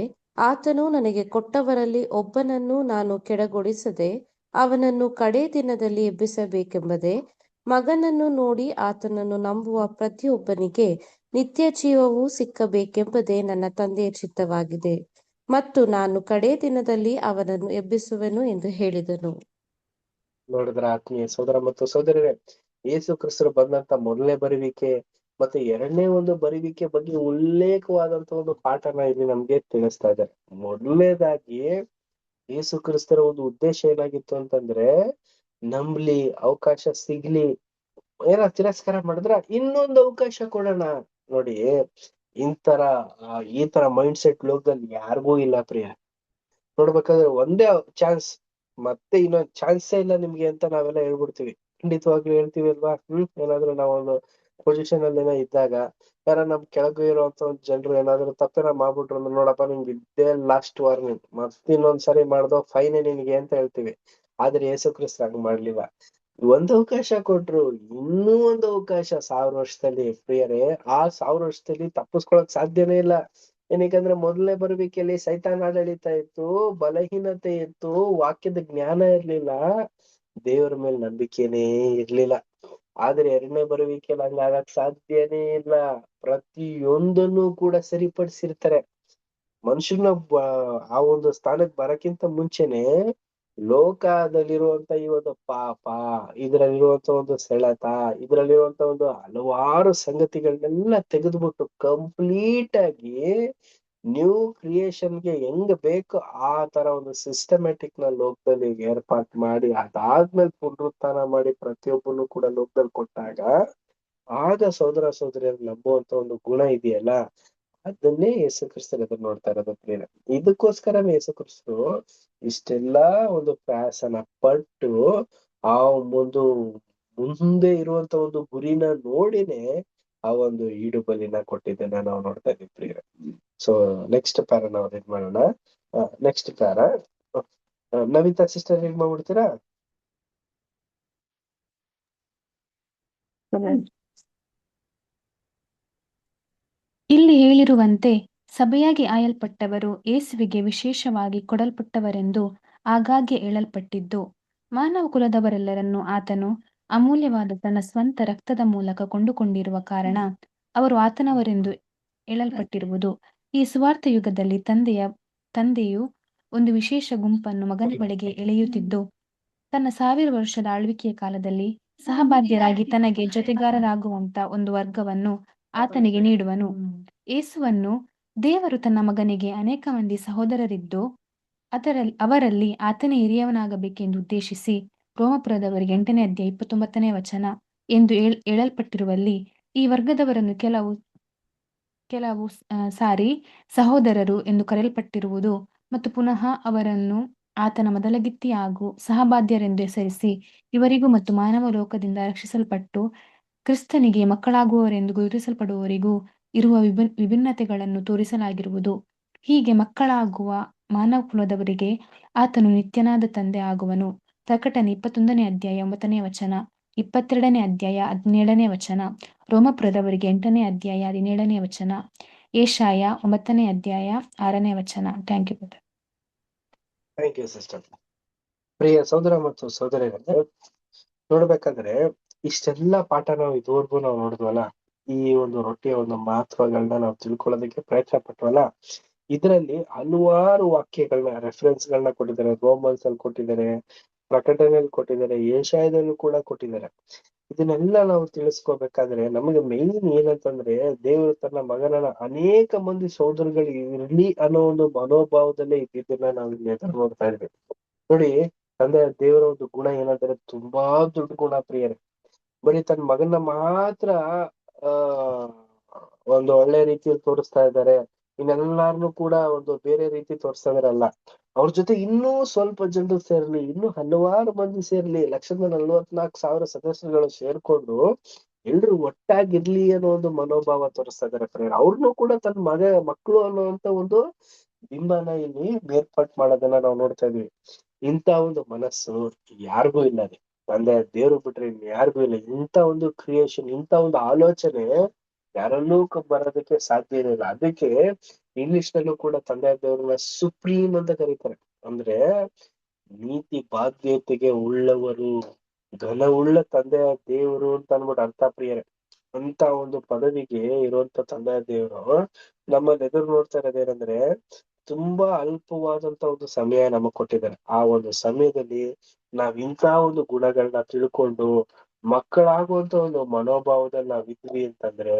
ಆತನು ನನಗೆ ಕೊಟ್ಟವರಲ್ಲಿ ಒಬ್ಬನನ್ನು ನಾನು ಕೆಡಗೊಡಿಸದೆ ಅವನನ್ನು ಕಡೇ ದಿನದಲ್ಲಿ ಎಬ್ಬಿಸಬೇಕೆಂಬುದೇ. ಮಗನನ್ನು ನೋಡಿ ಆತನನ್ನು ನಂಬುವ ಪ್ರತಿಯೊಬ್ಬನಿಗೆ ನಿತ್ಯ ಜೀವವು ಸಿಕ್ಕಬೇಕೆಂಬುದೇ ನನ್ನ ತಂದೆಯ ಚಿತ್ತವಾಗಿದೆ, ಮತ್ತು ನಾನು ಕಡೇ ದಿನದಲ್ಲಿ ಅವನನ್ನು ಎಬ್ಬಿಸುವೆನು ಎಂದು ಹೇಳಿದನು. ನೋಡಿದ್ರ ಆತ್ಮೀಯ ಸಹೋದರ ಮತ್ತು ಸಹೋದರರೇ, ಯೇಸು ಕ್ರಿಸ್ತರು ಬಂದಂತ ಮೊದಲನೇ ಬರುವಿಕೆ ಮತ್ತೆ ಎರಡನೇ ಒಂದು ಬರುವಿಕೆ ಬಗ್ಗೆ ಉಲ್ಲೇಖವಾದಂತ ಒಂದು ಪಾಠನ ಇಲ್ಲಿ ನಮ್ಗೆ ತಿಳಿಸ್ತಾ ಇದ್ದಾರೆ. ಮೊದಲನೇದಾಗಿ ಯೇಸು ಕ್ರಿಸ್ತರ ಒಂದು ಉದ್ದೇಶ ಏನಾಗಿತ್ತು ಅಂತಂದ್ರೆ, ನಂಬ್ಲಿ, ಅವಕಾಶ ಸಿಗ್ಲಿ, ಏನೋ ತಿರಸ್ಕಾರ ಮಾಡಿದ್ರ ಇನ್ನೊಂದು ಅವಕಾಶ ಕೊಡೋಣ. ನೋಡಿ, ಈ ತರ ಮೈಂಡ್ ಸೆಟ್ ಲೋಕದಲ್ಲಿ ಯಾರಿಗೂ ಇಲ್ಲ ಪ್ರಿಯ. ನೋಡ್ಬೇಕಾದ್ರೆ ಒಂದೇ ಚಾನ್ಸ್, ಮತ್ತೆ ಇನ್ನೊಂದು ಚಾನ್ಸೇ ಇಲ್ಲ ನಿಮ್ಗೆ ಅಂತ ನಾವೆಲ್ಲ ಹೇಳ್ಬಿಡ್ತೀವಿ. ಖಂಡಿತವಾಗ್ಲೂ ಹೇಳ್ತೀವಿ ಅಲ್ವಾ? ಏನಾದ್ರೂ ನಾವೊಂದು ಪೊಸಿಷನ್ ಅಲ್ಲಿ ಇದ್ದಾಗ ಯಾರ ನಮ್ ಕೆಳಗೆ ಇರುವಂತ ಒಂದು ಜನರು ಏನಾದ್ರು ತಪ್ಪೇನ ಮಾಡ್ಬಿಟ್ರು ಅಂದ್ರೆ ನೋಡಪ್ಪ ನಿಮ್ಗೆ ಇದ್ದೇ ಲಾಸ್ಟ್ ವಾರ್ನಿಂಗ್, ಮತ್ತೆ ಇನ್ನೊಂದ್ಸರಿ ಮಾಡ್ದೋ ಫೈನ್ ನಿನಗೆ ಅಂತ ಹೇಳ್ತೀವಿ. ಆದ್ರೆ ಯೇಸು ಕ್ರಿಸ್ತ ಹಂಗ್ ಮಾಡ್ಲಿಲ್ಲ. ಒಂದ್ ಅವಕಾಶ ಕೊಟ್ರು, ಇನ್ನೂ ಒಂದು ಅವಕಾಶ 1000 ವರ್ಷದಲ್ಲಿ. ಪ್ರಿಯರೇ, ಆ 1000 ವರ್ಷದಲ್ಲಿ ತಪ್ಪಿಸ್ಕೊಳಕ್ ಸಾಧ್ಯನೇ ಇಲ್ಲ. ಏನಕ್ಕಂದ್ರೆ ಮೊದಲನೇ ಬರುವಿಕೆಯಲ್ಲಿ ಸೈತಾನ್ ಆಡಳಿತ ಇತ್ತು, ಬಲಹೀನತೆ ಇತ್ತು, ವಾಕ್ಯದ ಜ್ಞಾನ ಇರ್ಲಿಲ್ಲ, ದೇವರ ಮೇಲೆ ನಂಬಿಕೆನೇ ಇರ್ಲಿಲ್ಲ. ಆದ್ರೆ 2ನೇ ಬರುವಿಕೆಯಲ್ಲಿ ಹಂಗಾಗಕ್ ಸಾಧ್ಯನೇ ಇಲ್ಲ. ಪ್ರತಿಯೊಂದನ್ನು ಕೂಡ ಸರಿಪಡಿಸಿರ್ತಾರೆ. ಮನುಷ್ಯನ ಆ ಒಂದು ಸ್ಥಾನಕ್ಕೆ ಬರಕ್ಕಿಂತ ಮುಂಚೆನೆ ಲೋಕದಲ್ಲಿರುವಂತ ಈ ಒಂದು ಪಾಪ, ಇದ್ರಲ್ಲಿರುವಂತ ಒಂದು ಸೆಳೆತ, ಇದ್ರಲ್ಲಿರುವಂತ ಒಂದು ಹಲವಾರು ಸಂಗತಿಗಳನ್ನೆಲ್ಲ ತೆಗೆದ್ಬಿಟ್ಟು ಕಂಪ್ಲೀಟ್ ಆಗಿ ನ್ಯೂ ಕ್ರಿಯೇಷನ್ಗೆ ಹೆಂಗ್ ಬೇಕು ಆ ತರ ಒಂದು ಸಿಸ್ಟಮ್ಯಾಟಿಕ್ ನ ಲೋಕದಲ್ಲಿ ಏರ್ಪಾಟ್ ಮಾಡಿ, ಅದಾದ್ಮೇಲೆ ಪುನರುತ್ಥಾನ ಮಾಡಿ ಪ್ರತಿಯೊಬ್ಬನು ಕೂಡ ಲೋಕದಲ್ಲಿ ಕೊಟ್ಟಾಗ, ಆಗ ಸಹೋದರ ಸಹೋದರಿಯರು ನಂಬುವಂತ ಒಂದು ಗುಣ ಇದೆಯಲ್ಲ, ಅದನ್ನೇ ಯೇಸು ಕ್ರಿಸ್ತರು ಎದುರು ನೋಡ್ತಾ ಇರೋದು ಪ್ರಿಯರೇ. ಇದಕ್ಕೋಸ್ಕರನೇ ಯೇಸು ಕ್ರಿಸ್ತರು ಇಷ್ಟೆಲ್ಲಾ ಒಂದು ಪ್ರಯಾಸನ ಪಟ್ಟು ಆ ಒಂದು ಮುಂದೆ ಇರುವಂತ ಒಂದು ಗುರಿನ ನೋಡಿನೇ ಆ ಒಂದು ಈಡು ಬಲಿನ ಕೊಟ್ಟಿದ್ದನ್ನ ನಾವು ನೋಡ್ತಾ ಇದೀವಿ ಪ್ರಿಯರೇ. ಸೊ ನೆಕ್ಸ್ಟ್ ಪ್ಯಾರ ನಾವು ರೀಡ್ ಮಾಡೋಣ. Next para Navita sister read ಮಾಡ್ಬಿಡ್ತೀರಾ? ಇಲ್ಲಿ ಹೇಳಿರುವಂತೆ ಸಭೆಯಾಗಿ ಆಯಲ್ಪಟ್ಟವರು ಯೇಸುವಿಗೆ ವಿಶೇಷವಾಗಿ ಕೊಡಲ್ಪಟ್ಟವರೆಂದು ಆಗಾಗ್ಗೆ ಹೇಳಲ್ಪಟ್ಟಿದ್ದು, ಮಾನವ ಕುಲದವರೆಲ್ಲರನ್ನೂ ಆತನು ಅಮೂಲ್ಯವಾದ ತನ್ನ ಸ್ವಂತ ರಕ್ತದ ಮೂಲಕ ಕೊಂಡುಕೊಂಡಿರುವ ಕಾರಣ ಅವರು ಆತನವರೆಂದು ಹೇಳಲ್ಪಟ್ಟಿರುವುದು. ಈ ಸುವಾರ್ಥ ಯುಗದಲ್ಲಿ ತಂದೆಯು ಒಂದು ವಿಶೇಷ ಗುಂಪನ್ನು ಮಗನ ಬಳಿಗೆ ಎಳೆಯುತ್ತಿದ್ದು, ತನ್ನ 1000 ವರ್ಷದ ಆಳ್ವಿಕೆಯ ಕಾಲದಲ್ಲಿ ಸಹಭಾಗ್ಯರಾಗಿ ತನಗೆ ಜೊತೆಗಾರರಾಗುವಂತ ಒಂದು ವರ್ಗವನ್ನು ಆತನಿಗೆ ನೀಡುವನು. ಯೇಸುವನ್ನು ದೇವರು ತನ್ನ ಮಗನಿಗೆ ಅನೇಕ ಮಂದಿ ಸಹೋದರರಿದ್ದು ಅವರಲ್ಲಿ ಆತನೇ ಹಿರಿಯವನಾಗಬೇಕೆಂದು ಉದ್ದೇಶಿಸಿ ರೋಮಪುರದವರಿಗೆ 8ನೇ ಅಧ್ಯಾಯ 29ನೇ ವಚನ ಎಂದು ಹೇಳಲ್ಪಟ್ಟಿರುವಲ್ಲಿ ಈ ವರ್ಗದವರನ್ನು ಕೆಲವು ಸಾರಿ ಸಹೋದರರು ಎಂದು ಕರೆಯಲ್ಪಟ್ಟಿರುವುದು ಮತ್ತು ಪುನಃ ಅವರನ್ನು ಆತನ ಮೊದಲಗಿತ್ತಿ ಹಾಗೂ ಸಹಬಾಧ್ಯರೆಂದು ಹೆಸರಿಸಿ ಇವರಿಗೂ ಮತ್ತು ಮಾನವ ಲೋಕದಿಂದ ರಕ್ಷಿಸಲ್ಪಟ್ಟು ಕ್ರಿಸ್ತನಿಗೆ ಮಕ್ಕಳಾಗುವವರೆಂದು ಗುರುತಿಸಲ್ಪಡುವವರಿಗೂ ಇರುವ ವಿಭಿನ್ನತೆಗಳನ್ನು ತೋರಿಸಲಾಗಿರುವುದು. ಹೀಗೆ ಮಕ್ಕಳಾಗುವ ಮಾನವ ಕುಲದವರಿಗೆ ಆತನು ನಿತ್ಯನಾದ ತಂದೆ ಆಗುವನು. ಪ್ರಕಟಣೆ 21ನೇ ಅಧ್ಯಾಯ 9ನೇ ವಚನ, 22ನೇ ಅಧ್ಯಾಯ 17ನೇ ವಚನ, ರೋಮಪುರದವರಿಗೆ 8ನೇ ಅಧ್ಯಾಯ 17ನೇ ವಚನ, ಯೆಶಾಯ 9ನೇ ಅಧ್ಯಾಯ 6ನೇ ವಚನ. Thank you. Thank you sister. ಪ್ರಿಯ ಸಹೋದರ ಮತ್ತು ಸಹೋದರಿಯರೇ, ನೋಡ್ಬೇಕಾದ್ರೆ ಇಷ್ಟೆಲ್ಲಾ ಪಾಠ ನಾವು ಇದುವರೆಗೂ ನಾವು ನೋಡಿದ್ವಲ್ಲ, ಈ ಒಂದು ರೊಟ್ಟಿಯ ಒಂದು ಮಹತ್ವಗಳನ್ನ ನಾವು ತಿಳ್ಕೊಳ್ಳೋದಕ್ಕೆ ಪ್ರಯತ್ನ ಪಟ್ವಲ್ಲ, ಇದರಲ್ಲಿ ಹಲವಾರು ವಾಕ್ಯಗಳನ್ನ ರೆಫರೆನ್ಸ್ ಗಳನ್ನ ಕೊಟ್ಟಿದ್ದಾರೆ. ರೋಮನ್ಸ್ ಅಲ್ಲಿ ಕೊಟ್ಟಿದ್ದಾರೆ, ಪ್ರಕಟಣೆಯಲ್ಲಿ ಕೊಟ್ಟಿದ್ದಾರೆ, ಯೆಶಾಯದಲ್ಲೂ ಕೂಡ ಕೊಟ್ಟಿದ್ದಾರೆ. ಇದನ್ನೆಲ್ಲ ನಾವು ತಿಳಿಸ್ಕೋಬೇಕಾದ್ರೆ ನಮಗೆ ಮೇನ್ ಏನಂತಂದ್ರೆ, ದೇವರು ತನ್ನ ಮಗನನ್ನ ಅನೇಕ ಮಂದಿ ಸಹೋದರಗಳು ಇರ್ಲಿ ಅನ್ನೋ ಒಂದು ಮನೋಭಾವದಲ್ಲೇ ಇದ್ದಿದ್ದನ್ನ ನಾವು ಇಲ್ಲಿ ಎದುರು ನೋಡ್ತಾ ಇದ್ವಿ. ನೋಡಿ, ತಂದೆ ದೇವರ ಒಂದು ಗುಣ ಏನಂದ್ರೆ ತುಂಬಾ ದೊಡ್ಡ ಗುಣ ಪ್ರಿಯರೇ. ಬರೀ ತನ್ನ ಮಗನ ಮಾತ್ರ ಆ ಒಂದು ಒಳ್ಳೆ ರೀತಿಯಲ್ಲಿ ತೋರಿಸ್ತಾ ಇದ್ದಾರೆ, ಇನ್ನೆಲ್ಲಾರನು ಕೂಡ ಒಂದು ಬೇರೆ ರೀತಿ ತೋರಿಸ್ತಾ ಇದಾರಲ್ಲ. ಅವ್ರ ಜೊತೆ ಇನ್ನೂ ಸ್ವಲ್ಪ ಜನರು ಸೇರ್ಲಿ, ಇನ್ನೂ ಹಲವಾರು ಮಂದಿ ಸೇರ್ಲಿ, 1,44,000 ಸದಸ್ಯರುಗಳು ಸೇರ್ಕೊಂಡು ಎಲ್ರು ಒಟ್ಟಾಗಿರ್ಲಿ ಅನ್ನೋ ಒಂದು ಮನೋಭಾವ ತೋರಿಸ್ತಾ ಇದಾರೆ ಪ್ರೇರ. ಅವ್ರನ್ನು ಕೂಡ ತನ್ನ ಮಕ್ಕಳು ಅನ್ನುವಂತ ಒಂದು ಬಿಂಬನ ಇಲ್ಲಿ ಬೇರ್ಪಟ್ ಮಾಡೋದನ್ನ ನಾವು ನೋಡ್ತಾ ಇದೀವಿ. ಇಂಥ ಒಂದು ಮನಸ್ಸು ಯಾರಿಗೂ ಇಲ್ಲ ರೀ. ತಂದೆ ದೇವ್ರು ಬಿಟ್ರೆ ಇನ್ ಯಾರಿಗೂ ಇಲ್ಲ. ಇಂಥ ಒಂದು ಕ್ರಿಯೇಷನ್, ಇಂಥ ಒಂದು ಆಲೋಚನೆ ಯಾರಲ್ಲೂ ಬರೋದಕ್ಕೆ ಸಾಧ್ಯ ಇಲ್ಲ. ಅದಕ್ಕೆ ಇಂಗ್ಲಿಷ್ ನಲ್ಲೂ ಕೂಡ ತಂದೆ ದೇವ್ರನ್ನ ಸುಪ್ರೀಂ ಅಂತ ಕರೀತಾರೆ. ಅಂದ್ರೆ ನೀತಿ ಬಾಧ್ಯತೆಗೆ ಉಳ್ಳವರು, ಘನವುಳ್ಳ ತಂದೆಯ ದೇವರು ಅಂತ ಅನ್ಬಿಟ್ಟು ಅರ್ಥ ಪ್ರಿಯರೇ. ಅಂತ ಒಂದು ಪದವಿಗೆ ಇರುವಂತ ತಂದೆಯ ದೇವರು ನಮ್ಮನ್ನ ಎದುರು ನೋಡ್ತಾ ಇರೋದೇನಂದ್ರೆ, ತುಂಬಾ ಅಲ್ಪವಾದಂತ ಒಂದು ಸಮಯ ನಮಗ್ ಕೊಟ್ಟಿದ್ದಾರೆ. ಆ ಒಂದು ಸಮಯದಲ್ಲಿ ನಾವ್ ಇಂಥ ಒಂದು ಗುಣಗಳನ್ನ ತಿಳ್ಕೊಂಡು ಮಕ್ಕಳಾಗುವಂತ ಒಂದು ಮನೋಭಾವದಲ್ಲಿ ನಾವ್ ಇದ್ವಿ ಅಂತಂದ್ರೆ,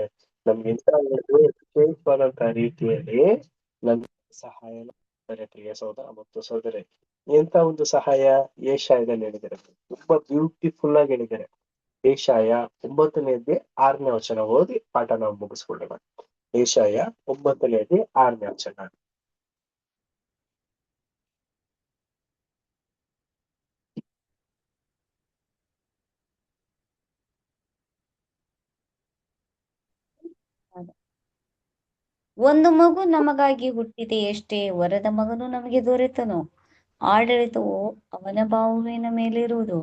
ನಮ್ಗೆ ಇಂಥ ಒಂದು ವಿಶೇಷವಾದಂತ ರೀತಿಯಲ್ಲಿ ನಮ್ಗೆ ಸಹಾಯ ಮಾಡ್ತಾರೆ ಪ್ರಿಯ ಸಹೋದರ ಮತ್ತು ಸಹೋದರಿ. ಎಂತ ಒಂದು ಸಹಾಯ ಯೆಶಾಯದಲ್ಲಿ ಹೇಳಿದ್ದಾರೆ, ತುಂಬಾ ಬ್ಯೂಟಿಫುಲ್ ಆಗಿ ಹೇಳಿದ್ದಾರೆ. ಯೆಶಾಯ 9ನೇ ಅಧ್ಯಾಯ 6ನೇ ವಚನ ಓದಿ ಪಾಠ ನಾವು ಮುಗಿಸ್ಕೊಳ್ಳೋಣ. ಯೆಶಾಯ 9ನೇ ಅಧ್ಯಾಯ 6ನೇ ವಚನ. ಒಂದು ಮಗು ನಮಗಾಗಿ ಹುಟ್ಟಿದೆಯಷ್ಟೇ, ವರದ ಮಗನು ನಮಗೆ ದೊರೆತನು, ಆಡಳಿತವು ಅವನ ಬಾಹುವಿನ ಮೇಲಿರುವುದು.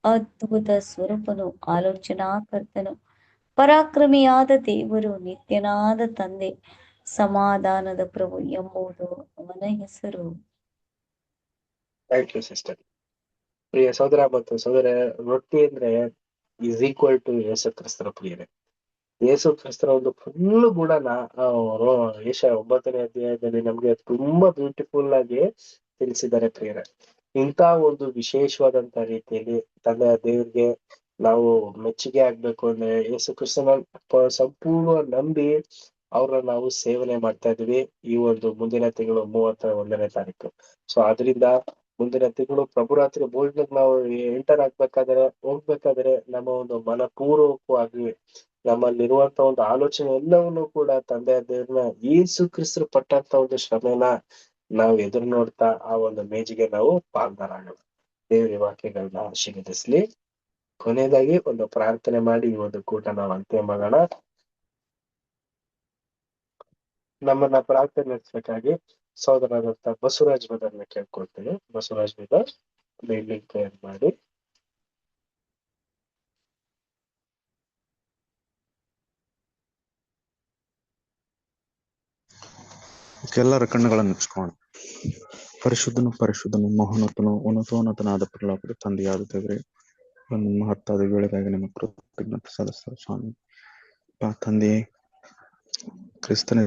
ಅದ್ಭುತ ಸ್ವರೂಪನು, ಆಲೋಚನಾಕರ್ತನು, ಪರಾಕ್ರಮಿಯಾದ ದೇವರು, ನಿತ್ಯನಾದ ತಂದೆ, ಸಮಾಧಾನದ ಪ್ರಭು ಎಂಬುದು ಅವನ ಹೆಸರು. Thank you sister. ಪ್ರಿಯ ಸಹೋದರ ಮತ್ತು ಸಹೋದರ, ರೊಟ್ಟಿ ಅಂದ್ರೆ ಈಸ್ ಈಕ್ವಲ್ ಟು ಯೇಸು ಕ್ರಿಸ್ತರ ಪ್ರಿಯರೇ. ಯೇಸು ಕ್ರಿಸ್ತರ ಒಂದು ಫುಲ್ ಗುಣನ ಏಷ್ಯಾ 9ನೇ ಅಧ್ಯಾಯದಲ್ಲಿ ನಮ್ಗೆ ತುಂಬಾ ಬ್ಯೂಟಿಫುಲ್ ಆಗಿ ತಿಳಿಸಿದ್ದಾರೆ ಪ್ರಿಯರೇ. ಇಂಥ ಒಂದು ವಿಶೇಷವಾದಂತ ರೀತಿಯಲ್ಲಿ ತಂದೆಯ ದೇವ್ರಿಗೆ ನಾವು ಮೆಚ್ಚುಗೆ ಆಗ್ಬೇಕು ಅಂದ್ರೆ ಯೇಸು ಕ್ರಿಸ್ತನ ಸಂಪೂರ್ಣ ನಂಬಿ ಅವ್ರನ್ನ ನಾವು ಸೇವನೆ ಮಾಡ್ತಾ ಇದೀವಿ ಈ ಒಂದು ಮುಂದಿನ ತಿಂಗಳು 31ನೇ ತಾರೀಕು. ಸೊ ಅದರಿಂದ ಮುಂದಿನ ತಿಂಗಳು ಪ್ರಭುರಾತ್ರಿ ಭೋಜನಕ್ಕೆ ನಾವು ಎಂಟರ್ ಹೋಗ್ಬೇಕಾದ್ರೆ ನಮ್ಮ ಒಂದು ಮನಪೂರ್ವಕವಾಗಿ ನಮ್ಮಲ್ಲಿರುವಂತ ಒಂದು ಆಲೋಚನೆ ಎಲ್ಲವನ್ನೂ ಕೂಡ ತಂದೆಯ ದೇವ್ರನ್ನ ಯೇಸು ಕ್ರಿಸ್ತರು ಪಟ್ಟಂತ ಒಂದು ಶ್ರಮೆನ ನಾವು ಎದುರು ನೋಡ್ತಾ ಆ ಒಂದು ಮೇಜಿಗೆ ನಾವು ಪಾಲ್ಗಾರಾಗೋಣ. ದೇವರ ವಾಕ್ಯಗಳನ್ನ ಆಶೀರ್ವದಿಸ್ಲಿ. ಕೊನೆಯದಾಗಿ ಒಂದು ಪ್ರಾರ್ಥನೆ ಮಾಡಿ ಈ ಒಂದು ಕೂಟ ನಾವು ಅಂತ್ಯ ಮಾಡೋಣ. ನಮ್ಮನ್ನ ಪ್ರಾರ್ಥನೆ ನಡೆಸಬೇಕಾಗಿ ಸಹೋದರರಾದಂತ ಬಸವರಾಜ್ ಬದರ್ನ ಕೇಳ್ಕೊಳ್ತೇನೆ. ಬಸವರಾಜ್ ಬದರ್ ಮೇಲಿಂಗ್ ಪ್ರೇಯರ್ ಮಾಡಿ. ಎಲ್ಲರ ಕಣ್ಣುಗಳನ್ನು ಮುಚ್ಕೋಣ. ಪರಿಶುದ್ಧನು ಮಹೋನ್ನತನು ಉನ್ನತೋನ್ನತನಾದ ಪರಲೋಕದ ತಂದೆಯಾದ ದೇವರೇ, ಒಂದು ಮಹತ್ತಾದ ವೇಳೆಗಾಗಿ ನಿಮ್ಮ ಕೃತಜ್ಞತೆ ಸಲ್ಲಿಸುತ್ತೇವೆ ಸ್ವಾಮಿ. ತಂದೆಯೇ, ಕ್ರಿಸ್ತನ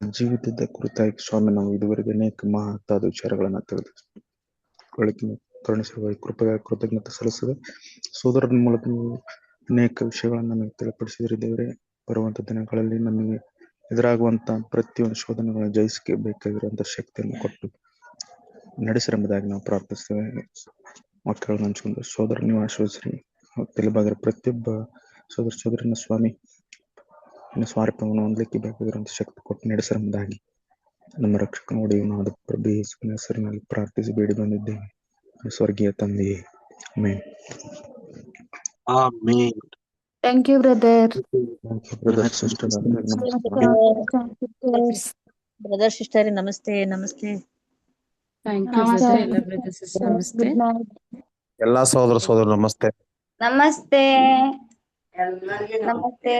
ಜೀವಿತದ ಕುರಿತಾಗಿ ಸ್ವಾಮಿ ನಾವು ಇದುವರೆಗೆ ಅನೇಕ ಮಹತ್ತಾದ ವಿಚಾರಗಳನ್ನ ತಿಳಿದು ಕರುಣಿಸುವ ಕೃಪೆಗಾಗಿ ಕೃತಜ್ಞತೆ ಸಲ್ಲಿಸಿದೆ. ಸೋದರನ ಮೂಲಕ ನೀವು ಅನೇಕ ವಿಷಯಗಳನ್ನು ನಮಗೆ ತಿಳಿಪಡಿಸಿದ್ರಿ ದೇವರೇ. ಬರುವಂತ ದಿನಗಳಲ್ಲಿ ನಮಗೆ ಎದುರಾಗುವಂತ ಪ್ರತಿಯೊಂದು ಶೋಧನೆಗಳನ್ನು ಜಯಿಸಬೇಕಾಗಿರುವಂತ ಶಕ್ತಿಯನ್ನು ಕೊಟ್ಟು ನಡೆಸಿರೆಂಬುದಾಗಿ ನಾವು ಪ್ರಾರ್ಥಿಸ್ತೇವೆ. ಮಕ್ಕಳನ್ನು ಹಂಚಿಕೊಂಡು ಸೋದರ ನೀವು ಆಶೀರ್ವದಿಸ್ರಿ. ತಿಳಿಬಾಗಿರೋ ಪ್ರತಿಯೊಬ್ಬ ಸೋದರನ ಸ್ವಾಮಿ ಸ್ವಾರೂಪವನ್ನು ಹೊಂದಲಿಕ್ಕೆ ಬೇಕಾಗಿರುವಂತ ಶಕ್ತಿ ಕೊಟ್ಟು ನಡೆಸಿರೆಂಬುದಾಗಿ ನಮ್ಮ ರಕ್ಷಕನ ಒಡೆಯನಾದ ಪ್ರಭು ಯೇಸುವಿನ ಹೆಸರಿನಲ್ಲಿ ಪ್ರಾರ್ಥಿಸಿ ಬೇಡಿ ಬಂದಿದ್ದೇವೆ, ಸ್ವರ್ಗೀಯ ತಂದೆಯೇ. Amen. Amen. Thank you brother. Brother sister brother sister ನಮಸ್ತೆ. ನಮಸ್ತೆ. Thank you brother. ಎಲ್ಲ ಬ್ರದರ್ ಸಿಸ್ಟರ್ ನಮಸ್ತೆ. ಎಲ್ಲಾ ಸಹೋದರ ನಮಸ್ತೆ. ನಮಸ್ತೆ. ನಮಸ್ತೆ.